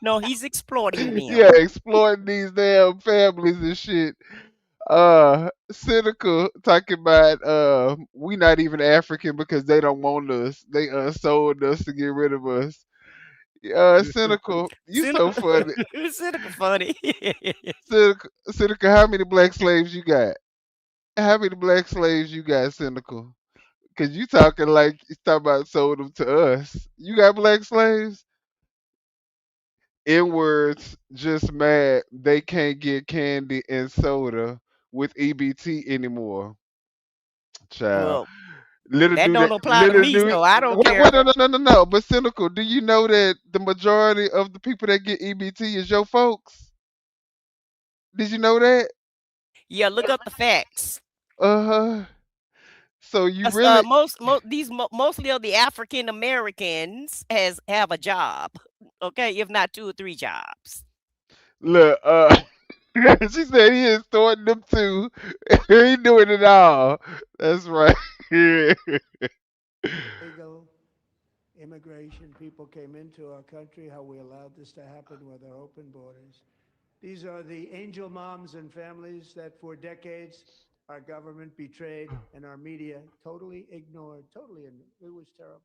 S9: No, he's exploiting them.
S4: Yeah, exploiting these damn families and shit. Cynical talking about we not even African because they don't want us. They sold us to get rid of us. Cynical, you so
S9: Cynical,
S4: funny.
S9: cynical funny.
S4: Cynical, how many black slaves you got? How many black slaves you got, Cynical? Cause you talking like you talking about sold them to us. You got black slaves? In words, just mad they can't get candy and soda with EBT anymore. Child.
S9: Well,
S4: Little
S9: that
S4: do
S9: don't
S4: that
S9: apply to
S4: little
S9: me,
S4: do
S9: so I don't
S4: wait,
S9: care.
S4: wait, no. But Cynical, do you know that the majority of the people that get EBT is your folks? Did you know that?
S9: Yeah, look up the facts.
S4: Uh-huh. So you really
S9: Mostly of the African Americans have a job. Okay, if not 2 or 3 jobs.
S4: look, she said he is throwing them too. He doing it all. That's right.
S21: Legal immigration, people came into our country, how we allowed this to happen with our open borders. These are the angel moms and families that for decades our government betrayed and our media totally ignored. It was terrible.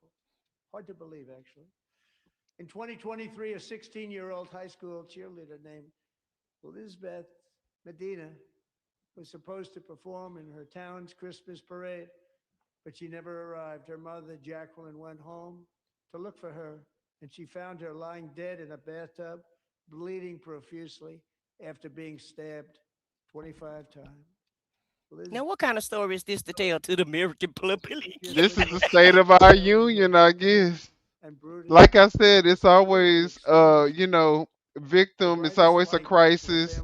S21: Hard to believe, actually. In 2023, a 16-year-old high school cheerleader named Elizabeth Medina was supposed to perform in her town's Christmas parade, but she never arrived. Her mother, Jacqueline, went home to look for her, and she found her lying dead in a bathtub bleeding profusely after being stabbed 25 times. Liz,
S9: Now, what kind of story is this to tell to the American public?
S4: This is the state of our union, I guess. Like I said, it's always victim, it's always a crisis.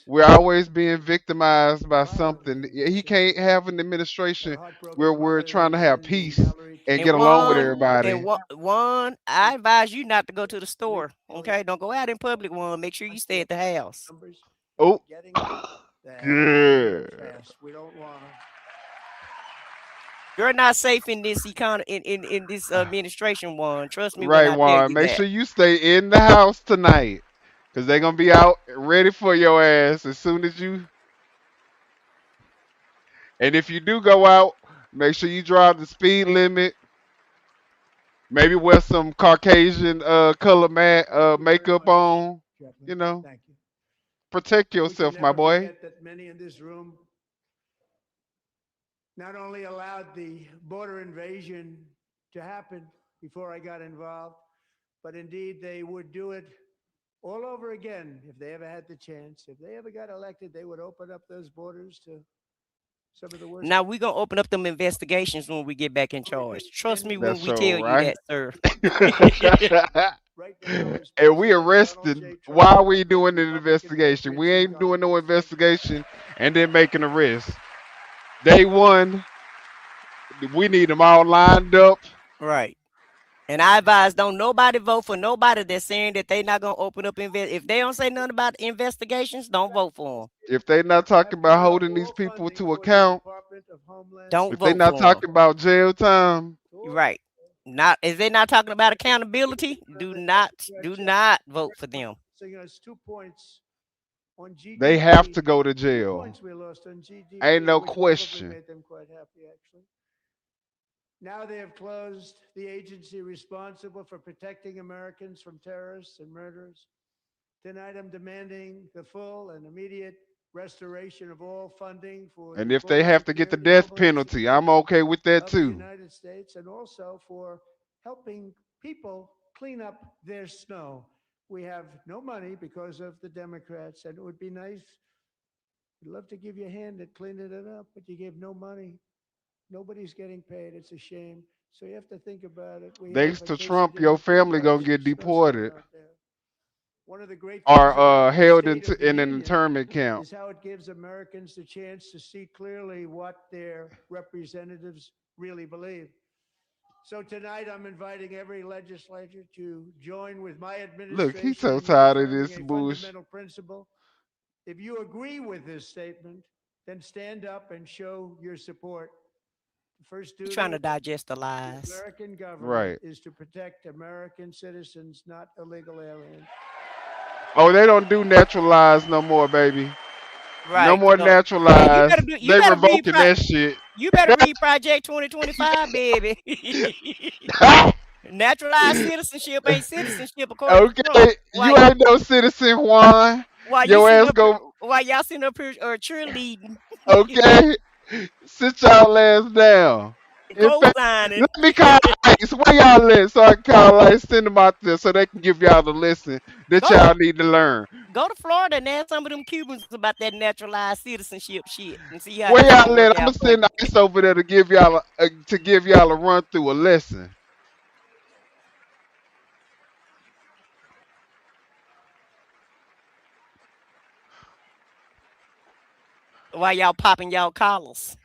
S4: We're always being victimized by something. He can't have an administration where we're trying to have peace and get along with everybody.
S9: One, I advise you not to go to the store. Okay, don't go out in public. One, make sure you stay at the house.
S4: Oh,
S21: good.
S4: good.
S21: We don't want to.
S9: You're not safe in this economy, in this administration. One, trust me when
S4: Right,
S9: I tell
S4: Juan.
S9: you
S4: Make
S9: that.
S4: sure you stay in the house tonight, cause they're gonna be out ready for your ass as soon as you. And if you do go out, make sure you drive the speed limit. Maybe wear some Caucasian color makeup on. You know,
S21: Thank you.
S4: protect
S21: We can
S4: yourself, my
S21: never
S4: boy.
S21: forget that many in this room not only allowed the border invasion to happen before I got involved, but indeed they would do it all over again if they ever had the chance. If they ever got elected, they would open up those borders to some of the worst.
S9: Now we're gonna open up them investigations when we get back in charge. Trust me when
S4: That's
S9: we
S4: so
S9: tell you
S4: right.
S9: that, sir.
S4: And we arrested. Why are we doing an investigation? We ain't doing no investigation and then making arrests. Day one, we need them all lined up.
S9: Right. And I advise don't nobody vote for nobody that's saying that they not gonna open up if they don't say nothing about investigations, don't vote for them.
S4: If they not talking about holding these people to account,
S9: Don't
S4: if they
S9: vote
S4: not
S9: for them.
S4: talking about jail time,
S9: Right. Not if they're not talking about accountability, do not vote for them.
S21: So, it's 2 points on GDP.
S4: they have to go to
S21: 2
S4: jail.
S21: points we lost on GDP,
S4: Ain't no
S21: which probably
S4: question.
S21: made them quite happy, actually. Now they have closed the agency responsible for protecting Americans from terrorists and murderers. Tonight, I'm demanding the full and immediate restoration of all funding for
S4: And
S21: the
S4: if they
S21: border
S4: have to get the
S21: security,
S4: death
S21: homeland
S4: penalty, I'm okay with that
S21: of the
S4: too.
S21: United States, and also for helping people clean up their snow. We have no money because of the Democrats, and it would be nice. We'd love to give you a hand at cleaning it up, but you gave no money. Nobody's getting paid. It's a shame. So you have to think about it. We
S4: Thanks
S21: have,
S4: to
S21: in case you
S4: Trump,
S21: didn't
S4: your
S21: pick
S4: family
S21: up,
S4: gonna get
S21: some snowstorm
S4: deported
S21: out there. One of the great
S4: or
S21: things about the
S4: held
S21: State of the
S4: in an
S21: Union
S4: internment camp.
S21: is how it gives Americans the chance to see clearly what their representatives really believe. So tonight, I'm inviting every legislature to join with my
S4: Look, he's
S21: administration
S4: so
S21: in
S4: tired of
S21: reaffirming
S4: this
S21: a
S4: bullshit.
S21: fundamental principle. If you agree with this statement, then stand up and show your support. The first
S9: You're
S21: duty
S9: trying to
S21: of
S9: digest the
S21: the
S9: lies.
S21: American government
S4: Right.
S21: is to protect American citizens, not illegal aliens.
S4: Oh, they don't do naturalized no more, baby. No
S9: Right.
S4: more
S9: So man,
S4: naturalized. They revoking that shit.
S9: you better read Project 2025, baby. Naturalized citizenship ain't citizenship according to Trump.
S4: Okay, you ain't no citizen, Juan.
S9: While you
S4: Your
S9: sitting
S4: ass
S9: up here,
S4: go.
S9: while y'all sitting up here cheerleading,
S4: Okay, sit y'all ass down. In fact,
S9: co-signing.
S4: let me call ICE. Where y'all at? So I can call ICE, send them out there so they can give y'all the lesson that
S9: Go
S4: y'all need to learn.
S9: Go to Florida and ask some of them Cubans about that naturalized citizenship shit and see how
S4: Where
S9: that's gonna
S4: y'all
S9: work
S4: at? I'm
S9: out
S4: gonna
S9: for
S4: send
S9: you.
S4: ICE over there to give y'all a run through a lesson.
S9: While y'all popping y'all collars.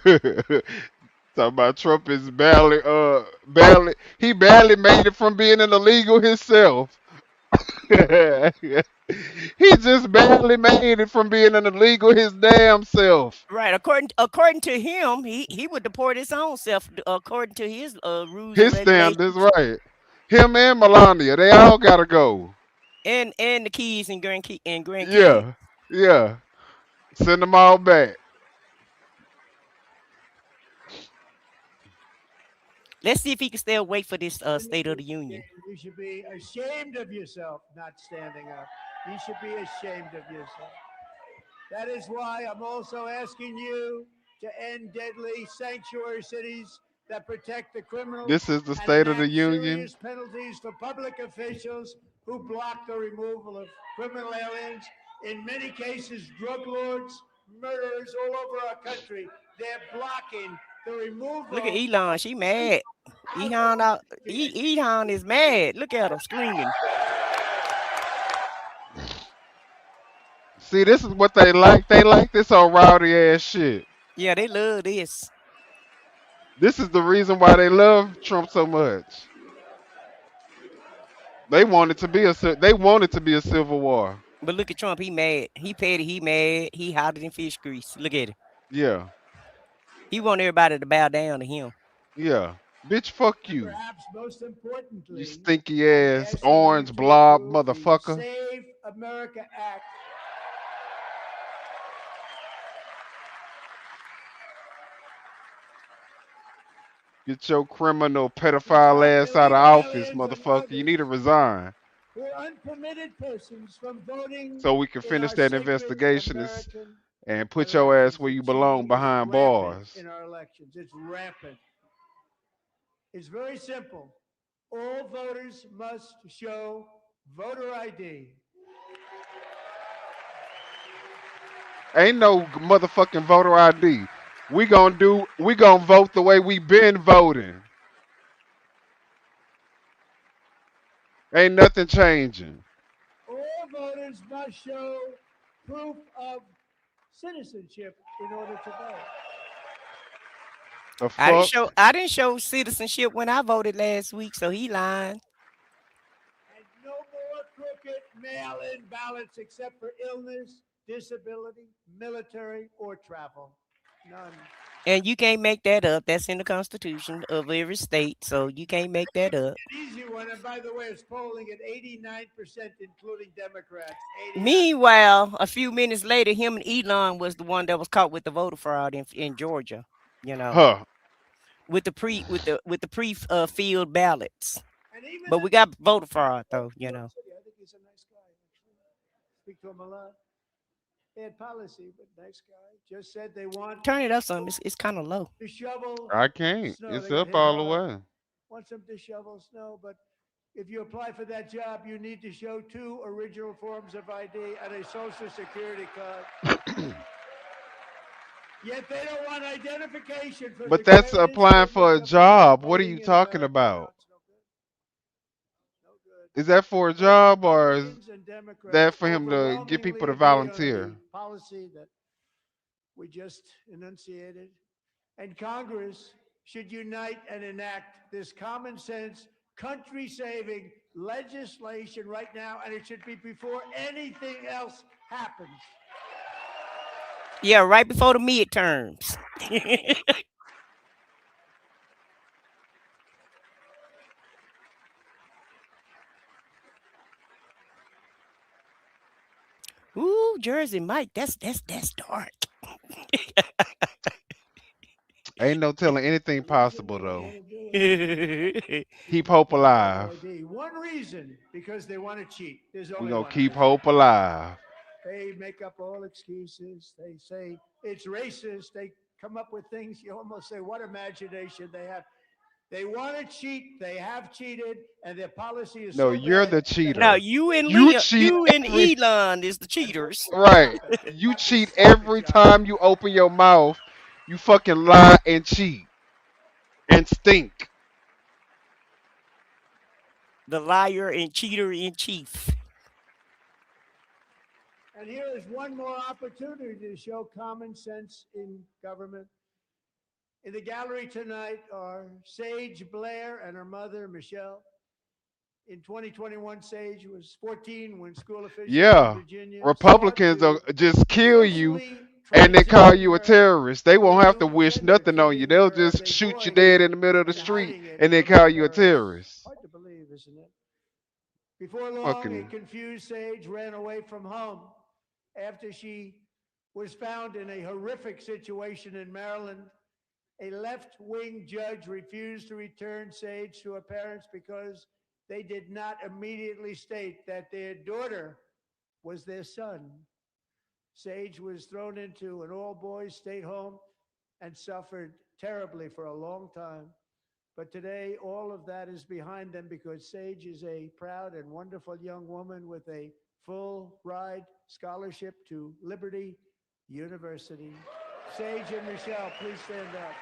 S4: Talking about Trump is he barely made it from being an illegal himself. He just barely made it from being an illegal his damn self.
S9: Right. According to him, he would deport his own self according to his rules and
S4: His standards,
S9: regulations.
S4: right. Him and Melania, they all gotta go.
S9: And the kids and grandkids.
S4: Yeah, yeah. Send them all back.
S9: Let's see if he can stay awake for this State of the Union.
S21: You should be ashamed of yourself not standing up. You should be ashamed of yourself. That is why I'm also asking you to end deadly sanctuary cities that protect the criminals.
S4: This is the
S21: and
S4: State of the
S21: enact
S4: Union.
S21: serious penalties for public officials who block the removal of criminal aliens. In many cases, drug lords, murderers all over our country. They're blocking the removal.
S9: Look at Elon. She mad. Elon is mad. Look at her screaming.
S4: See, this is what they like. They like this old rowdy ass shit.
S9: Yeah, they love this.
S4: This is the reason why they love Trump so much. They want it to be a civil war.
S9: But look at Trump. He mad. He petty. He mad. He hotter than fish grease. Look at it.
S4: Yeah.
S9: He want everybody to bow down to him.
S4: Yeah. Bitch, fuck you.
S21: Perhaps most importantly,
S4: You stinky ass orange blob motherfucker.
S21: Save America Act.
S4: Get your criminal pedophile ass out of office, motherfucker. You need to resign.
S21: We're unpermitted persons from voting.
S4: So we can finish that investigation and put your ass where you belong, behind bars.
S21: In our elections, it's rampant. It's very simple. All voters must show voter ID.
S4: Ain't no motherfucking voter ID. We gonna vote the way we been voting. Ain't nothing changing.
S21: All voters must show proof of citizenship in order to vote.
S4: The fuck?
S9: I didn't show citizenship when I voted last week, so he lying.
S21: And no more crooked mail-in ballots except for illness, disability, military, or travel. None.
S9: And you can't make that up. That's in the Constitution of every state, so you can't make that up.
S21: An easy one, and by the way, it's polling at 89%, including Democrats. 89%.
S9: Meanwhile, a few minutes later, him and Elon was the one that was caught with the voter fraud in Georgia. You know, with the pre-filled ballots. But we got voter fraud though. You know.
S21: I think he's a nice guy. Speak to him a lot. Bad policy, but nice guy. Just said they want.
S9: Turn it up some. It's kind of low.
S21: To shovel.
S4: I can't.
S21: Snow.
S4: It's
S21: They got
S4: up
S21: hit
S4: all the
S21: hard.
S4: way.
S21: Want them to shovel snow, but if you apply for that job, you need to show 2 original forms of ID and a social security card. Yet they don't want identification for.
S4: But that's applying for a job. What are you talking about? Is that for a job or is that for him to get people to volunteer?
S21: Policy that we just enunciated, and Congress should unite and enact this common sense, country-saving legislation right now, and it should be before anything else happens.
S9: Yeah, right before the midterms. Ooh, Jersey Mike, that's dark.
S4: Ain't no telling anything possible though. Keep hope alive.
S21: One reason, because they want to cheat. There's
S4: We're
S21: only
S4: gonna
S21: one
S4: keep
S21: reason.
S4: hope alive.
S21: They make up all excuses. They say it's racist. They come up with things. You almost say, what imagination they have. They want to cheat. They have cheated, and their policy is
S4: No,
S21: so
S4: you're
S21: bad
S4: the cheater.
S9: Now you and
S4: cheat
S9: you and
S4: every-
S9: Elon is the cheaters.
S4: Right. You cheat every time you open your mouth. You fucking lie and cheat. And stink.
S9: The liar and cheater in chief.
S21: And here is one more opportunity to show common sense in government. In the gallery tonight are Sage Blair and her mother, Michelle. In 2021, Sage was 14 when school officials
S4: Yeah.
S21: in Virginia
S4: Republicans will just kill you and then call you a terrorist. They won't have to wish nothing on you. They'll just shoot you dead in the middle of the street and then call you a terrorist.
S21: hard to believe, isn't it? Before long,
S4: Fucking-
S21: a confused Sage ran away from home after she was found in a horrific situation in Maryland. A left-wing judge refused to return Sage to her parents because they did not immediately state that their daughter was their son. Sage was thrown into an all-boys state home and suffered terribly for a long time. But today, all of that is behind them because Sage is a proud and wonderful young woman with a full ride scholarship to Liberty University. Sage and Michelle, please stand up.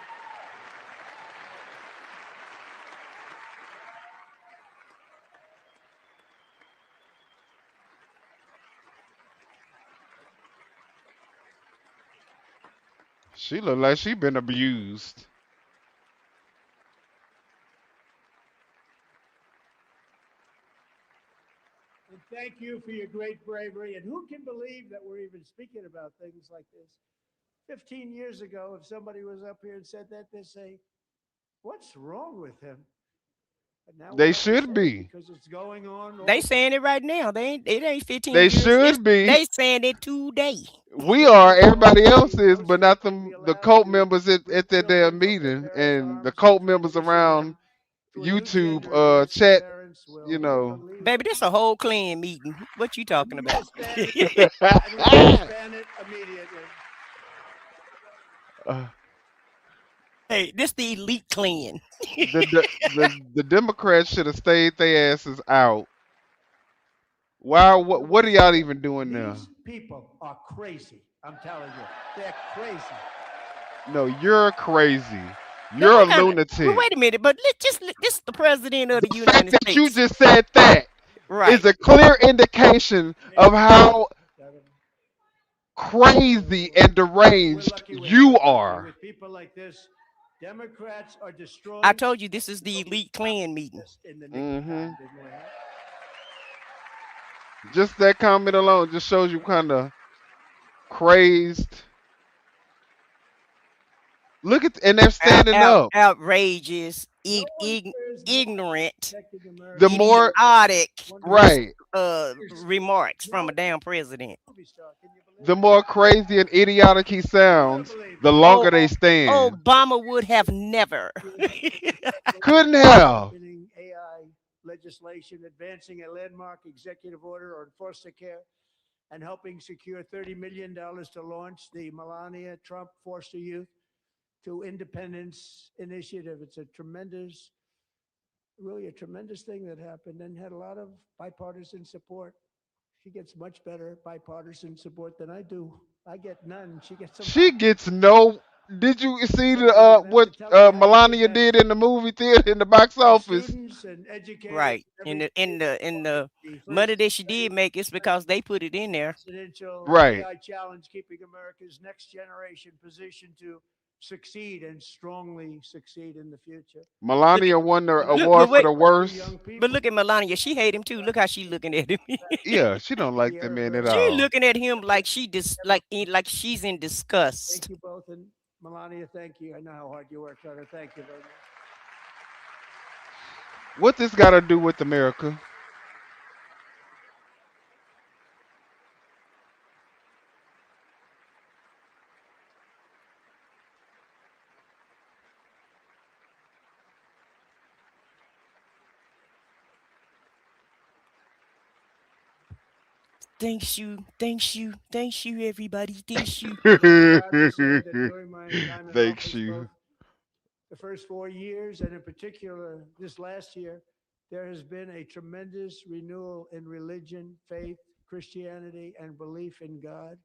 S4: She look like she been abused.
S21: And thank you for your great bravery. And who can believe that we're even speaking about things like this? 15 years ago, if somebody was up here and said that, they'd say, what's wrong with him? But now we
S4: They
S21: have to
S4: should
S21: say it
S4: be.
S21: because it's going on.
S9: They
S21: all-
S9: saying it right now. It ain't 15
S4: They
S9: years.
S4: should be.
S9: They saying it today.
S4: We are. Everybody else is, but not the cult members at that damn meeting and the cult members around YouTube chat. You know.
S9: Baby, this a whole clan meeting. What you talking about?
S21: And we must ban it immediately.
S9: Hey, this the elite clan.
S4: The Democrats should have stayed their asses out. Why? What are y'all even doing now?
S21: These people are crazy. I'm telling you, they're crazy.
S4: No, you're crazy. You're a lunatic.
S9: Well, wait a minute, but this is the president of the United
S4: That
S9: States.
S4: you just said that
S9: Right.
S4: is a clear indication of how crazy and deranged you are.
S21: With people like this, Democrats are destroying.
S9: I told you this is the elite clan meeting.
S4: Just that comment alone just shows you kind of crazed. Look at, and they're standing up.
S9: Outrageous, ignorant,
S4: The more,
S9: idiotic,
S4: right?
S9: Remarks from a damn president.
S4: The more crazy and idiotic he sounds, the longer they stand.
S9: Obama would have never.
S4: Couldn't have.
S21: AI legislation, advancing a landmark executive order on foster care, and helping secure $30 million to launch the Melania Trump Foster Youth to Independence Initiative. It's a tremendous, really a tremendous thing that happened and had a lot of bipartisan support. She gets much better bipartisan support than I do. I get none. She gets some.
S4: She gets no. Did you see the what Melania did in the movie theater in the box office?
S9: Right. In the money that she did make, it's because they put it in there.
S4: Right.
S21: AI challenge, keeping America's next generation positioned to succeed and strongly succeed in the future.
S4: Melania won the award for the worst.
S9: But look at Melania. She hate him too. Look how she looking at him.
S4: Yeah, she don't like that man at
S9: She
S4: all.
S9: looking at him like like she's in disgust.
S21: Thank you both, and Melania, thank you. I know how hard you worked on it. Thank you very much.
S4: What this got to do with America?
S9: Thanks you, everybody. Thanks you.
S4: Thanks you.
S21: The first 4 years, and in particular this last year, there has been a tremendous renewal in religion, faith, Christianity, and belief in God.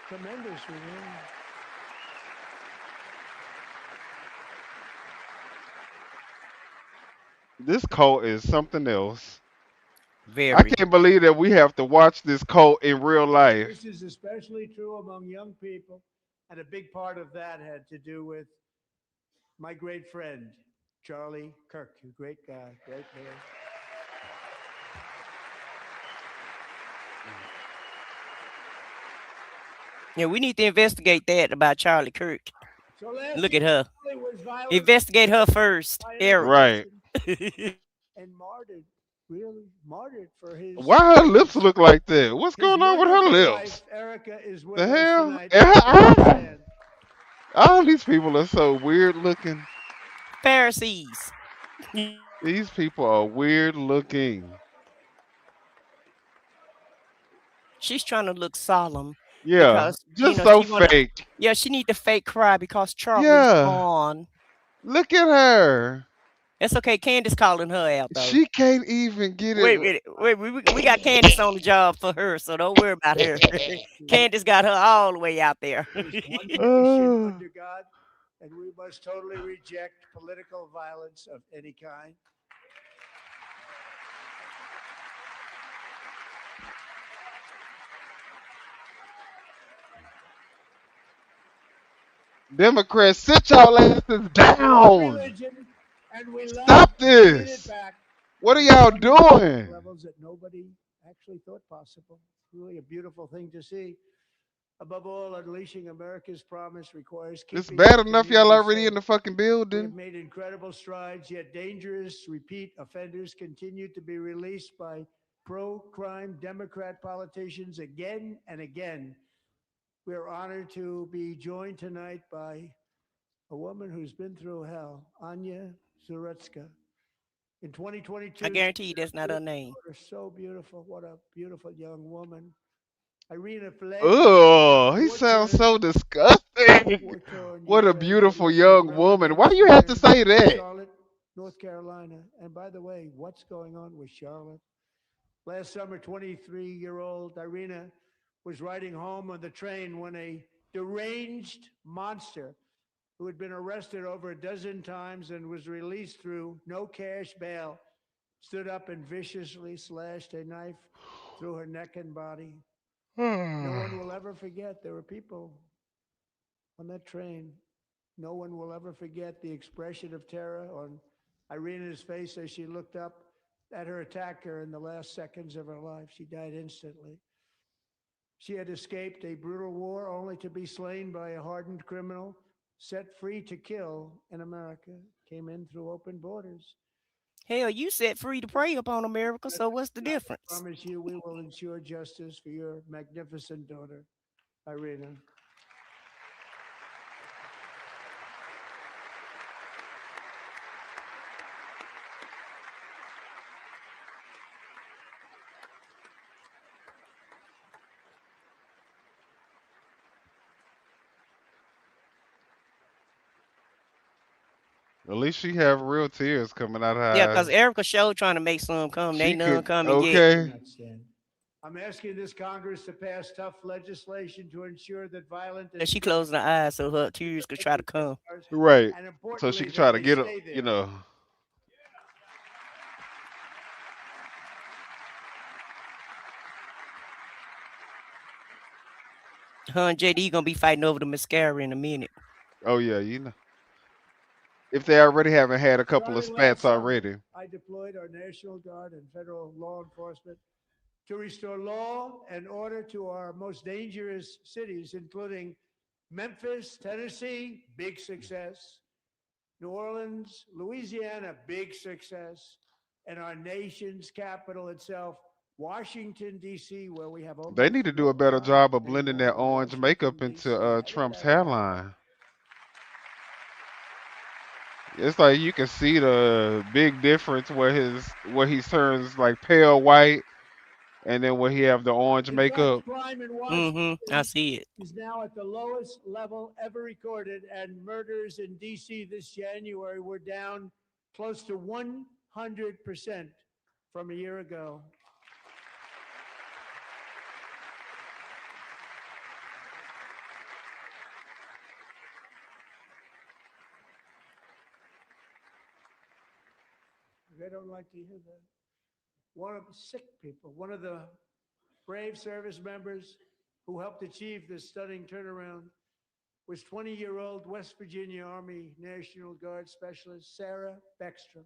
S21: Tremendous renewal.
S4: This cult is something else.
S9: Very.
S4: I can't believe that we have to watch this cult in real life.
S21: This is especially true among young people, and a big part of that had to do with my great friend, Charlie Kirk, a great guy, great man.
S9: Yeah, we need to investigate that about Charlie Kirk.
S21: So
S9: look at her.
S21: Was
S9: Investigate her first, Eric.
S4: Right.
S21: And martyred for his.
S4: Why her lips look like that? What's going on with her lips?
S21: Erica is with
S4: the
S21: us
S4: hell?
S21: tonight.
S4: All these people are so weird looking.
S9: Pharisees.
S4: These people are weird looking.
S9: She's trying to look solemn
S4: Yeah,
S9: because
S4: just so
S9: she wanna.
S4: fake.
S9: Yeah, she need to fake cry because Charlie's
S4: Yeah,
S9: gone.
S4: look at her.
S9: It's okay. Candace calling her out though.
S4: She can't even get it.
S9: Wait a minute. Wait, we got Candace on the job for her, so don't worry about her. Candace got her all the way out there.
S21: There's one condition under God, and we must totally reject political violence of any kind.
S4: Democrats, sit y'all asses down.
S21: Religion, and we love
S4: Stop
S21: to beat it
S4: this.
S21: back
S4: What are
S21: on
S4: y'all
S21: some
S4: doing?
S21: levels that nobody actually thought possible. It's really a beautiful thing to see. Above all, unleashing America's promise requires
S4: It's
S21: keeping
S4: bad
S21: our
S4: enough y'all
S21: communities
S4: already in
S21: safe.
S4: the fucking
S21: We have
S4: building.
S21: made incredible strides, yet dangerous repeat offenders continue to be released by pro-crime Democrat politicians again and again. We are honored to be joined tonight by a woman who's been through hell, Anya Zurutska. In 2022,
S9: I guarantee you that's not her name.
S21: so beautiful. What a beautiful young woman. Irina Flake.
S4: Oh, he sounds so disgusting. What a beautiful young woman. Why do you have to say that?
S21: Charlotte, North Carolina. And by the way, what's going on with Charlotte? Last summer, 23-year-old Irina was riding home on the train when a deranged monster who had been arrested over a dozen times and was released through no cash bail stood up and viciously slashed a knife through her neck and body. No one will ever forget. There were people on that train. No one will ever forget the expression of terror on Irina's face as she looked up at her attacker in the last seconds of her life. She died instantly. She had escaped a brutal war only to be slain by a hardened criminal, set free to kill in America, came in through open borders.
S9: Hell, you set free to prey upon America, so what's the difference?
S21: I promise you we will ensure justice for your magnificent daughter, Irina.
S4: At least she have real tears coming out her
S9: Yeah,
S4: eyes.
S9: because Erica Show trying to make some come. They
S4: She
S9: none
S4: could,
S9: coming yet.
S4: okay.
S21: I'm asking this Congress to pass tough legislation to ensure that violent
S9: And she closing her eyes so her tears could try to come.
S4: Right.
S21: and
S4: So she
S21: importantly
S4: can try
S21: that
S4: to
S21: they
S4: get it,
S21: stay there.
S4: you know.
S9: Her and JD gonna be fighting over the mascara in a minute.
S4: Oh yeah, you know. If they already haven't had a couple of
S21: Starting last
S4: spats
S21: summer,
S4: already.
S21: I deployed our National Guard and federal law enforcement to restore law and order to our most dangerous cities, including Memphis, Tennessee, big success, New Orleans, Louisiana, big success, and our nation's capital itself, Washington, D.C., where we have
S4: They need to do a better job of blending that orange makeup into Trump's hairline. It's like you can see the big difference where he turns like pale white, and then where he have the orange makeup.
S21: crime in Washington
S9: I see it.
S21: is now at the lowest level ever recorded, and murders in D.C. this January were down close to 100% from a year ago. They don't like to hear that. One of the sick people, one of the brave service members who helped achieve this stunning turnaround was 20-year-old West Virginia Army National Guard Specialist Sarah Beckstrom.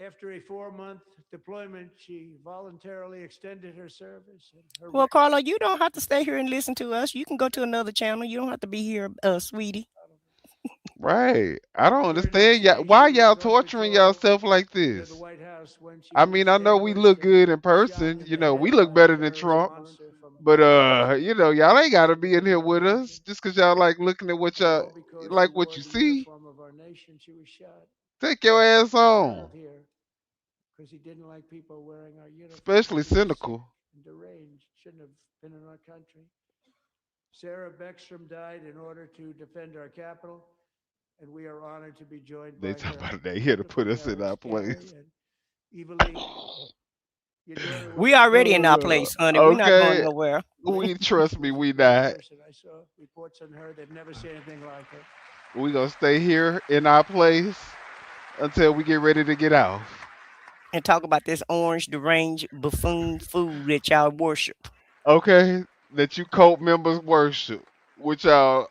S21: After a 4-month deployment, she voluntarily extended her service. And her
S9: Well, Carla, you don't have to stay here and listen to us. You can go to another channel. You don't have to be here, sweetie.
S4: Right. I don't understand y'all. Why y'all torturing yourself like this? I mean, I know we look good in person. You know, we look better than Trump. But y'all ain't gotta be in here with us just cause y'all like looking at what y'all
S21: All because
S4: like
S21: she
S4: what
S21: wore
S4: you
S21: the
S4: see.
S21: uniform of our nation. She was shot.
S4: Take your ass
S21: A
S4: on.
S21: child here, because he didn't like people wearing our uniform.
S4: Especially
S21: He was sick
S4: cynical.
S21: and deranged. Shouldn't have been in our country. Sarah Beckstrom died in order to defend our capital, and we are honored to be joined
S4: They
S21: by
S4: talk
S21: her
S4: about they here to put us in
S21: parents,
S4: our
S21: Gary
S4: place.
S21: and Evilly. Your daughter
S9: We
S21: was
S9: already in our place, honey. We're not going
S4: Okay.
S9: nowhere.
S4: We trust me, we
S21: a great
S4: not.
S21: person. I saw reports on her. They've never seen anything like her.
S4: We gonna stay here in our place until we get ready to get off.
S9: And talk about this orange deranged buffoon food that y'all worship.
S4: Okay? That you cult members worship with y'all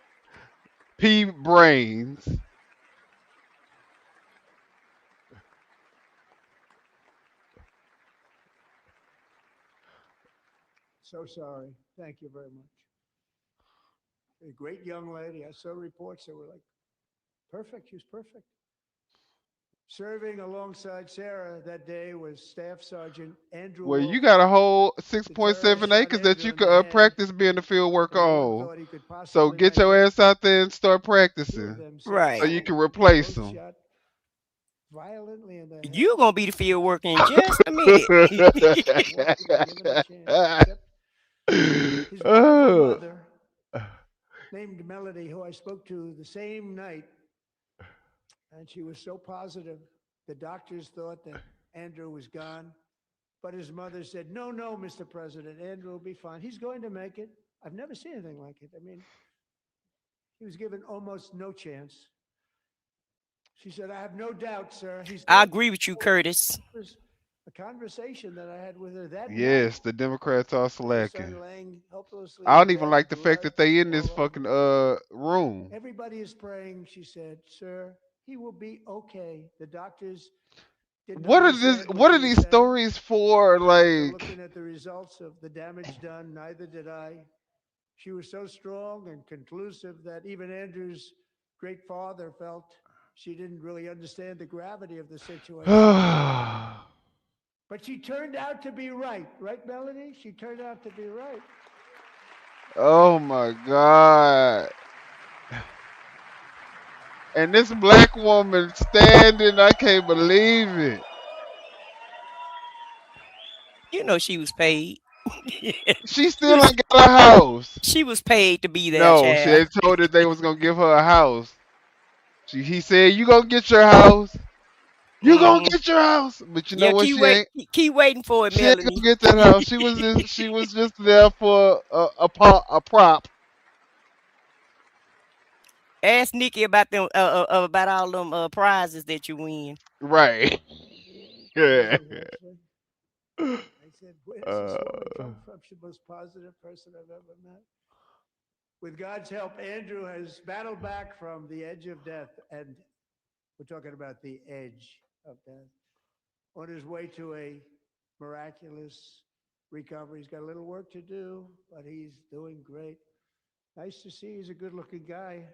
S4: pea brains.
S21: So sorry. Thank you very much. A great young lady. I saw reports that were like perfect. She was perfect. Serving alongside Sarah that day was Staff Sergeant Andrew
S4: Well,
S21: Wolf.
S4: you got a whole
S21: The terrorist
S4: 6.7
S21: shot
S4: acres that
S21: Andrew
S4: you
S21: in
S4: could
S21: the head,
S4: practice being a field worker
S21: and no one
S4: on.
S21: thought he could
S4: So
S21: possibly
S4: get
S21: make
S4: your
S21: it.
S4: ass out there and start
S21: Two of
S4: practicing
S21: them so
S9: Right.
S4: so you can
S21: killed,
S4: replace
S21: both
S4: them.
S21: shot violently in the head.
S9: You gonna be the field worker in just a minute.
S21: Wanted to give him a chance, except his wonderful
S4: Oh.
S21: mother, named Melody, who I spoke to the same night, and she was so positive. The doctors thought that Andrew was gone, but his mother said, "No, no, Mr. President, Andrew will be fine. He's going to make it." I've never seen anything like it. I mean, he was given almost no chance. She said, "I have no doubt, sir. He's
S9: I
S21: going to."
S9: agree with you, Curtis.
S21: It was a conversation that I had with her that night.
S4: Yes, the Democrats are
S21: Her
S4: slacking.
S21: son laying helplessly
S4: I
S21: in
S4: don't even
S21: bed,
S4: like the fact
S21: blood
S4: that they in this
S21: all over.
S4: fucking room.
S21: Everybody is praying, she said, "Sir, he will be okay." The doctors didn't
S4: What are
S21: understand what
S4: what
S21: she
S4: are
S21: was
S4: these
S21: saying.
S4: stories for?
S21: After
S4: Like,
S21: looking at the results of the damage done, neither did I. She was so strong and conclusive that even Andrew's great father felt she didn't really understand the gravity of the situation. But she turned out to be right. Right, Melanie? She turned out to be right.
S4: oh my God. And this black woman standing, I can't believe it.
S9: You know she was paid.
S4: She still ain't got a house.
S9: She was paid to be there,
S4: No, she
S9: child.
S4: had told her they was gonna give her a house. He said, "You gonna get your house. You gonna
S9: Mhm.
S4: get your house." But you know
S9: Yeah,
S4: what? She ain't.
S9: keep waiting for it,
S4: She ain't
S9: Melanie.
S4: gonna get that house. She was just there for a prop.
S9: Ask Nikki about them about all them prizes that you win.
S4: Right.
S21: Was
S4: Yeah.
S21: it actually? I said, "Where does this woman come from? She's the most positive person I've ever met." With God's help, Andrew has battled back from the edge of death, and we're talking about the edge of death, on his way to a miraculous recovery. He's got a little work to do, but he's doing great. Nice to see you. He's a good-looking guy.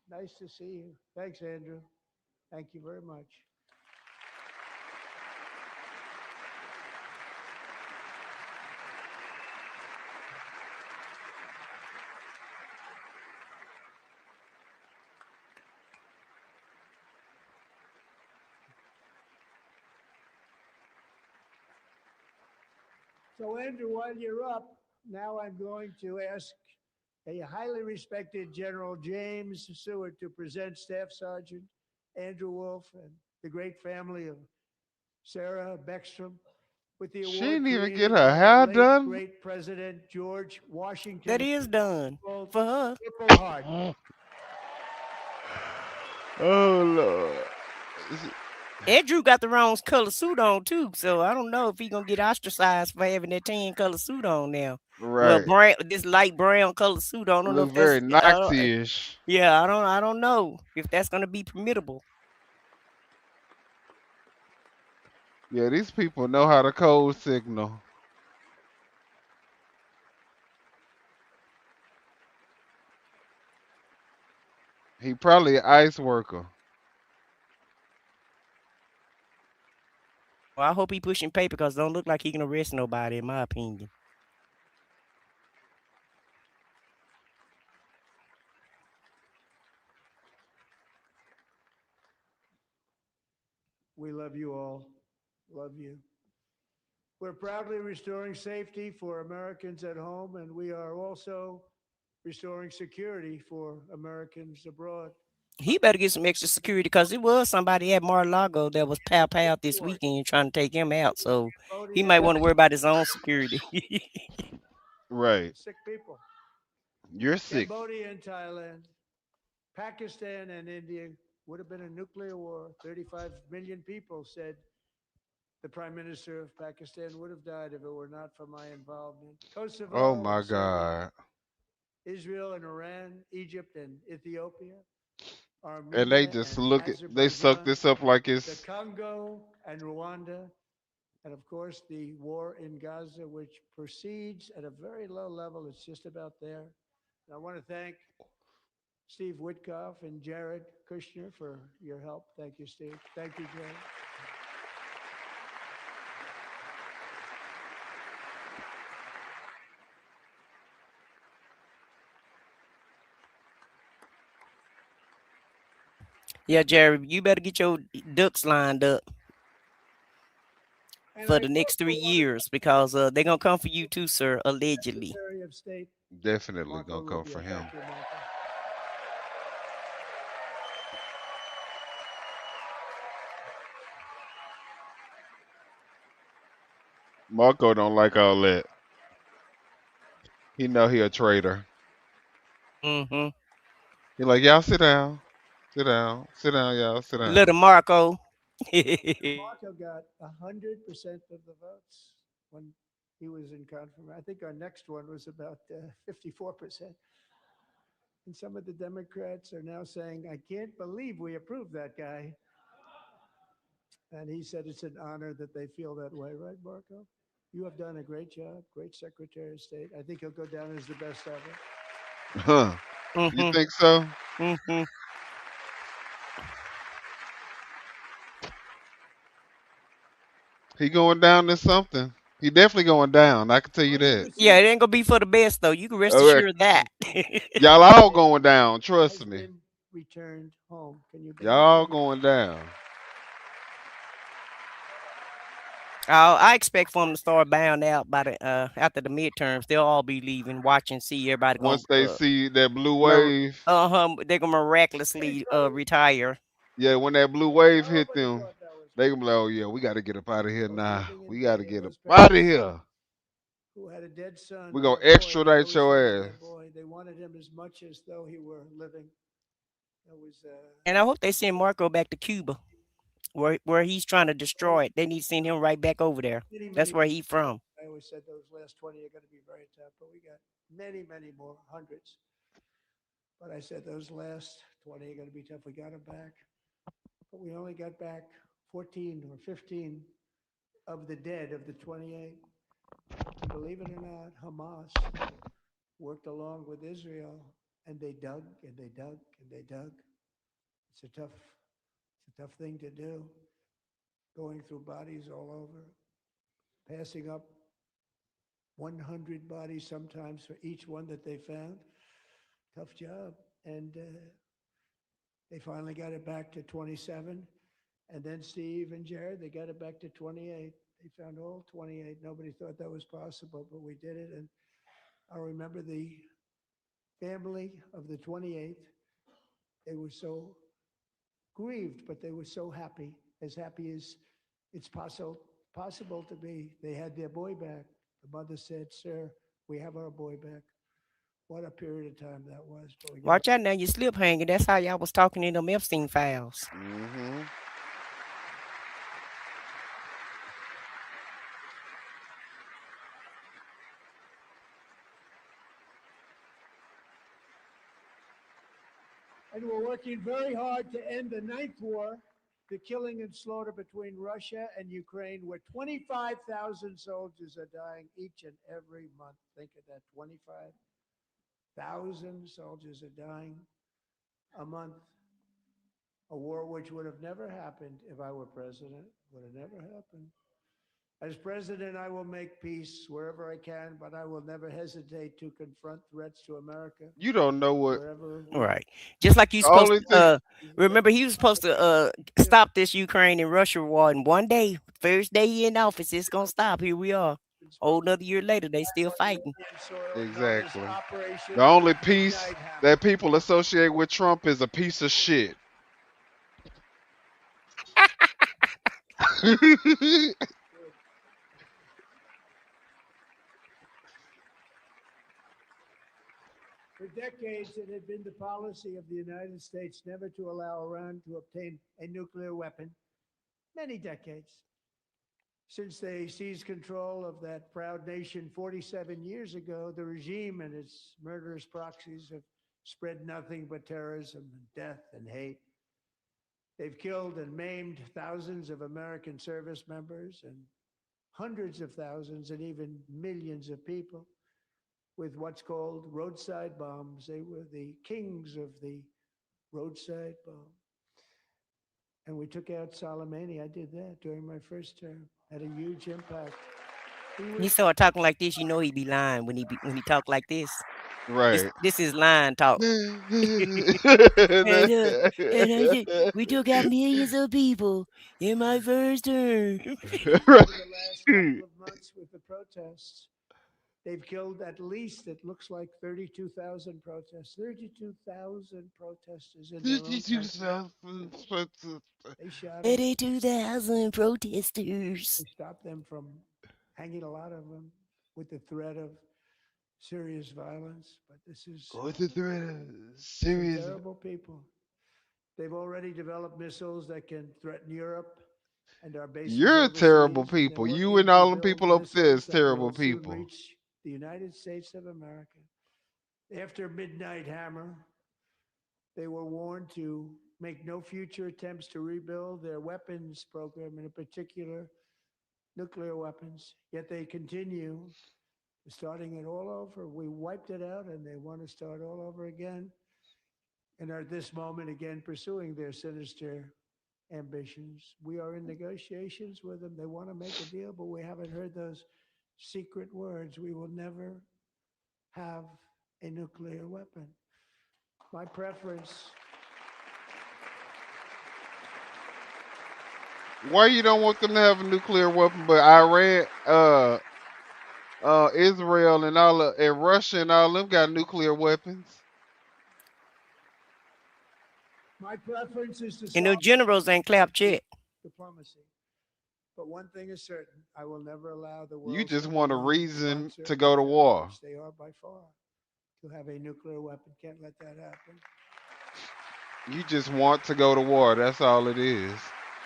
S21: Nice to see you. Thanks, Andrew. Thank you very much. So, Andrew, while you're up, now I'm going to ask a highly respected General James Seward to present Staff Sergeant Andrew Wolf and the great family of Sarah Beckstrom with the
S4: She
S21: award
S4: didn't even get
S21: created
S4: her
S21: by
S4: hair
S21: our late
S4: done.
S21: great President George Washington.
S9: That is done
S21: called
S9: for her.
S21: Purple Heart.
S4: Oh Lord.
S9: Andrew got the wrong color suit on too, so I don't know if he gonna get ostracized for having that tan color suit on now. Well,
S4: Right.
S9: brown, this light brown color suit. I don't know
S4: Look
S9: if that's.
S4: very Nazi-ish.
S9: Yeah, I don't know if that's gonna be permittable.
S4: Yeah, these people know how to code signal. He probably an ice worker.
S9: Well, I hope he pushing paper because don't look like he can arrest nobody, in my opinion.
S21: We love you all. Love you. We're proudly restoring safety for Americans at home, and we are also restoring security for Americans abroad.
S9: He better get some extra security because it was somebody at Mar-a-Lago that was pow this weekend trying to take him out. So he might want to worry about his own security.
S4: Right.
S21: Sick people.
S4: You're sick.
S21: Cambodia and Thailand, Pakistan and India would have been a nuclear war. 35 million people said the prime minister of Pakistan would have died if it were not for my involvement. Kosovo,
S4: Oh my
S21: Serbia,
S4: God.
S21: Israel and Iran, Egypt and Ethiopia,
S4: And they
S21: Armenia
S4: just
S21: and
S4: look at, they suck
S21: Azerbaijan,
S4: this up like
S21: the
S4: it's,
S21: Congo and Rwanda, and of course the war in Gaza, which proceeds at a very low level. It's just about there. And I want to thank Steve Witkoff and Jared Kushner for your help. Thank you, Steve. Thank you, Jared.
S9: Yeah, Jerry, you better get your ducks lined up for the next 3 years because they're going to come for you too, sir, allegedly.
S21: Secretary of State
S4: definitely
S21: Marco
S4: gonna come
S21: Rubio.
S4: for him.
S21: Thank you, Marco.
S4: Marco don't like all that. He know he a traitor.
S9: Mm-hmm.
S4: He like, y'all sit down. Sit down. Sit down, y'all. Sit down.
S9: Little Marco.
S21: Marco got 100% of the votes when he was in confirmation. I think our next one was about 54%. And some of the Democrats are now saying, I can't believe we approved that guy. And he said it's an honor that they feel that way, right, Marco? You have done a great job, great Secretary of State. I think he'll go down as the best ever.
S4: Huh. You think so?
S9: Mm-hmm.
S4: He going down to something. He definitely going down. I can tell you that.
S9: Yeah, it ain't going to be for the best, though. You can rest
S4: Okay.
S9: assured of that.
S4: Y'all all going down. Trust me.
S21: Been returned home. Can you
S4: Y'all all going down.
S9: I expect for them to start bowing out by the after the midterms. They'll all be leaving, watch and see everybody
S4: Once
S9: going.
S4: they see that blue wave.
S9: They're gonna miraculously retire.
S4: Yeah, when that blue wave hit them, they gonna be like, oh yeah, we gotta get up out of here now. We gotta get up out of here.
S21: Who had a dead son.
S4: We
S21: or a
S4: gonna
S21: boy,
S4: extradite
S21: they
S4: your
S21: always said to
S4: ass.
S21: their boy, they wanted him as much as though he were living. That was
S9: And I hope they send Marco back to Cuba, where he's trying to destroy it. They need to send him right back over there. That's where he's from.
S21: I always said those last 20 are going to be very tough, but we got many, many more, hundreds. But I said those last 20 are going to be tough. We got them back, but we only got back 14 or 15 of the dead of the 28. And believe it or not, Hamas worked along with Israel, and they dug and they dug and they dug. It's a tough thing to do, going through bodies all over, passing up 100 bodies sometimes for each one that they found. Tough job. And they finally got it back to 27. And then Steve and Jared, they got it back to 28. They found all 28. Nobody thought that was possible, but we did it. And I remember the family of the 28th. They were so grieved, but they were so happy as it's possible to be. They had their boy back. The mother said, sir, we have our boy back. What a period of time that was.
S9: Watch out now, you slip hanging. That's how y'all was talking in them Epstein files.
S4: Mm-hmm.
S21: And we're working very hard to end the ninth war, the killing and slaughter between Russia and Ukraine, where 25,000 soldiers are dying each and every month. Think of that, 25,000 soldiers are dying a month. A war which would have never happened if I were president, would have never happened. As president, I will make peace wherever I can, but I will never hesitate to confront threats to America
S4: You don't know what.
S21: wherever
S9: Right. Just like you
S4: The
S9: supposed
S4: only
S9: to
S4: thing.
S9: remember he was supposed to stop this Ukraine and Russia war in one day. First day he in office, it's gonna stop. Here we are. Whole another year later, they still fighting.
S4: Exactly. The only piece that people associate with Trump is a piece of shit.
S21: For decades, it had been the policy of the United States never to allow Iran to obtain a nuclear weapon. Many decades. Since they seized control of that proud nation 47 years ago, the regime and its murderous proxies have spread nothing but terrorism and death and hate. They've killed and maimed thousands of American service members and hundreds of thousands and even millions of people with what's called roadside bombs. They were the kings of the roadside bomb. And we took out Soleimani. I did that during my first term. Had a huge impact.
S9: He started talking like this, you know he be lying when he talk like this.
S4: Right.
S9: This is lying talk. and we took out millions of people in my first term.
S21: Over the last couple of months with the protests, they've killed at least, it looks like 32,000 protests. 32,000 protesters in their own country. They shot
S9: 32,000 protesters.
S21: They stopped them from hanging a lot of them with the threat of serious violence. But this is
S4: with the threat of
S21: some
S4: serious.
S21: terrible people. They've already developed missiles that can threaten Europe and our bases
S4: You're
S21: overseas.
S4: terrible
S21: And they're
S4: people. You
S21: working
S4: and
S21: to
S4: all them
S21: build
S4: people up there is
S21: missiles that
S4: terrible
S21: will soon
S4: people.
S21: reach the United States of America. After Midnight Hammer, they were warned to make no future attempts to rebuild their weapons program, and in particular, nuclear weapons. Yet they continue starting it all over. We wiped it out and they want to start all over again. And are at this moment again pursuing their sinister ambitions. We are in negotiations with them. They want to make a deal, but we haven't heard those secret words. We will never have a nuclear weapon. My preference.
S4: Why you don't want them to have a nuclear weapon, but Iran, Israel, and Russia and all them got nuclear weapons?
S21: My preference is to
S9: And the generals ain't clapped yet.
S21: diplomacy. But one thing is certain, I will never allow the world.
S4: You just want a reason to go to war.
S21: Which they are by far. To have a nuclear weapon, can't let that happen.
S4: You just want to go to war. That's all it is.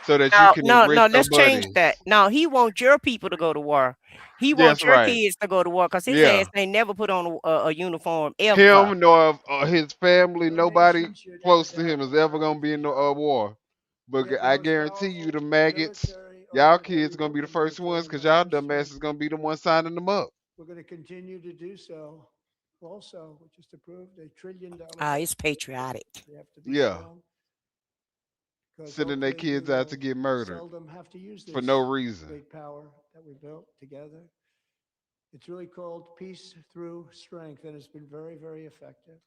S4: So that you can enrich your
S9: Let's change
S4: buddies.
S9: that. No, he wants your people to go to war. He wants
S4: That's
S9: your
S4: right.
S9: kids to go to war because his
S4: Yeah.
S9: ass ain't never put on a uniform ever.
S4: Him nor his family, nobody close to him is ever gonna be in the war. But I guarantee you, the maggots, y'all kids gonna be the first ones, cause y'all dumbasses gonna be the ones signing them up.
S21: We're going to continue to do so. Also, we just approved $1 trillion.
S9: It's patriotic.
S21: We have to be
S4: Yeah.
S21: strong. Because
S4: Sending their
S21: hopefully we
S4: kids out to
S21: will
S4: get murdered
S21: seldom have to use
S4: for
S21: this
S4: no reason.
S21: great power that we built together. It's really called peace through strength, and it's been very, very effective.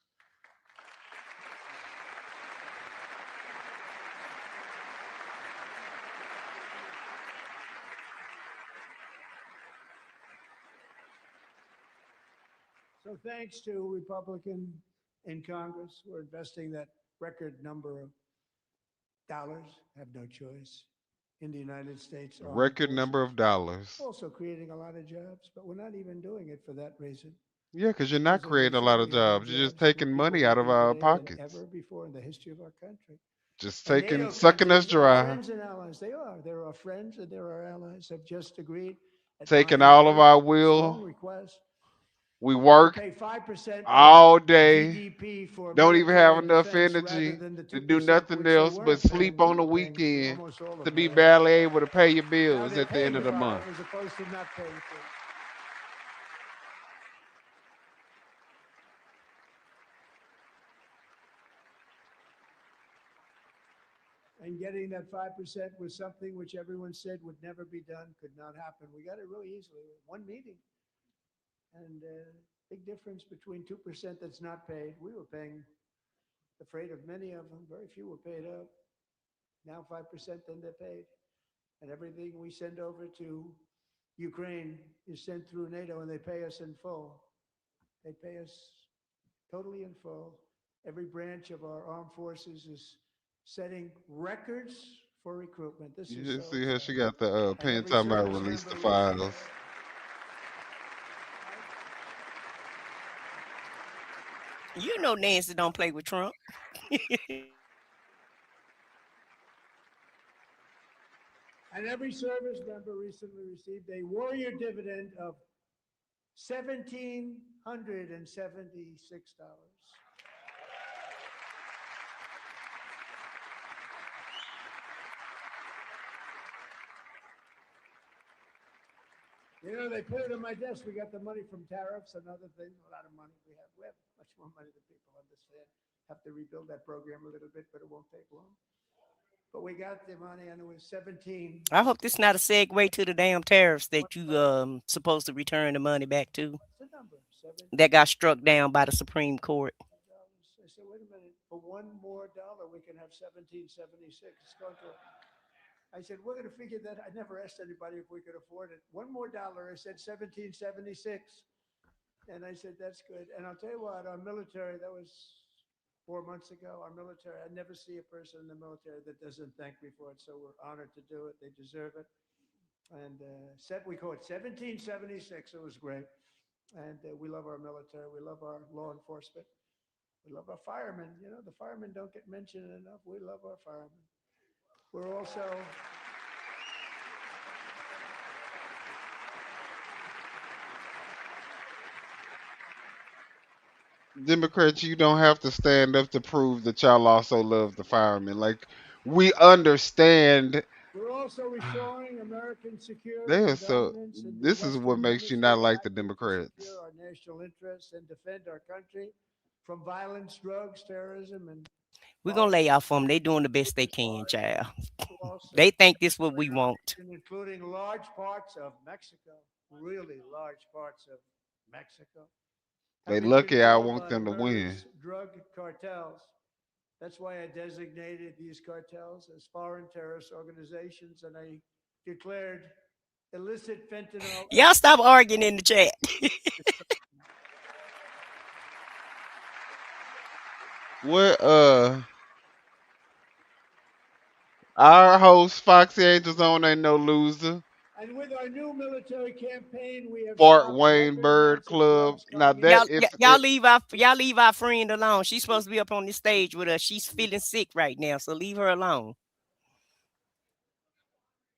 S21: So thanks to Republican in Congress, we're investing that record number of dollars, have no choice, in the United States. Armed
S4: Record number of dollars.
S21: Also creating a lot of jobs, but we're not even doing it for that reason.
S4: Yeah, because you're not
S21: Because, as I
S4: creating a lot of
S21: said, we have more
S4: jobs. You're just
S21: jobs, more
S4: taking
S21: people
S4: money out of
S21: working
S4: our
S21: today than
S4: pockets.
S21: ever before in the history of our country.
S4: Just
S21: And
S4: taking,
S21: NATO
S4: sucking us
S21: countries are
S4: dry.
S21: friends and allies. They are. They're our friends and they're our allies. Have just agreed. At
S4: Taking
S21: my
S4: all of
S21: very
S4: our
S21: strong
S4: will.
S21: request,
S4: We work
S21: to pay 5%
S4: all
S21: of
S4: day.
S21: GDP for
S4: Don't even have
S21: military and
S4: enough
S21: defense
S4: energy
S21: rather than the
S4: to do
S21: 2%
S4: nothing
S21: which they
S4: else but
S21: weren't
S4: sleep on the
S21: paying for
S4: weekend
S21: almost all of
S4: to be
S21: those.
S4: barely able to pay your
S21: Now
S4: bills
S21: they're
S4: at the end
S21: paying
S4: of the
S21: 5
S4: month.
S21: as opposed to not paying for. And getting that 5% was something which everyone said would never be done, could not happen. We got it really easily, one meeting. And big difference between 2% that's not paid. We were paying, afraid of many of them, very few were paid up. Now 5%, then they're paid. And everything we send over to Ukraine is sent through NATO, and they pay us in full. They pay us totally in full. Every branch of our armed forces is setting records for recruitment. This
S4: You
S21: is
S4: just
S21: so
S4: see her. She
S21: exciting.
S4: got the
S21: And
S4: pen
S21: every
S4: time out.
S21: service
S4: Release the
S21: member recently.
S4: files.
S9: You know Nancy don't play with Trump.
S21: And every service member recently received a warrior dividend of $1,776. You know, they put it on my desk. We got the money from tariffs and other things, a lot of money. We have much more money than people understand. Have to rebuild that program a little bit, but it won't take long. But we got the money, and it was 17.
S9: I hope this not a segue to the damn tariffs that you supposed to return the money back to.
S21: What's the number? 17.
S9: That got struck down by the Supreme Court.
S21: I said, wait a minute. For $1 more, we can have 1776. It's going to. I said, we're going to figure that. I never asked anybody if we could afford it. $1 more. I said 1776. And I said, that's good. And I'll tell you what, our military, that was 4 months ago, our military, I never see a person in the military that doesn't thank me for it. So we're honored to do it. They deserve it. And we call it 1776. It was great. And we love our military. We love our law enforcement. We love our firemen. You know, the firemen don't get mentioned enough. We love our firemen. We're also.
S4: Democrats, you don't have to stand up to prove that y'all also love the firemen. Like, we understand.
S21: We're also restoring American security
S4: They are
S21: and
S4: so.
S21: dominance in the
S4: This is what
S21: Western
S4: makes you not
S21: Hemisphere,
S4: like the
S21: acting to
S4: Democrats.
S21: secure our national interests and defend our country from violence, drugs, terrorism, and
S9: We're gonna lay off them. They doing the best they can, child. They think this what we want.
S21: including large parts of Mexico, really large parts of Mexico.
S4: They
S21: have been
S4: lucky I
S21: controlled
S4: want
S21: by
S4: them to win.
S21: murderous drug cartels. That's why I designated these cartels as foreign terrorist organizations, and I declared illicit fentanyl.
S9: Y'all stop arguing in the chat.
S4: What our host Foxy Angels on ain't no loser.
S21: And with our new military campaign, we have
S4: Fort
S21: stopped
S4: Wayne
S21: record
S4: Bird
S21: amounts of
S4: Club.
S21: drugs
S4: Now
S21: coming
S4: that
S21: into
S9: Y'all leave our friend alone. She's supposed to be up on the stage with us. She's feeling sick right now, so leave her alone.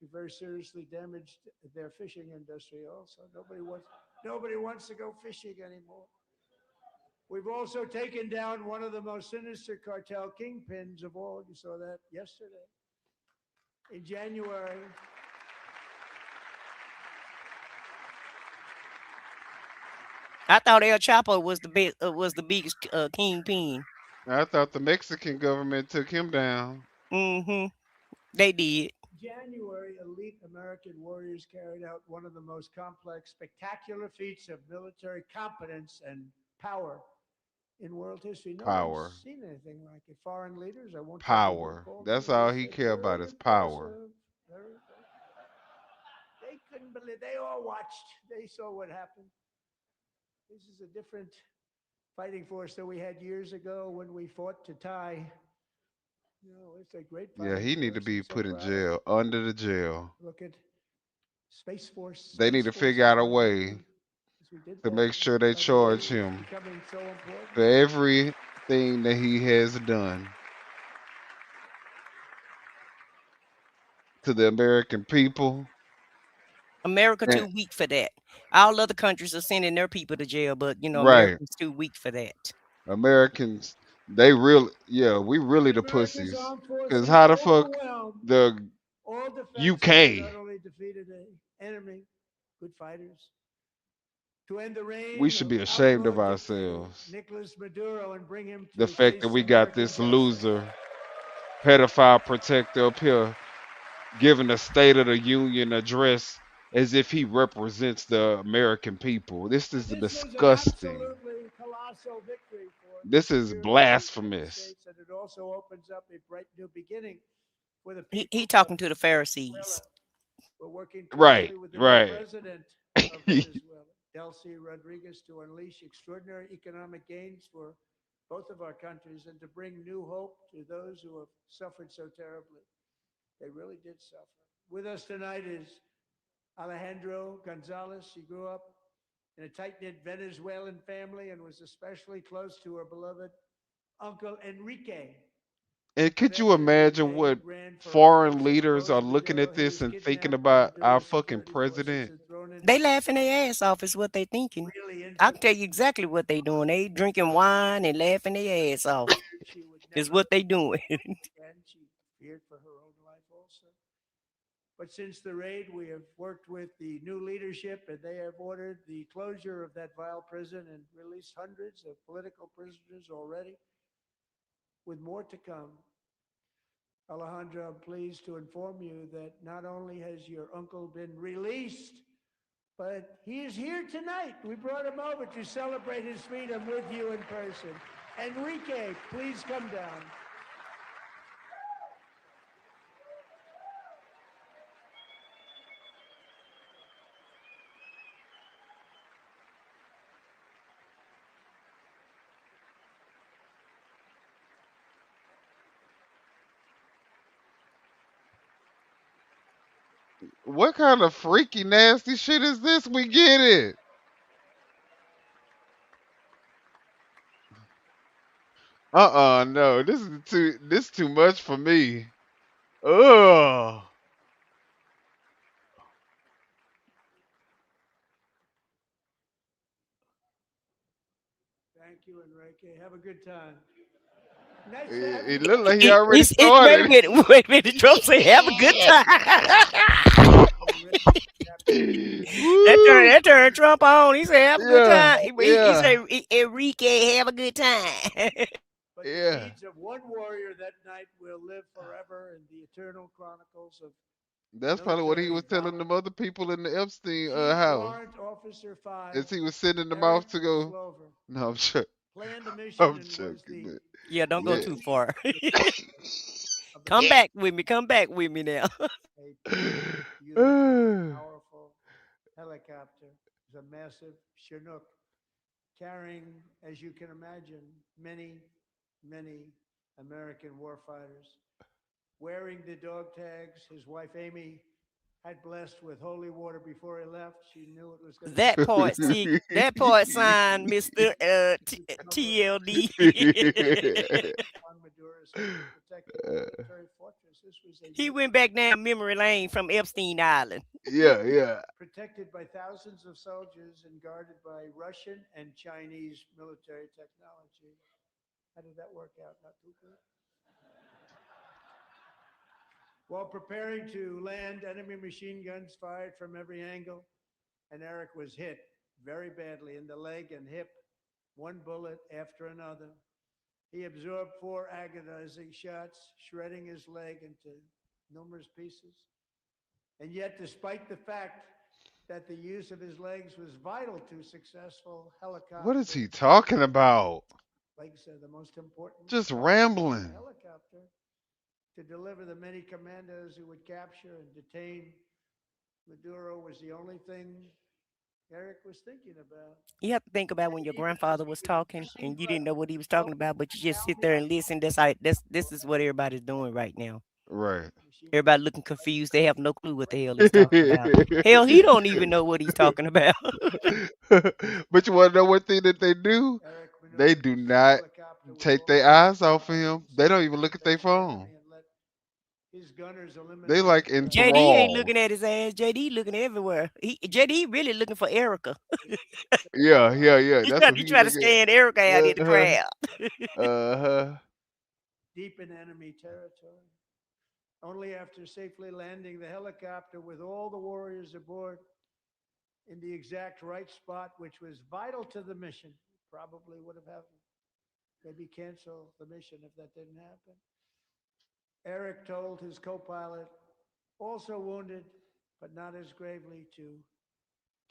S21: We very seriously damaged their fishing industry also. Nobody wants to go fishing anymore. We've also taken down one of the most sinister cartel kingpins of all. You saw that yesterday. In January,
S9: I thought El Chapo was the biggest kingpin.
S4: I thought the Mexican government took him down.
S9: Mm-hmm. They did.
S21: January, elite American warriors carried out one of the most complex, spectacular feats of military competence and power in world history. No
S4: Power.
S21: one's seen anything like it. Foreign leaders, I won't tell you who
S4: Power.
S21: called
S4: That's
S21: me,
S4: all
S21: they
S4: he
S21: said,
S4: care about
S21: "Very
S4: is power.
S21: impressive, very impressive." They couldn't believe. They all watched. They saw what happened. This is a different fighting force that we had years ago when we fought to tie. You know, it's a great fighting
S4: Yeah, he need to
S21: force.
S4: be
S21: I'm so
S4: put in
S21: proud of
S4: jail,
S21: it.
S4: under the jail.
S21: Look at Space Force.
S4: They need to figure out a way
S21: We did
S4: to
S21: that.
S4: make sure they
S21: I believe
S4: charge
S21: it's
S4: him
S21: becoming so important.
S4: for everything that he has done to the American people.
S9: America
S4: And,
S9: too weak for that. All other countries are sending their people to jail, but
S4: right.
S9: America's too weak for that.
S4: Americans, we really the
S21: America's
S4: pussies.
S21: armed forces
S4: Because how the fuck
S21: overwhelmed
S4: the
S21: all defenses
S4: UK,
S21: not only defeated an enemy, good fighters, to end the reign
S4: we should
S21: of
S4: be ashamed of
S21: outlaw dictator
S4: ourselves.
S21: Nicolas Maduro and bring him
S4: The
S21: to
S4: fact that
S21: face
S4: we got
S21: American
S4: this
S21: justice.
S4: loser pedophile protector up here giving a State of the Union address as if he represents the American people. This is
S21: This was an
S4: disgusting.
S21: absolutely colossal victory for the
S4: This is
S21: security of the United
S4: blasphemous.
S21: States, and it also opens up a bright new beginning for the
S9: He
S21: people
S9: talking
S21: of
S9: to the
S21: Venezuela.
S9: Pharisees.
S21: We're working
S4: Right,
S21: closely with the new
S4: right.
S21: president of Venezuela, Delcy Rodriguez, to unleash extraordinary economic gains for both of our countries and to bring new hope to those who have suffered so terribly. They really did suffer. With us tonight is Alejandro Gonzalez. She grew up in a tight-knit Venezuelan family and was especially close to her beloved uncle Enrique.
S4: And could you
S21: President
S4: imagine
S21: Enrique
S4: what
S21: ran for
S4: foreign
S21: office,
S4: leaders are
S21: opposed
S4: looking
S21: Maduro.
S4: at
S21: He
S4: this
S21: was
S4: and thinking
S21: kidnapped by
S4: about our
S21: Maduro's
S4: fucking
S21: security forces
S4: president?
S21: and thrown into
S9: They laughing their ass off is what they thinking.
S21: really into
S9: I can tell you exactly what they doing. They drinking wine and laughing their ass off.
S21: she would
S9: Is
S21: never
S9: what they doing.
S21: again. She feared for her own life also. But since the raid, we have worked with the new leadership, and they have ordered the closure of that vile prison and released hundreds of political prisoners already, with more to come. Alejandro, I'm pleased to inform you that not only has your uncle been released, but he is here tonight. We brought him over to celebrate his freedom with you in person. Enrique, please come down.
S4: What kind of freaky nasty shit is this? We get it. No. This too much for me. Ugh.
S21: Thank you, Enrique. Have a good time. Nice to have
S4: It
S21: you.
S4: looked like he already
S9: Wait a
S4: started.
S9: minute. Wait a minute. Trump say have a good time.
S4: Woo!
S9: that turned Trump on. He said have a good
S4: Yeah,
S9: time. He
S4: yeah,
S9: said Enrique have a good time.
S21: But the
S4: yeah.
S21: deeds of one warrior that night will live forever in the eternal chronicles of
S4: That's probably what he
S21: military
S4: was telling
S21: valor.
S4: them other people in the Epstein
S21: Chief
S4: house
S21: Warrant Officer 5,
S4: as he was sending them
S21: Eric
S4: off to go.
S21: Slover,
S4: No, I'm joking.
S21: planned a mission
S4: I'm
S21: and was
S4: joking.
S21: the
S9: Yeah, don't go
S4: Yeah.
S9: too far.
S21: of the
S9: Come back with me. Come back with me now.
S21: a beautiful, powerful helicopter. It was a massive Chinook carrying, as you can imagine, many American warfighters. Wearing the dog tags, his wife Amy had blessed with holy water before he left. She knew it was going to
S9: That part, see, that part signed Mr. TLD.
S21: on Maduro's protected military fortress. This was a
S9: He went back down memory lane from Epstein Island.
S4: Yeah, yeah.
S21: protected by thousands of soldiers and guarded by Russian and Chinese military technology. How did that work out? Not too good. While preparing to land, enemy machine guns fired from every angle, and Eric was hit very badly in the leg and hip, one bullet after another. He absorbed 4 agonizing shots, shredding his leg into numerous pieces. And yet, despite the fact that the use of his legs was vital to successful helicopter,
S4: What is he talking about?
S21: legs are the most important
S4: Just
S21: part of flying a
S4: rambling.
S21: helicopter to deliver the many commandos who would capture and detain Maduro was the only thing Eric was thinking about.
S9: You have to think about when your grandfather was talking and you didn't know what he was talking about, but you just sit there and listen. This is what everybody's doing right now.
S4: Right.
S9: Everybody looking confused. They have no clue what the hell he's talking about. Hell, he don't even know what he's talking about.
S4: But you want to know one thing that they do? They do not take their eyes off of him. They don't even look at their phone.
S21: His gunners
S4: They like
S9: JD ain't
S4: enthralled.
S9: looking at his ass. JD looking everywhere. JD really looking for Erica.
S4: Yeah, yeah, yeah.
S9: he
S4: That's
S9: trying,
S4: what
S9: he
S4: he
S9: trying to
S4: look
S9: scan Erica out in the
S4: at.
S9: crowd.
S21: Deep in enemy territory. Only after safely landing the helicopter with all the warriors aboard in the exact right spot, which was vital to the mission, probably would have happened. Maybe cancel the mission if that didn't happen. Eric told his co-pilot, also wounded, but not as gravely, to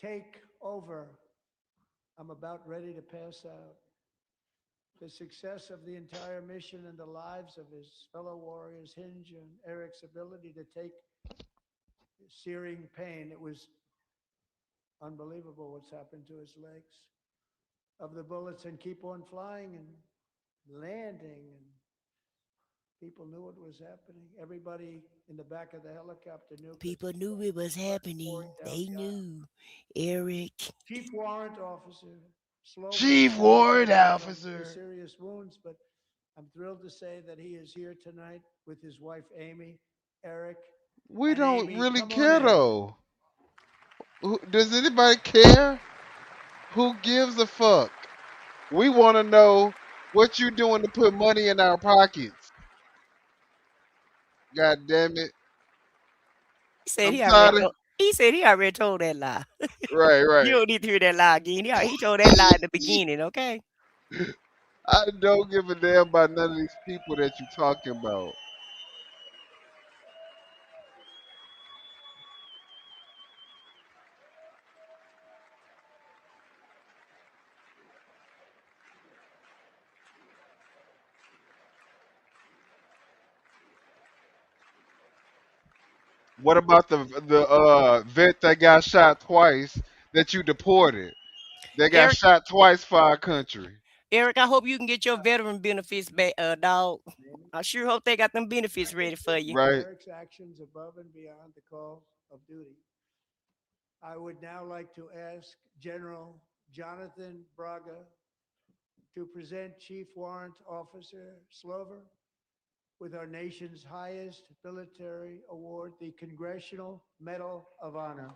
S21: take over. I'm about ready to pass out. The success of the entire mission and the lives of his fellow warriors hinge on Eric's ability to take searing pain. It was unbelievable what's happened to his legs of the bullets and keep on flying and landing. And people knew what was happening. Everybody in the back of the helicopter knew.
S9: People knew it was happening. They knew. Eric.
S21: Chief Warrant Officer Slover
S4: Chief
S21: passed
S4: Warrant
S21: away from
S4: Officer.
S21: his serious wounds, but I'm thrilled to say that he is here tonight with his wife Amy, Eric.
S4: We
S21: and
S4: don't
S21: Amy,
S4: really
S21: come on
S4: care
S21: in.
S4: though. Does anybody care? Who gives a fuck? We want to know what you doing to put money in our pockets. God damn it!
S9: He said
S4: I'm
S9: he already
S4: tired of
S9: told, he said he already told that lie.
S4: right,
S9: You
S4: right.
S9: don't need to hear that lie again. He told that lie in the beginning, okay?
S4: I don't give a damn about none of these people that you talking about. What about the vet that got shot twice that you deported? They got
S9: Eric,
S4: shot twice for our country.
S9: Eric, I hope you can get your veteran benefits back, dog. I sure hope they got them benefits ready for you.
S4: Right.
S21: Eric's actions above and beyond the call of duty. I would now like to ask General Jonathan Braga to present Chief Warrant Officer Slover with our nation's highest military award, the Congressional Medal of Honor.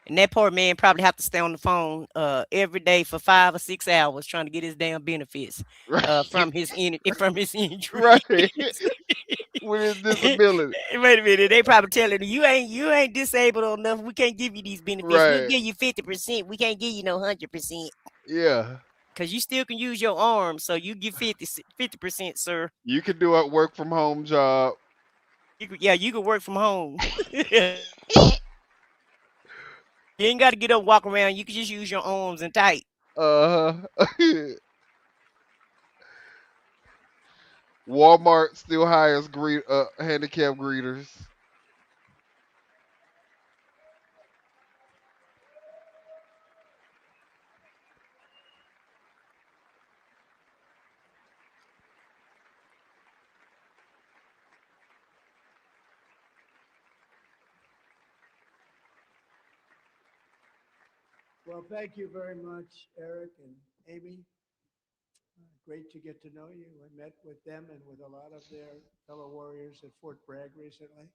S9: And that poor man probably have to stay on the phone every day for 5 or 6 hours trying to get his damn benefits from his injury.
S4: Right. With his disability.
S9: Wait a minute, they probably telling you ain't disabled enough. We can't give you these benefits. We'll
S4: Right.
S9: give you 50%. We can't give you no 100%.
S4: Yeah.
S9: Cause you still can use your arm, so you get 50%, sir.
S4: You can do a work from home job.
S9: You can work from home. You ain't got to get up and walk around. You can just use your arms and type.
S4: Walmart still hires handicap greeters.
S21: Well, thank you very much, Eric and Amy. Great to get to know you. I met with them and with a lot of their fellow warriors at Fort Bragg recently.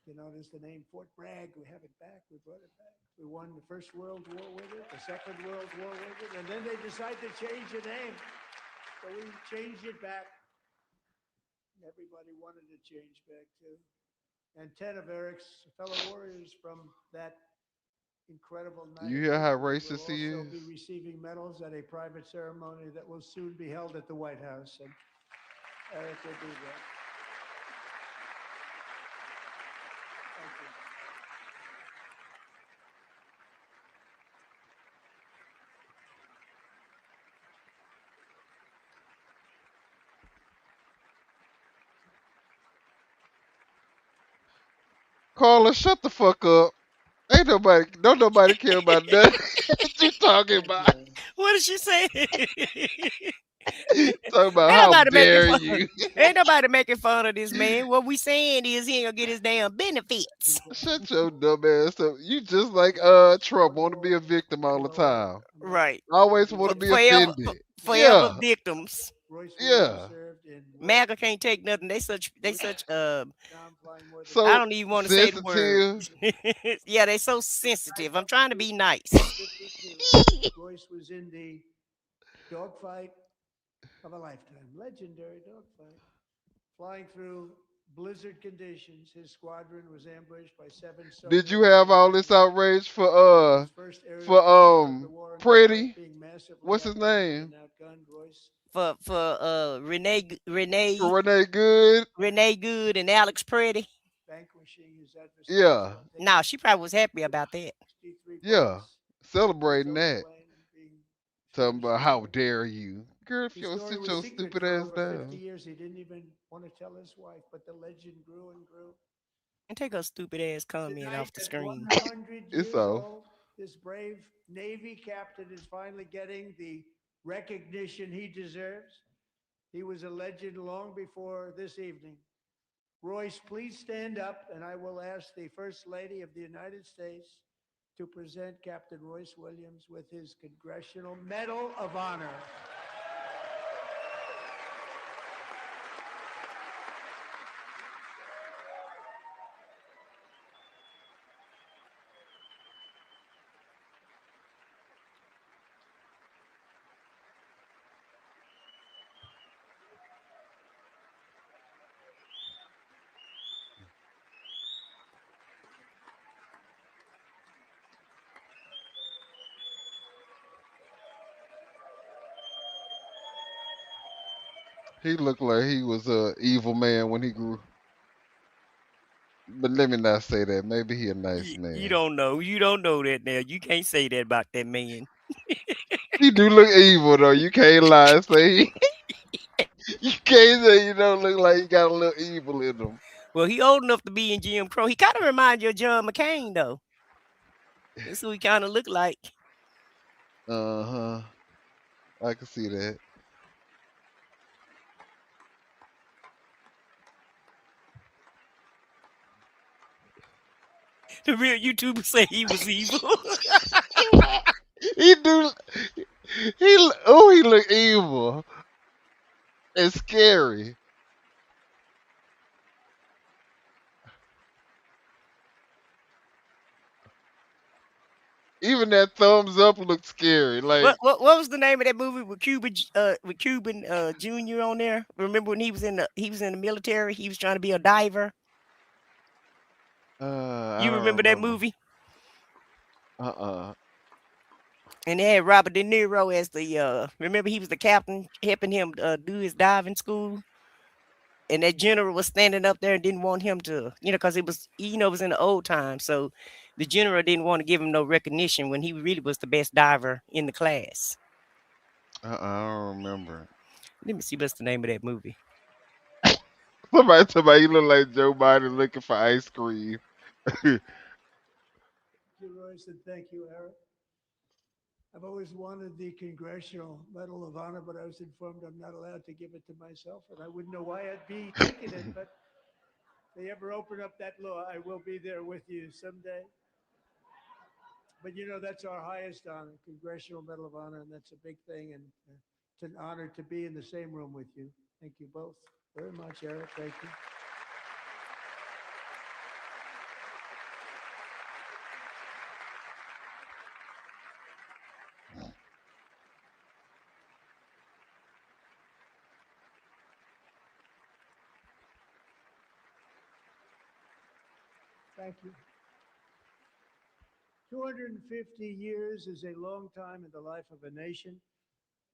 S21: You notice the name Fort Bragg, we have it back, we brought it back. We won the First World War with it, the Second World War with it, and then they decided to change the name. So we changed it back. Everybody wanted to change back too. And 10 of Eric's fellow warriors from that incredible night
S4: You hear how
S21: will
S4: racist he
S21: also
S4: is?
S21: be receiving medals at a private ceremony that will soon be held at the White House. And Eric will be there. Thank you.
S4: Carla, shut the fuck up. Don't nobody care about nothing that you talking about.
S9: What did she say?
S4: Talking about
S9: Ain't
S4: how
S9: nobody making
S4: dare
S9: fun.
S4: you.
S9: Ain't nobody making fun of this man. What we saying is he ain't gonna get his damn benefits.
S4: Shut your dumb ass up. You just like Trump, want to be a victim all the time.
S9: Right.
S4: Always want to be
S9: Forever
S4: offended.
S9: forever
S4: Yeah.
S9: victims.
S4: Yeah.
S9: MAGA can't take nothing. They such
S4: So
S9: I don't even want to say the word.
S4: sensitive.
S9: Yeah, they so sensitive. I'm trying to be nice.
S21: 52. Royce was in the dogfight of a lifetime, legendary dogfight, flying through blizzard conditions, his squadron was ambushed by 7
S4: Did you
S21: Soviet
S4: have all this outrage for Pretty? What's his name?
S9: For Renee
S4: For Renee Good?
S9: Good and Alex Pretty.
S21: Vanquishing his adversaries.
S4: Yeah.
S9: No, she probably was happy about that.
S4: Yeah. Celebrating that. Talking about how dare you. Girl, if you
S21: His
S4: don't
S21: story
S4: sit
S21: was
S4: your
S21: secret
S4: stupid
S21: for
S4: ass
S21: over 50
S4: down.
S21: years. He didn't even want to tell his wife, but the legend grew and grew.
S9: And take her stupid ass comment
S21: Tonight,
S9: off the
S21: at
S9: screen.
S21: 100
S4: It's
S21: years
S4: off.
S21: old, this brave Navy captain is finally getting the recognition he deserves. He was a legend long before this evening. Royce, please stand up, and I will ask the First Lady of the United States to present Captain Royce Williams with his Congressional Medal of Honor.
S4: He looked like he was a evil man when he grew. But let me not say that. Maybe he a nice
S9: You
S4: man.
S9: don't know. You don't know that now. You can't say that about that man.
S4: He do look evil though. You can't lie and say you can't say you don't look like he got a little evil in him.
S9: Well, he old enough to be in Jim Crow. He kind of reminds you of John McCain, though. That's who he kind of look like.
S4: Uh-huh. I can see that.
S9: The real YouTuber say he was evil.
S4: He do he look evil. And scary. Even that thumbs up looked scary. Like
S9: What was the name of that movie with Cuban Junior on there? Remember when he was in the military? He was trying to be a diver.
S4: I
S9: You
S4: don't
S9: remember that
S4: remember.
S9: movie?
S4: Uh-uh.
S9: And they had Robert De Niro as the remember he was the captain helping him do his diving school. And that general was standing up there and didn't want him to, because it was, it was in the old time. So the general didn't want to give him no recognition when he really was the best diver in the class.
S4: I don't remember.
S9: Let me see what's the name of that movie.
S4: Somebody you look like Joe Biden looking for ice cream.
S21: Thank you, Royce, and thank you, Eric. I've always wanted the Congressional Medal of Honor, but I was informed I'm not allowed to give it to myself, and I wouldn't know why I'd be taking it. But if they ever open up that law, I will be there with you someday. But that's our highest honor, Congressional Medal of Honor, and that's a big thing, and it's an honor to be in the same room with you. Thank you both very much, Eric. Thank you. Thank you. 250 years is a long time in the life of a nation,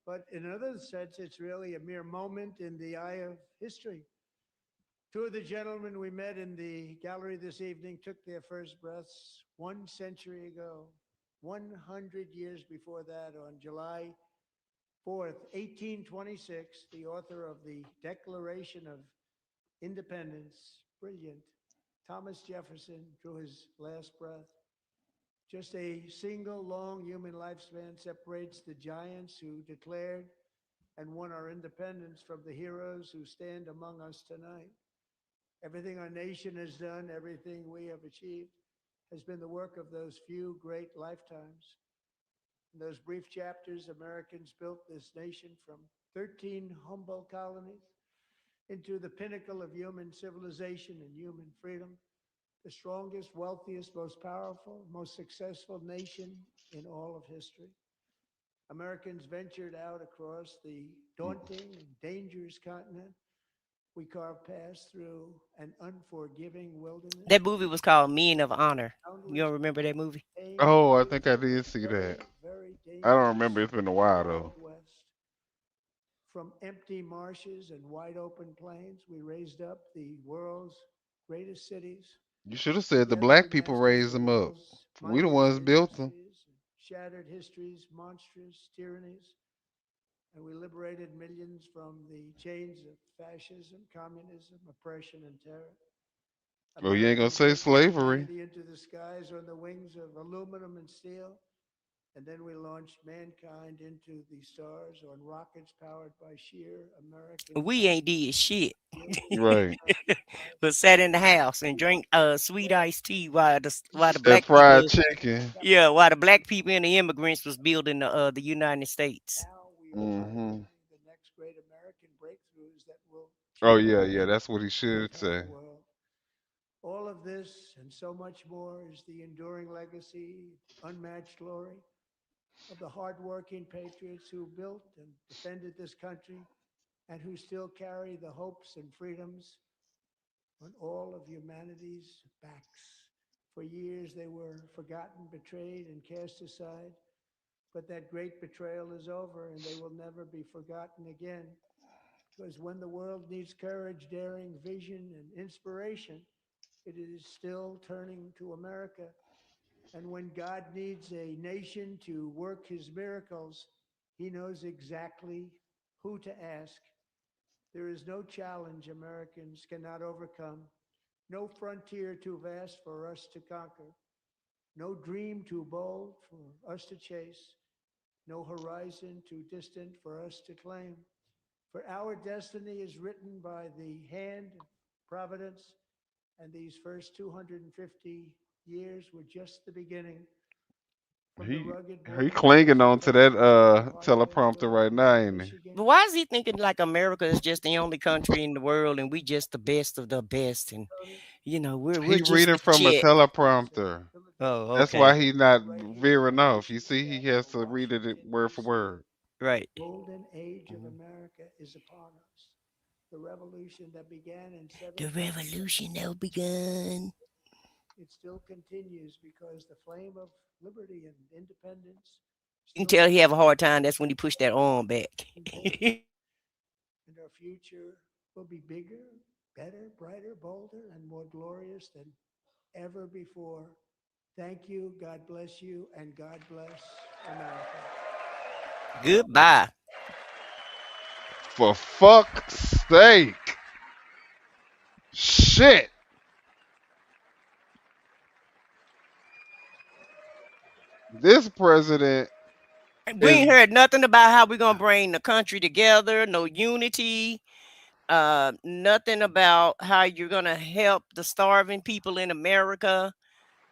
S21: but in another sense, it's really a mere moment in the eye of history. Two of the gentlemen we met in the gallery this evening took their first breaths 1 century ago, 100 years before that, on July 4th, 1826, the author of the Declaration of Independence, brilliant, Thomas Jefferson, drew his last breath. Just a single long human lifespan separates the giants who declared and won our independence from the heroes who stand among us tonight. Everything our nation has done, everything we have achieved, has been the work of those few great lifetimes. In those brief chapters, Americans built this nation from 13 humble colonies into the pinnacle of human civilization and human freedom, the strongest, wealthiest, most powerful, most successful nation in all of history. Americans ventured out across the daunting and dangerous continent We carve paths through an unforgiving wilderness.
S9: That movie was called Men of Honor. You don't remember that movie?
S4: Oh, I think I did see that. I don't remember. It's been a while though.
S21: West. From empty marshes and wide open plains, we raised up the world's greatest cities.
S4: You should have said the
S21: Together we
S4: black people
S21: mastered
S4: raised
S21: the
S4: them up.
S21: world's
S4: We the
S21: mightiest
S4: ones built them.
S21: industries, shattered histories, monstrous tyrannies, and we liberated millions from the chains of fascism, communism, oppression, and terror.
S4: Well, you ain't gonna
S21: Americans
S4: say
S21: took
S4: slavery.
S21: humanity into the skies on the wings of aluminum and steel, and then we launched mankind into the stars on rockets powered by sheer American.
S9: We ain't did shit.
S4: Right.
S9: But sat in the house and drank sweet iced tea while the
S4: That
S9: black
S4: fried
S9: people,
S4: chicken.
S9: yeah, while the black people and the immigrants was building the United States.
S4: Mm-hmm.
S21: The next great American breakthroughs that will
S4: Oh
S21: change
S4: yeah. That's what he
S21: the
S4: should
S21: entire
S4: say.
S21: world. All of this and so much more is the enduring legacy, unmatched glory of the hardworking patriots who built and defended this country and who still carry the hopes and freedoms on all of humanity's backs. For years they were forgotten, betrayed, and cast aside. But that great betrayal is over and they will never be forgotten again. Because when the world needs courage, daring, vision, and inspiration, it is still turning to America. And when God needs a nation to work his miracles, he knows exactly who to ask. There is no challenge Americans cannot overcome, no frontier too vast for us to conquer, no dream too bold for us to chase, no horizon too distant for us to claim. For our destiny is written by the hand of providence, and these first 250 years were just the beginning. From the
S4: He
S21: rugged
S4: he
S21: border
S4: clinging
S21: towns of
S4: on to that
S21: Texas to Ohio to
S4: teleprompter right now, ain't he?
S21: Michigan.
S9: But why is he thinking like America is just the only country in the world and we just the best of the best and we're
S4: He
S9: just
S4: reading
S9: the
S4: from a
S9: shit?
S4: teleprompter.
S9: Oh,
S4: That's
S9: okay.
S4: why he's not veering off. You see, he has to read it word for word.
S9: Right.
S21: Golden age of America is upon us. The revolution that began in
S9: The
S21: 1776,
S9: revolution now begun.
S21: it still continues because the flame of liberty and independence
S9: You can
S21: still
S9: tell he
S21: burns
S9: have a hard time. That's when he pushed that arm back.
S21: and our future will be bigger, better, brighter, bolder, and more glorious than ever before. Thank you, God bless you, and God bless America.
S9: Goodbye.
S4: For fuck's sake. Shit. This president
S9: We
S4: is
S9: ain't heard nothing about how we're gonna bring the country together, no unity, nothing about how you're gonna help the starving people in America,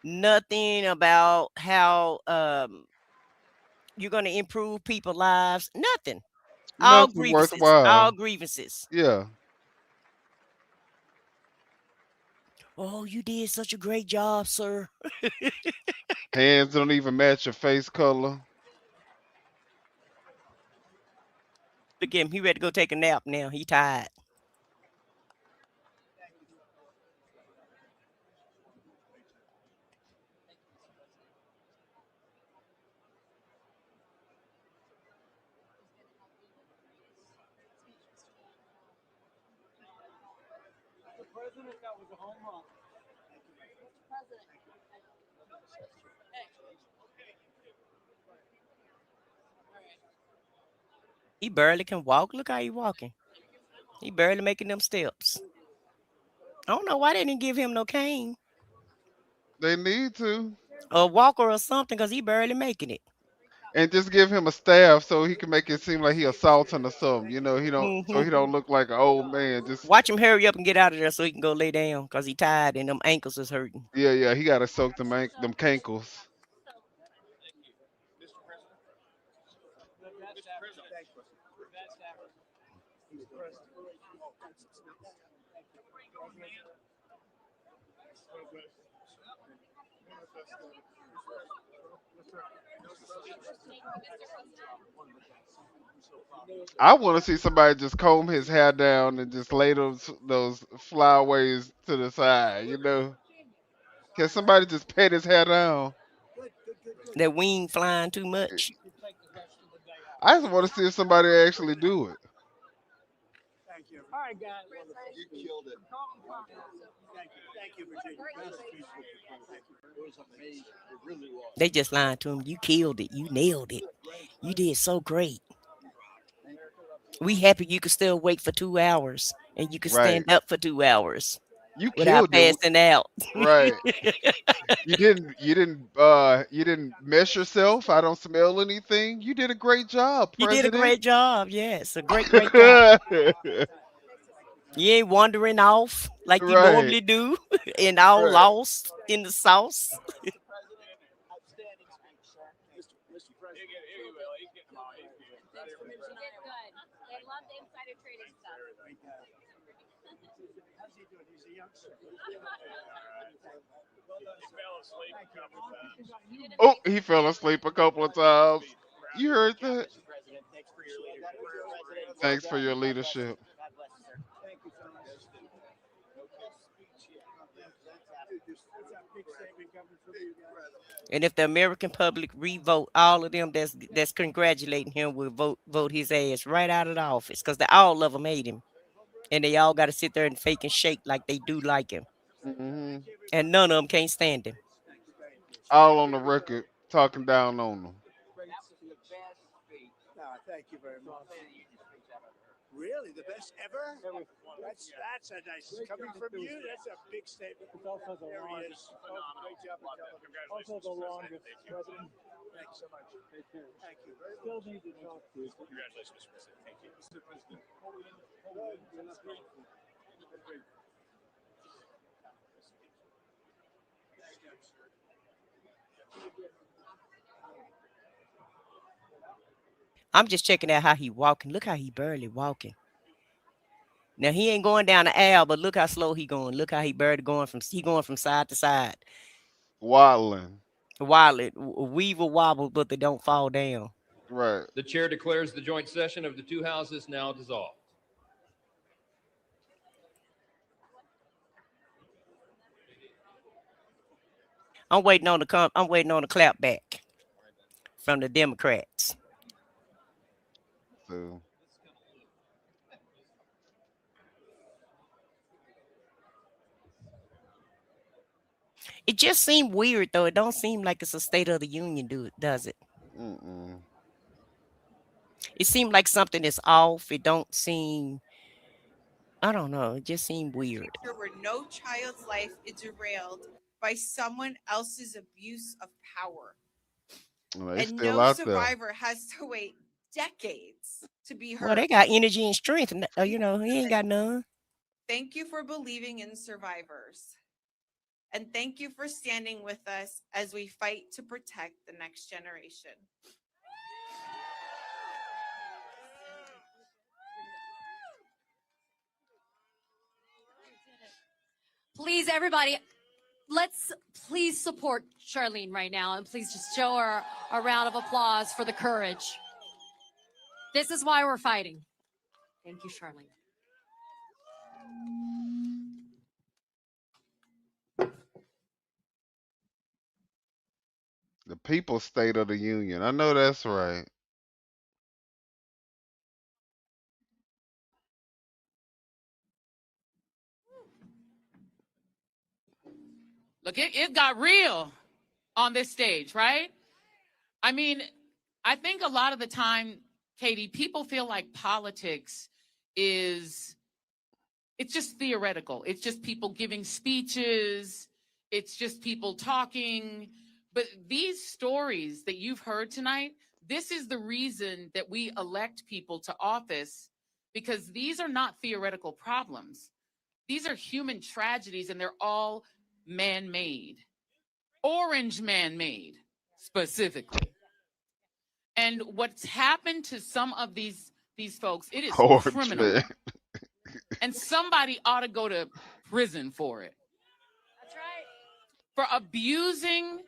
S9: nothing about how you're gonna improve people's lives, nothing. All
S4: nothing
S9: grievances, all
S4: worthwhile.
S9: grievances.
S4: Yeah.
S9: Oh, you did such a great job, sir.
S4: Hands don't even match your face color.
S9: Look at him, he ready to go take a nap now. He tired.
S21: The president that was a home run.
S9: He barely can walk. Look how he walking. He barely making them steps. I don't know why they didn't give him no cane.
S4: They need to.
S9: A walker or something, because he barely making it.
S4: And just give him a staff so he can make it seem like he assaulting or something. You know,
S9: Hmm
S4: he don't look like an old man. Just
S9: Watch him hurry up and get out of there so he can go lay down because he tired and them ankles is hurting.
S4: yeah, he gotta soak them cankles. I want to see somebody just comb his hair down and just lay those flyaways to the side. You know, can somebody just pat his hair down?
S9: That wing flying too much.
S4: I just want to see if somebody actually do it.
S21: Thank you. All right, guys. You killed it. Thank you, Virginia. It was amazing. It really was.
S9: They just lying to him. You killed it. You nailed it. You did so great. We happy you could still wait for 2 hours and you could
S4: Right.
S9: stand up for 2 hours
S4: You
S9: without
S4: killed it.
S9: passing out.
S4: Right. You didn't mess yourself. I don't smell anything. You did a great job,
S9: You did a
S4: President.
S9: great job. Yes, a great job. You ain't wandering off like you
S4: Right.
S9: normally do and all
S4: Right.
S9: lost in the sauce.
S4: Oh, he fell asleep a couple of times. You heard that? Thanks for your leadership.
S9: And if the American public revote, all of them that's congratulating him will vote his ass right out of the office because all of them hate him, and they all got to sit there and fake and shake like they do like him, and none of them can't stand him.
S4: All on the record talking down on them.
S21: No, thank you very much. Really, the best ever? That's a nice coming from you. That's a big statement. It's also the longest. Great job. Also the longest president. Thanks so much. Thank you. Still need to talk to you. Congratulations, Mr. President. Thank you. Mr. President.
S9: I'm just checking out how he walking. Look how he barely walking. Now he ain't going down the aisle, but look how slow he going. Look how he barely going from side to side.
S4: Waddling.
S9: Weave or wobble, but they don't fall down.
S4: Right.
S20: The chair declares the joint session of the two houses now dissolved.
S9: I'm waiting on the clap back from the Democrats.
S4: So.
S9: It just seemed weird though. It don't seem like it's a State of the Union, does it? It seemed like something is off. It don't seem. I don't know. It just seemed weird.
S1: Where no child's life is derailed by someone else's abuse of power.
S4: Well,
S1: And
S4: still
S1: no
S4: out
S1: survivor has to wait decades to be heard.
S9: Well, they got energy and strength. You know, he ain't got none.
S1: Thank you for believing in survivors. And thank you for standing with us as we fight to protect the next generation.
S7: Please, everybody, let's please support Charlene right now and please just show her a round of applause for the courage. This is why we're fighting. Thank you, Charlene.
S4: The People's State of the Union. I know that's right.
S5: Look, it got real on this stage, right? I mean, I think a lot of the time, Katie, people feel like politics it's just theoretical. It's just people giving speeches. It's just people talking. But these stories that you've heard tonight, this is the reason that we elect people to office, because these are not theoretical problems. These are human tragedies, and they're all man-made. Orange man-made, specifically. And what's happened to some of these folks, it is criminal. And somebody ought to go to prison for it.
S7: That's right.
S5: for abusing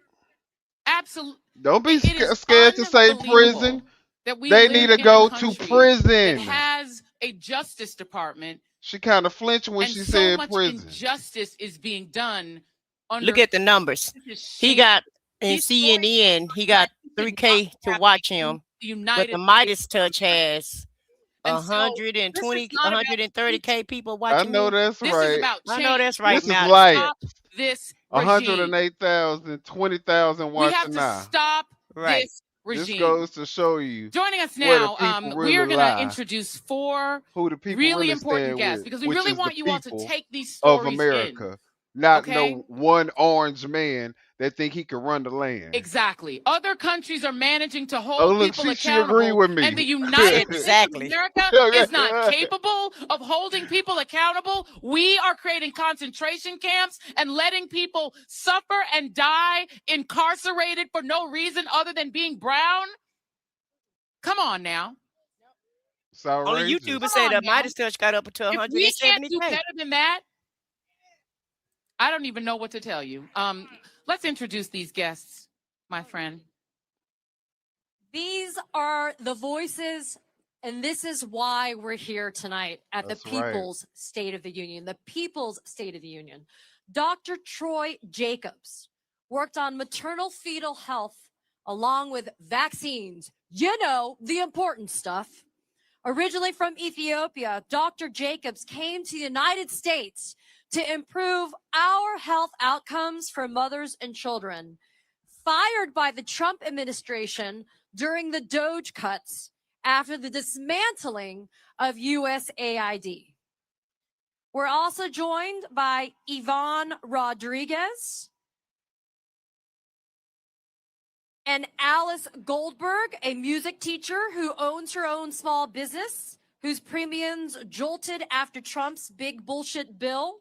S5: absolute.
S4: Don't be
S5: It is
S4: scared to say prison.
S5: unbelievable that we
S4: They
S5: live
S4: need to
S5: in a
S4: go to
S5: country that
S4: prison.
S5: has a justice department
S4: She kind of flinched when
S5: and
S4: she
S5: so
S4: said
S5: much
S4: prison.
S5: injustice is being done under.
S9: Look at the numbers.
S5: This is
S9: He
S5: shameful.
S9: got in
S5: These stories
S9: CNN. He got
S5: should not
S9: 3K to
S5: happen
S9: watch
S5: in
S9: him.
S5: the
S9: But
S5: United
S9: the
S5: States.
S9: Midas Touch has
S5: And so this is
S9: 120,
S5: not about
S9: 130K people
S4: I
S9: watching
S4: know
S9: him.
S4: that's
S5: This is
S4: right.
S5: about
S9: I
S5: change.
S9: know that's
S5: We
S9: right,
S4: This is
S5: have
S9: Mal.
S5: to
S4: light.
S5: stop this regime.
S4: 108,000, 20,000
S5: We have
S4: watching
S5: to
S4: now.
S5: stop
S9: Right.
S5: this
S4: This
S5: regime.
S4: goes to show you
S5: Joining us
S4: where the
S5: now,
S4: people
S5: we are
S4: really
S5: going to
S4: lie.
S5: introduce 4
S4: Who the people
S5: really
S4: really
S5: important
S4: stand
S5: guests
S4: with,
S5: because we
S4: which
S5: really
S4: is the
S5: want you all to
S4: people
S5: take these
S4: of
S5: stories in.
S4: America, not
S5: Okay?
S4: no one orange man that think he can run the land.
S5: Exactly. Other countries are managing to
S4: Oh,
S5: hold
S4: look,
S5: people
S4: she agreed
S5: accountable,
S4: with me.
S5: and the United States of
S9: Exactly.
S5: America is not capable of holding people accountable. We are creating concentration camps and letting people suffer and die incarcerated for no reason other than being brown. Come on now.
S4: It's
S9: Only
S4: outrageous.
S9: YouTubers say the
S5: Come on now.
S9: Midas Touch got up to
S5: If we can't do
S9: 170K.
S5: better than that, I don't even know what to tell you. Let's introduce these guests, my friend.
S7: These are the voices, and this is why we're here tonight at
S4: That's
S7: the
S4: right.
S7: People's State of the Union, the People's State of the Union. Dr. Troy Jacobs worked on maternal fetal health along with vaccines, you know, the important stuff. Originally from Ethiopia, Dr. Jacobs came to the United States to improve our health outcomes for mothers and children. Fired by the Trump administration during the Doge cuts after the dismantling of USAID. We're also joined by Yvonne Rodriguez and Alice Goldberg, a music teacher who owns her own small business, whose premiums jolted after Trump's big bullshit bill,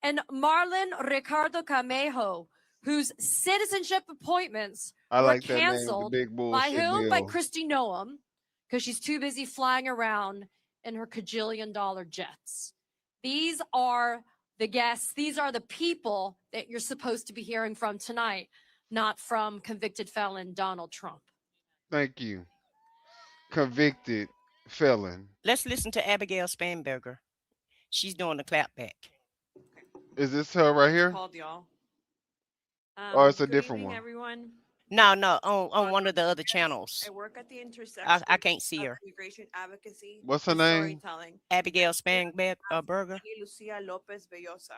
S7: and Marlon Ricardo Camejo, whose citizenship appointments
S4: I
S7: were
S4: like that name, the
S7: canceled
S4: big
S7: by
S4: bullshit
S7: whom? By
S4: bill.
S7: Kristi Noem, because she's too busy flying around in her $1 jets. These are the guests. These are the people that you're supposed to be hearing from tonight, not from convicted felon Donald Trump.
S4: Thank you. Convicted felon.
S9: Let's listen to Abigail Spanberger. She's doing the clapback.
S4: Is this her right here?
S8: Called y'all.
S4: Or it's a
S8: Good
S4: different
S8: evening,
S4: one?
S8: everyone.
S9: No, on one of the other channels.
S8: I work at the intersection
S9: I can't see
S8: of
S9: her.
S8: immigration advocacy
S4: What's her
S8: and
S4: name?
S8: storytelling.
S9: Abigail Spanberger.
S8: Annie Lucia Lopez Bellosa.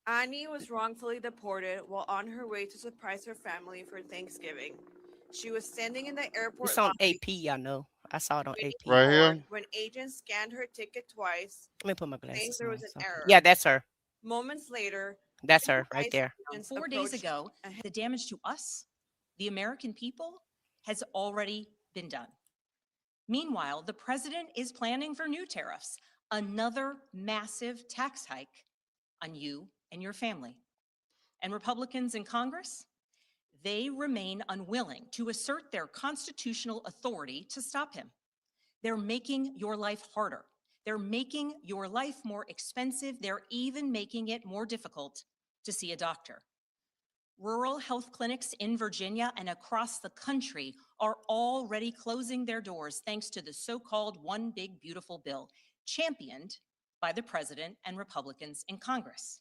S8: Annie was wrongfully deported while on her way to surprise her family for Thanksgiving. She was standing in the airport
S9: It's on
S8: lobby
S9: AP, I know. I saw it on
S8: waiting
S9: AP.
S4: Right
S8: for
S4: here?
S8: board when agents scanned her ticket twice,
S9: Let me put my
S8: saying
S9: glasses
S8: there
S9: on.
S8: was an
S9: so I can-
S8: error.
S9: Yeah, that's her.
S8: Moments later,
S9: That's her right
S8: ICE
S9: there.
S8: agents
S22: 4 days
S8: approached
S22: ago,
S8: a
S22: the damage to us, the American people, has already been done. Meanwhile, the president is planning for new tariffs, another massive tax hike on you and your family. And Republicans in Congress, they remain unwilling to assert their constitutional authority to stop him. They're making your life harder. They're making your life more expensive. They're even making it more difficult to see a doctor. Rural health clinics in Virginia and across the country are already closing their doors thanks to the so-called One Big Beautiful Bill, championed by the president and Republicans in Congress.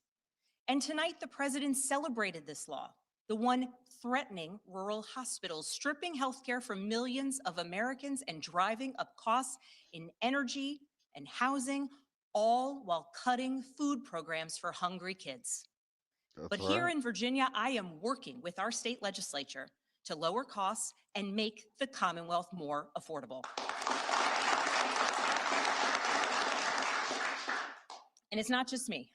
S22: And tonight, the president celebrated this law, the one threatening rural hospitals, stripping healthcare from millions of Americans and driving up costs in energy and housing, all while cutting food programs for hungry kids. But here in Virginia, I am working with our state legislature to lower costs and make the Commonwealth more affordable. And it's not just me.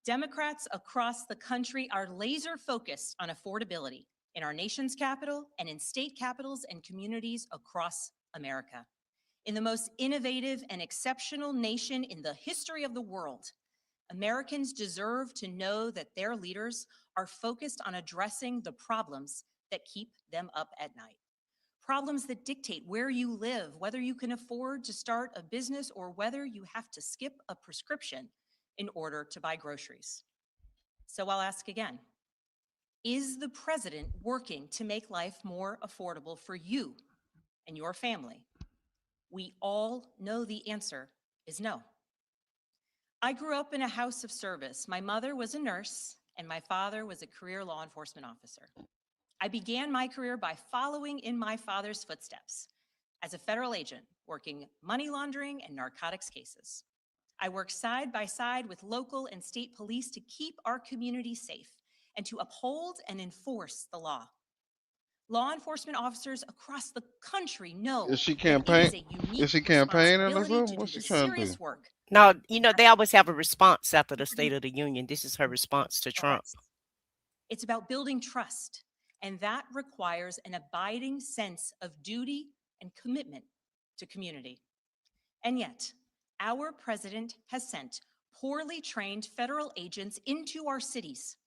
S22: Democrats across the country are laser focused on affordability in our nation's capital and in state capitals and communities across America. In the most innovative and exceptional nation in the history of the world, Americans deserve to know that their leaders are focused on addressing the problems that keep them up at night. Problems that dictate where you live, whether you can afford to start a business or whether you have to skip a prescription in order to buy groceries. So I'll ask again, Is the president working to make life more affordable for you and your family? We all know the answer is no. I grew up in a house of service. My mother was a nurse and my father was a career law enforcement officer. I began my career by following in my father's footsteps as a federal agent working money laundering and narcotics cases. I worked side by side with local and state police to keep our communities safe and to uphold and enforce the law. Law enforcement officers across the country know
S4: Is she
S22: that it is
S4: campaign?
S22: a
S4: Is
S22: unique
S4: she campaigning or
S22: responsibility
S4: something?
S22: to do
S4: What's she
S22: the
S4: trying to do?
S22: serious work.
S9: No, you know, they always have a response after the State of the Union. This is her response to Trump.
S22: It's about building trust, and that requires an abiding sense of duty and commitment to community. And yet, our president has sent poorly trained federal agents into our cities,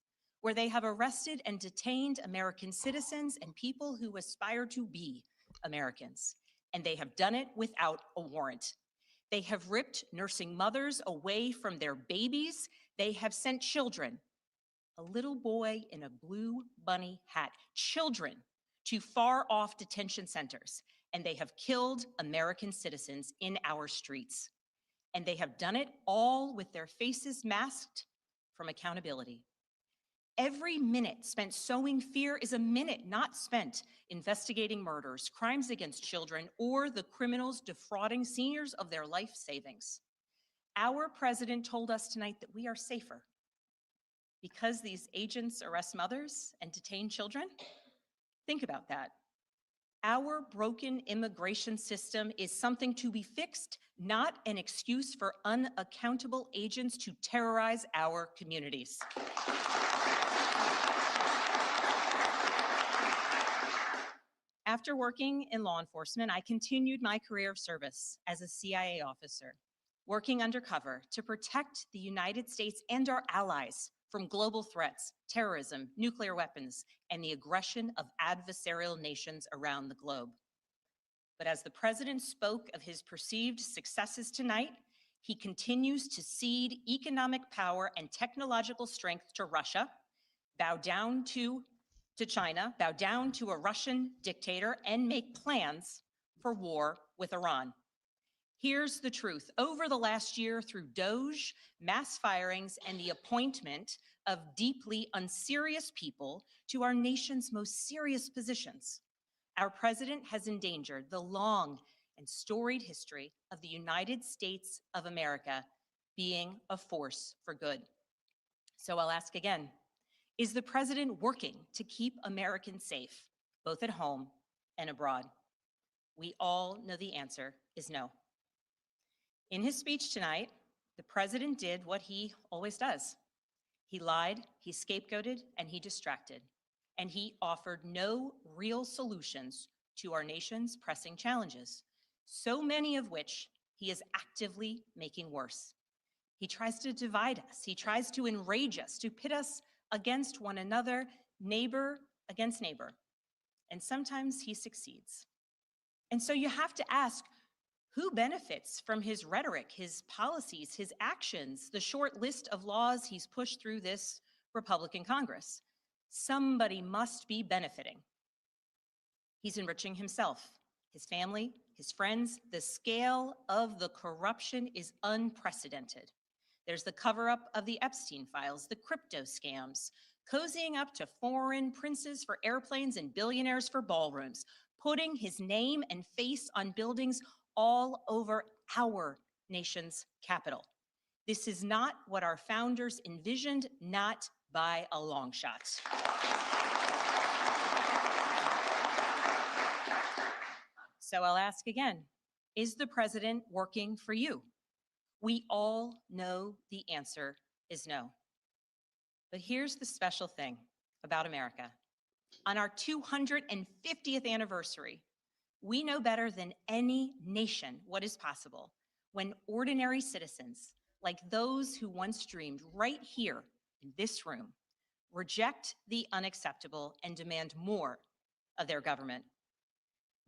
S22: where they have arrested and detained American citizens and people who aspire to be Americans. And they have done it without a warrant. They have ripped nursing mothers away from their babies. They have sent children, a little boy in a blue bunny hat, children to far off detention centers. And they have killed American citizens in our streets. And they have done it all with their faces masked from accountability. Every minute spent sowing fear is a minute not spent investigating murders, crimes against children, or the criminals defrauding seniors of their life savings. Our president told us tonight that we are safer because these agents arrest mothers and detain children. Think about that. Our broken immigration system is something to be fixed, not an excuse for unaccountable agents to terrorize our communities. After working in law enforcement, I continued my career of service as a CIA officer, working undercover to protect the United States and our allies from global threats, terrorism, nuclear weapons, and the aggression of adversarial nations around the globe. But as the president spoke of his perceived successes tonight, he continues to cede economic power and technological strength to Russia, bow down to China, bow down to a Russian dictator, and make plans for war with Iran. Here's the truth. Over the last year, through DOJ, mass firings, and the appointment of deeply unserious people to our nation's most serious positions, our president has endangered the long and storied history of the United States of America being a force for good. So I'll ask again, is the president working to keep Americans safe, both at home and abroad? We all know the answer is no. In his speech tonight, the president did what he always does. He lied, he scapegoated, and he distracted. And he offered no real solutions to our nation's pressing challenges, so many of which he is actively making worse. He tries to divide us. He tries to enrage us, to pit us against one another, neighbor against neighbor. And sometimes he succeeds. And so you have to ask, who benefits from his rhetoric, his policies, his actions, the short list of laws he's pushed through this Republican Congress? Somebody must be benefiting. He's enriching himself, his family, his friends. The scale of the corruption is unprecedented. There's the cover-up of the Epstein files, the crypto scams, cozying up to foreign princes for airplanes and billionaires for ballrooms, putting his name and face on buildings all over our nation's capital. This is not what our founders envisioned, not by a long shot. So I'll ask again, is the president working for you? We all know the answer is no. But here's the special thing about America. On our 250th anniversary, we know better than any nation what is possible when ordinary citizens, like those who once dreamed right here in this room, reject the unacceptable and demand more of their government.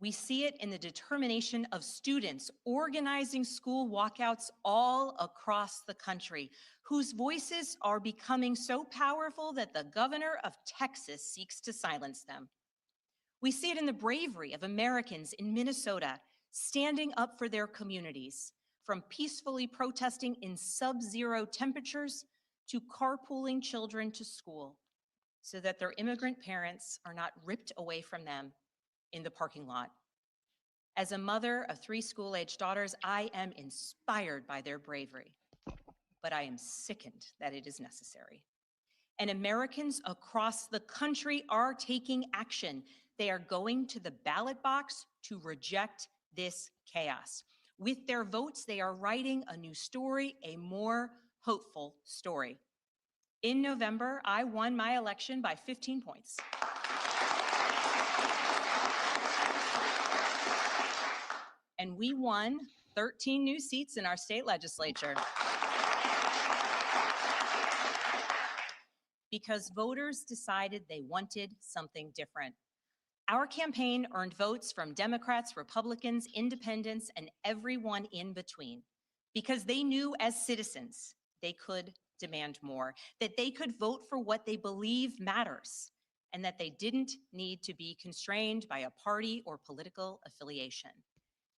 S22: We see it in the determination of students organizing school walkouts all across the country, whose voices are becoming so powerful that the governor of Texas seeks to silence them. We see it in the bravery of Americans in Minnesota standing up for their communities, from peacefully protesting in sub-zero temperatures to carpooling children to school so that their immigrant parents are not ripped away from them in the parking lot. As a mother of 3 school-age daughters, I am inspired by their bravery, but I am sickened that it is necessary. And Americans across the country are taking action. They are going to the ballot box to reject this chaos. With their votes, they are writing a new story, a more hopeful story. In November, I won my election by 15 points. And we won 13 new seats in our state legislature. Because voters decided they wanted something different. Our campaign earned votes from Democrats, Republicans, independents, and everyone in between. Because they knew as citizens they could demand more, that they could vote for what they believe matters, and that they didn't need to be constrained by a party or political affiliation.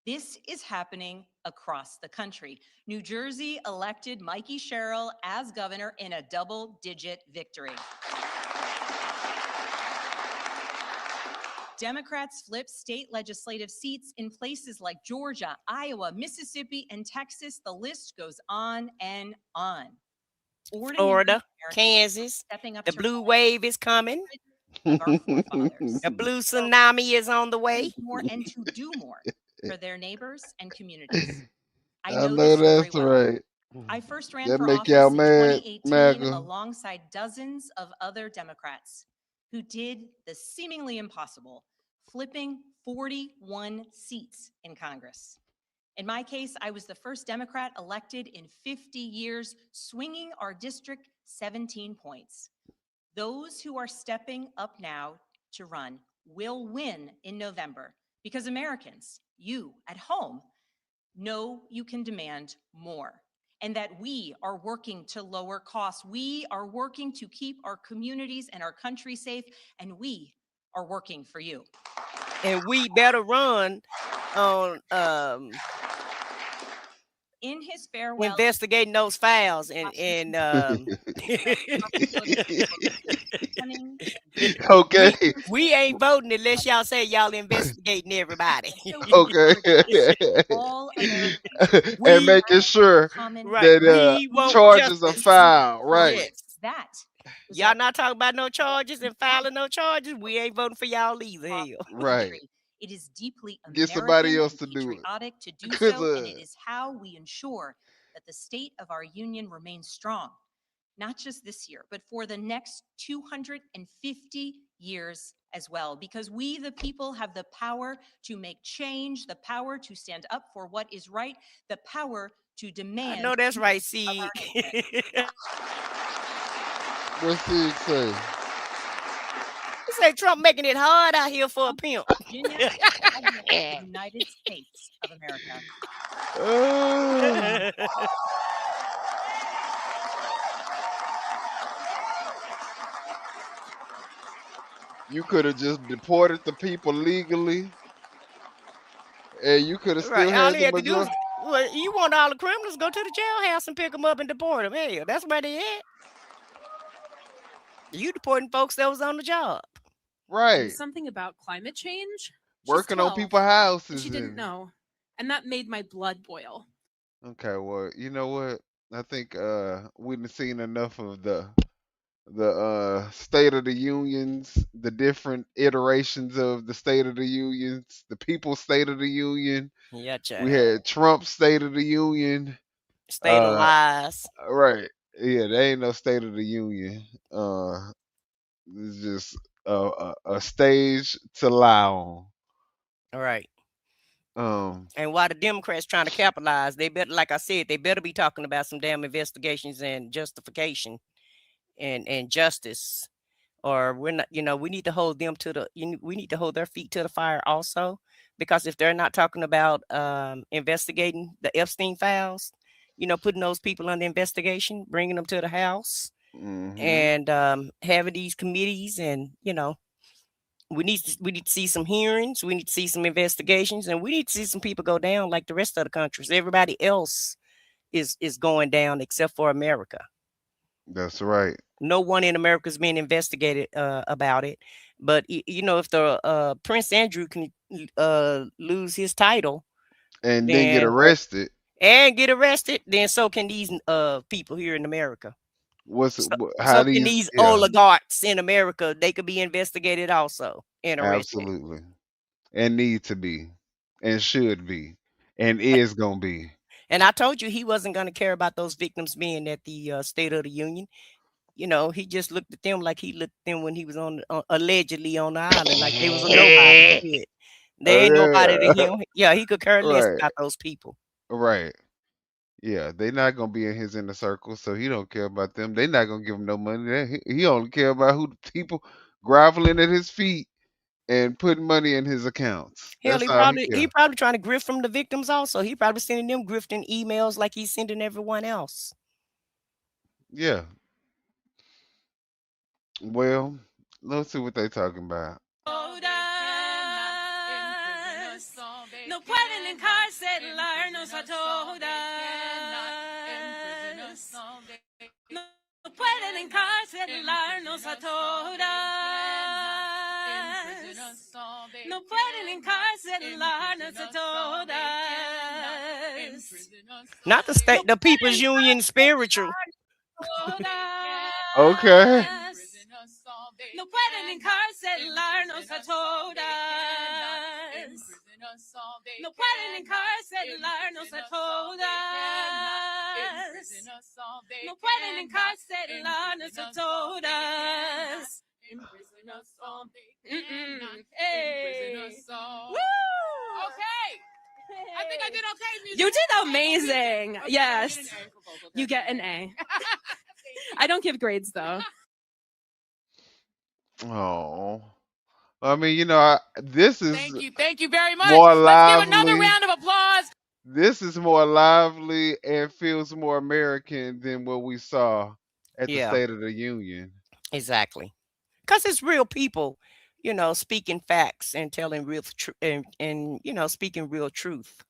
S22: This is happening across the country. New Jersey elected Mikey Sherrill as governor in a double-digit victory. Democrats flipped state legislative seats in places like Georgia, Iowa, Mississippi, and Texas. The list goes on and on.
S9: Florida, Kansas,
S22: stepping up
S9: the
S22: to
S9: blue wave is coming.
S22: of our forefathers.
S9: The blue tsunami is on the way.
S22: More and to do more for their neighbors and communities. I
S4: I
S22: know
S4: know
S22: this story
S4: that's
S22: well.
S4: right.
S22: I first ran
S4: That
S22: for
S4: make
S22: office
S4: y'all
S22: in
S4: mad,
S22: 2018
S4: MAGA?
S22: alongside dozens of other Democrats who did the seemingly impossible, flipping 41 seats in Congress. In my case, I was the first Democrat elected in 50 years, swinging our district 17 points. Those who are stepping up now to run will win in November because Americans, you at home, know you can demand more and that we are working to lower costs. We are working to keep our communities and our country safe, and we are working for you.
S9: And we better run on
S22: In his farewell,
S9: investigating those files and
S4: Okay.
S9: we ain't voting unless y'all say y'all investigating everybody.
S4: Okay.
S22: all Americans.
S4: And making sure
S9: Right.
S4: that
S9: We want
S4: charges are
S9: justice.
S4: filed. Right.
S9: Yes.
S22: That
S9: Y'all not talking about no charges and filing no charges. We ain't voting for y'all either. Hell.
S4: Right.
S22: It is deeply
S4: Get
S22: American
S4: somebody else to
S22: and
S4: do it.
S22: patriotic to do
S4: 'Cause,
S22: so, and it is how we ensure that the state of our union remains strong, not just this year, but for the next 250 years as well, because we, the people, have the power to make change, the power to stand up for what is right, the power to demand.
S9: I know that's right, see.
S4: What's Sig say?
S9: He say Trump making it hard out here for a pimp.
S22: Virginia, the United States of America.
S4: You could have just deported the people legally, and you could have still
S9: Right. All
S4: had
S9: he
S4: the
S9: had to do is,
S4: majority.
S9: well, you want all the criminals, go to the jailhouse and pick them up and deport them. Hell, that's where they at. You deporting folks that was on the job.
S4: Right.
S6: Something about climate change. She's
S4: Working on
S6: 12,
S4: people's
S6: and
S4: houses.
S6: she didn't
S4: and-
S6: know. And that made my blood boil.
S4: Okay, well, you know what? I think we've seen enough of the State of the Unions, the different iterations of the State of the Unions, the People's State of the Union.
S9: Yeah, child.
S4: We had Trump's State of the Union.
S9: State of lies.
S4: Right. Yeah, there ain't no State of the Union. It's just a stage to lie on.
S9: All right.
S4: Um,
S9: And while the Democrats trying to capitalize, they better, like I said, they better be talking about some damn investigations and justification and justice or we're not, we need to hold them to we need to hold their feet to the fire also, because if they're not talking about investigating the Epstein files, putting those people under investigation, bringing them to the house,
S4: Mm-hmm.
S9: and having these committees, and we need to see some hearings, we need to see some investigations, and we need to see some people go down like the rest of the countries. Everybody else is going down except for America.
S4: That's right.
S9: No one in America is being investigated about it. But if the Prince Andrew can lose his title,
S4: And then get
S9: then
S4: arrested.
S9: then so can these people here in America.
S4: How
S9: So can
S4: these?
S9: these
S4: Yeah,
S9: oligarchs in America. They could be investigated also and arrested.
S4: absolutely, and need to be, and should be, and is gonna be.
S9: And I told you he wasn't going to care about those victims being at the State of the Union. He just looked at them like he looked at them when he was allegedly on the island, like they was a nobody. Shit. They ain't nobody to
S4: Yeah.
S9: him. Yeah, he could care less
S4: Right,
S9: about those people.
S4: right. Yeah, they not gonna be in his inner circle, so he don't care about them. They not gonna give him no money. He only care about who the people groveling at his feet and putting money in his accounts.
S9: Hell,
S4: That's all he
S9: he
S4: care.
S9: probably trying to grift from the victims also. He probably sending them grifting emails like he's sending everyone else.
S4: Yeah. Well, let's see what they talking about.
S6: No pueden encarcelarnos a todas. No pueden encarcelarnos a todas. No pueden encarcelarnos a todas.
S9: Not the state, the People's Union spiritual.
S4: Okay.
S6: No pueden encarcelarnos a todas. No pueden encarcelarnos a todas. No pueden encarcelarnos a todas. Hey. Woo!
S5: Okay. I think I did okay.
S6: You did amazing. Yes. You get an A. I don't give grades though.
S4: Oh, I mean, this is
S5: Thank you very much.
S4: more
S5: Let's give another
S4: lively.
S5: round of applause.
S4: This is more lively and feels more American than what we saw at the
S9: Yeah,
S4: State of the Union.
S9: exactly. Because it's real people, speaking facts and telling real truth, and speaking real truth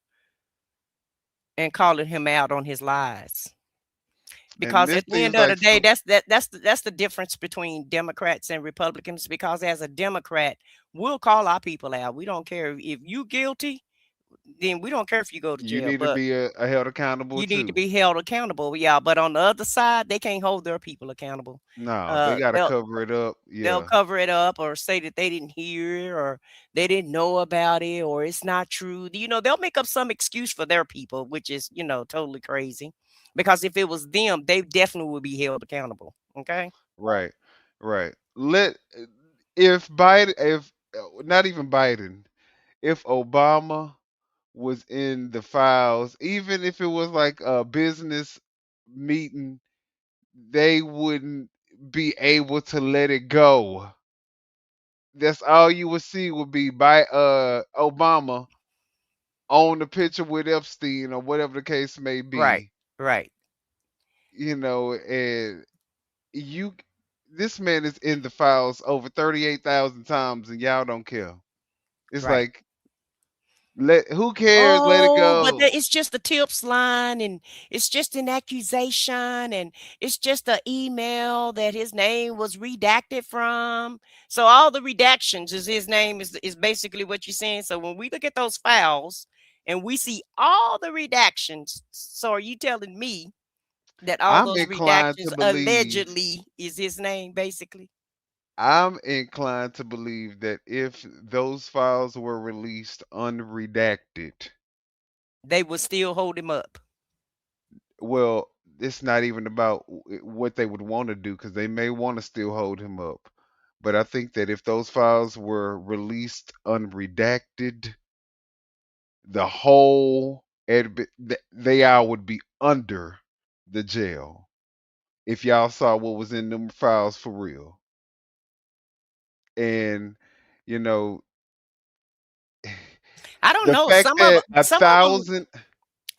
S9: and calling him out on his lies.
S4: And
S9: Because
S4: this
S9: at the
S4: seems
S9: end of the
S4: like
S9: day, that's the difference between Democrats and Republicans. Because as a Democrat, we'll call our people out. We don't care if you guilty, then we don't care if you go to
S4: you
S9: jail.
S4: need to
S9: But
S4: be held accountable
S9: you need to
S4: too.
S9: be held accountable. Yeah, but on the other side, they can't hold their people accountable.
S4: No, they got to
S9: They'll
S4: cover it up.
S9: they'll
S4: Yeah,
S9: cover it up or say that they didn't hear or they didn't know about it or it's not true. They'll make up some excuse for their people, which is, totally crazy. Because if it was them, they definitely would be held accountable. Okay.
S4: right, right. If Biden, if not even Biden, if Obama was in the files, even if it was like a business meeting, they wouldn't be able to let it go. That's all you would see would be by Obama on the picture with Epstein or whatever the case may
S9: Right.
S4: be.
S9: Right.
S4: And you this man is in the files over 38,000 times and y'all don't care. It's
S9: Right.
S4: like who cares? Let it
S9: Oh, but
S4: go.
S9: it's just a tips line and it's just an accusation and it's just an email that his name was redacted from. So all the redactions is his name is basically what you're saying. So when we look at those files and we see all the redactions, so are you telling me that all
S4: I'm
S9: those
S4: inclined to
S9: redactions
S4: believe
S9: allegedly is his name basically?
S4: I'm inclined to believe that if those files were released unredacted,
S9: They would still hold him up.
S4: well, it's not even about what they would want to do because they may want to still hold him up. But I think that if those files were released unredacted, the whole they all would be under the jail if y'all saw what was in them files for real. And you know,
S9: I don't
S4: the
S9: know.
S4: fact
S9: Some of
S4: that a
S9: some of them.
S4: thousand,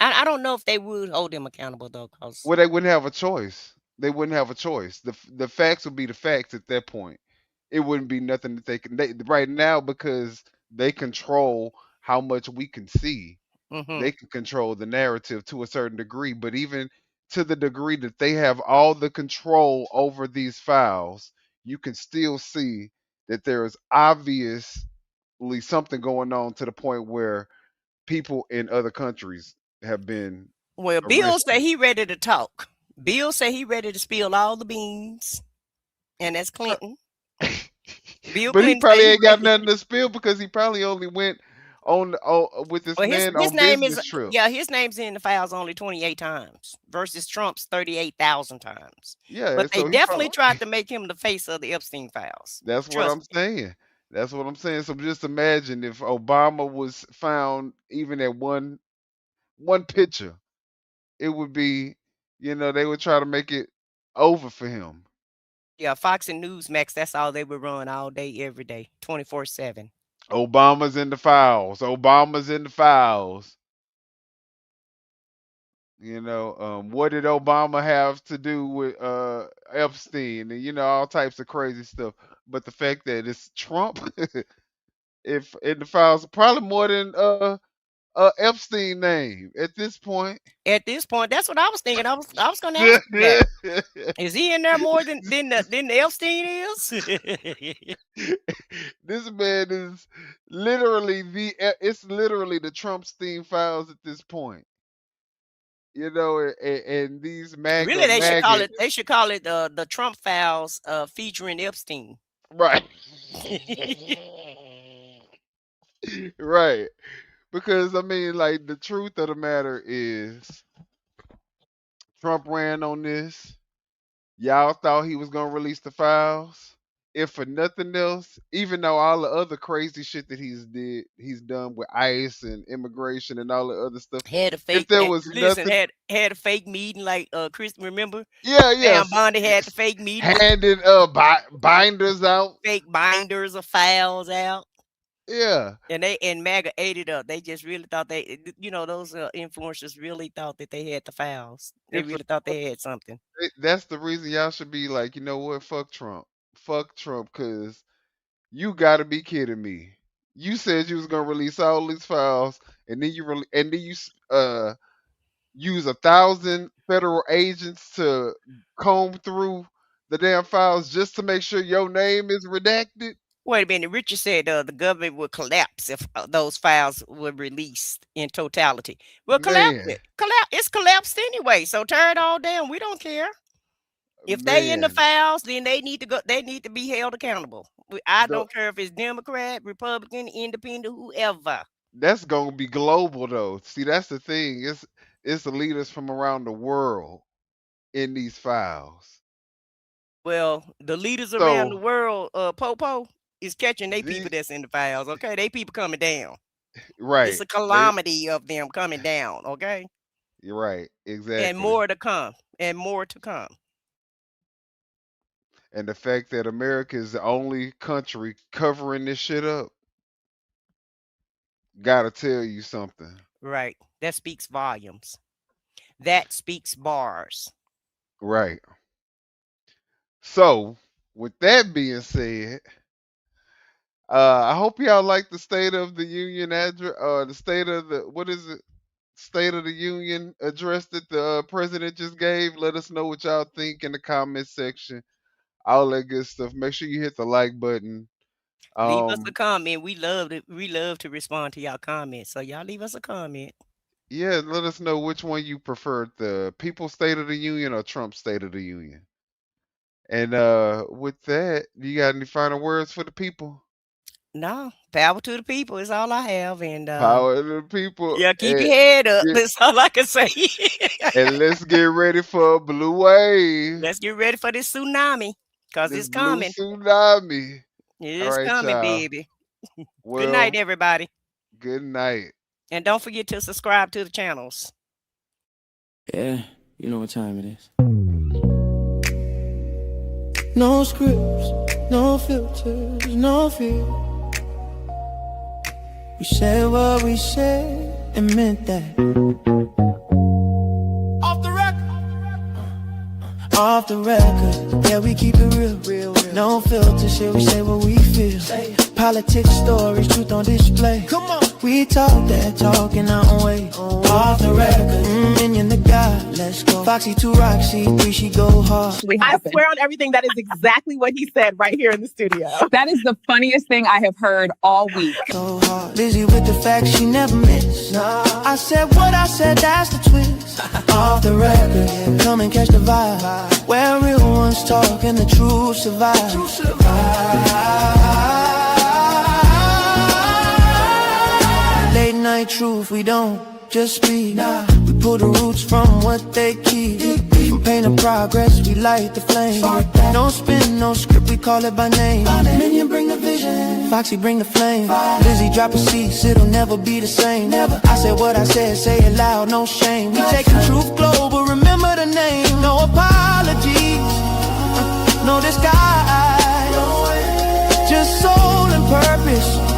S9: I don't know if they would hold him accountable though, cause
S4: well, they wouldn't have a choice. They wouldn't have a choice. The facts would be the facts at that point. It wouldn't be nothing that they can right now, because they control how much we can see.
S9: hmm
S4: They can control the narrative to a certain degree, but even to the degree that they have all the control over these files, you can still see that there is obviously something going on, to the point where people in other countries have been
S9: Well, Bill say
S4: arrested.
S9: he ready to talk. Bill say he ready to spill all the beans, and that's Clinton. Bill
S4: But he
S9: Clinton say
S4: probably
S9: he
S4: ain't got
S9: ready.
S4: nothing to spill, because he probably only went with this
S9: Well,
S4: man
S9: his
S4: on
S9: name is
S4: business trips.
S9: his name's in the files only 28 times versus Trump's 38,000 times.
S4: Yeah,
S9: But they
S4: so he
S9: definitely
S4: probably
S9: tried to make him the face of the Epstein files.
S4: that's what
S9: Trust
S4: I'm
S9: me.
S4: saying. That's what I'm saying. So just imagine if Obama was found even at one picture, it would be, they would try to make it over for him.
S9: Yeah, Fox and Newsmax, that's all they would run all day, every day, 24/7.
S4: Obama's in the files. Obama's in the files. What did Obama have to do with Epstein, and all types of crazy stuff. But the fact that it's Trump, if in the files, probably more than Epstein name at this point.
S9: At this point, that's what I was thinking. I was going to ask you that. Is he in there more than the Epstein is?
S4: This man is literally it's literally the Trumpstein files at this point. And these
S9: Really, they should call it.
S4: maggots,
S9: They should call it the Trump files featuring Epstein.
S4: right? Right. Because I mean, like, the truth of the matter is, Trump ran on this. Y'all thought he was gonna release the files. If for nothing else, even though all the other crazy shit that he's done with ICE and immigration and all the other stuff.
S9: Had a
S4: If
S9: fake.
S4: there was
S9: Listen,
S4: nothing,
S9: had a fake meeting like Chris. Remember?
S4: yeah,
S9: Sam
S4: yes,
S9: Bondi had the fake meeting with
S4: handing binders out,
S9: fake binders of files out.
S4: yeah.
S9: And MAGA ate it up. They just really thought those influencers really thought that they had the files. They
S4: If
S9: really thought they had something.
S4: that's the reason y'all should be like, you know what, fuck Trump, cause you gotta be kidding me. You said you was gonna release all these files, and then you use 1,000 federal agents to comb through the damn files just to make sure your name is redacted.
S9: Wait a minute. Richard said the government would collapse if those files were released in totality. Well, collapse
S4: Man,
S9: it. It's collapsed anyway. So tear it all down. We don't care. If they in the
S4: man,
S9: files, then they need to go. They need to be held accountable. I
S4: the,
S9: don't care if it's Democrat, Republican, Independent, whoever.
S4: that's gonna be global though. See, that's the thing. It's the leaders from around the world in these files.
S9: Well, the leaders around the
S4: So
S9: world, Popo, is catching they people
S4: these,
S9: that's in the files. Okay, they people coming down. It's
S4: right?
S9: a calamity of them coming down. Okay,
S4: You're right,
S9: and
S4: exactly.
S9: more to come, and more to come.
S4: And the fact that America is the only country covering this shit up, gotta tell you something.
S9: Right. That speaks volumes. That speaks bars.
S4: Right. So, with that being said, I hope y'all like the State of the Union address, the State of the what is it? State of the Union address that the president just gave. Let us know what y'all think in the comment section. All that good stuff. Make sure you hit the like button.
S9: Leave us a comment. We love to respond to y'all comments. So y'all leave us a comment.
S4: Yeah, let us know which one you preferred, the People's State of the Union or Trump's State of the Union. And with that, you got any final words for the people?
S9: No, power to the people is all I have. And
S4: Power to the people.
S9: yeah, keep
S4: And,
S9: your head up.
S4: yeah,
S9: That's all I can say.
S4: and let's get ready for a blue wave.
S9: Let's get ready for this tsunami. Because
S4: This
S9: it's
S4: blue
S9: coming.
S4: tsunami. All
S9: It's
S4: right,
S9: coming,
S4: y'all.
S9: baby.
S4: Well,
S9: Good night, everybody.
S4: good night.
S9: And don't forget to subscribe to the channels.
S10: Yeah, you know what time it is. No scripts, no filters, no fear. We said what we said and meant that. Off the record. Off the record, yeah, we keep it real. No filter shit, we say what we feel. Politics, stories, truth on display. Come on. We talk that talk in our own way. Off the record, minion the God, let's go. Foxy 2 Roxy, 3 she go hard.
S11: I swear on everything that is exactly what he said right here in the studio.
S23: That is the funniest thing I have heard all week.
S10: So hard. Busy with the facts she never miss. Nah. I said what I said, that's the twist. Off the record, come and catch the vibe. Where real ones talk and the truth survive. Late night truth, we don't just speak. Nah. We pull the roots from what they keep. From pain to progress, we light the flame. No spin, no script, we call it by name. Minion bring the vision, Foxy bring the flame. Lizzie drop a cease, it'll never be the same. Never. I said what I said, say it loud, no shame. We taking truth global, remember the name. No apologies, no disguise. Just soul and purpose.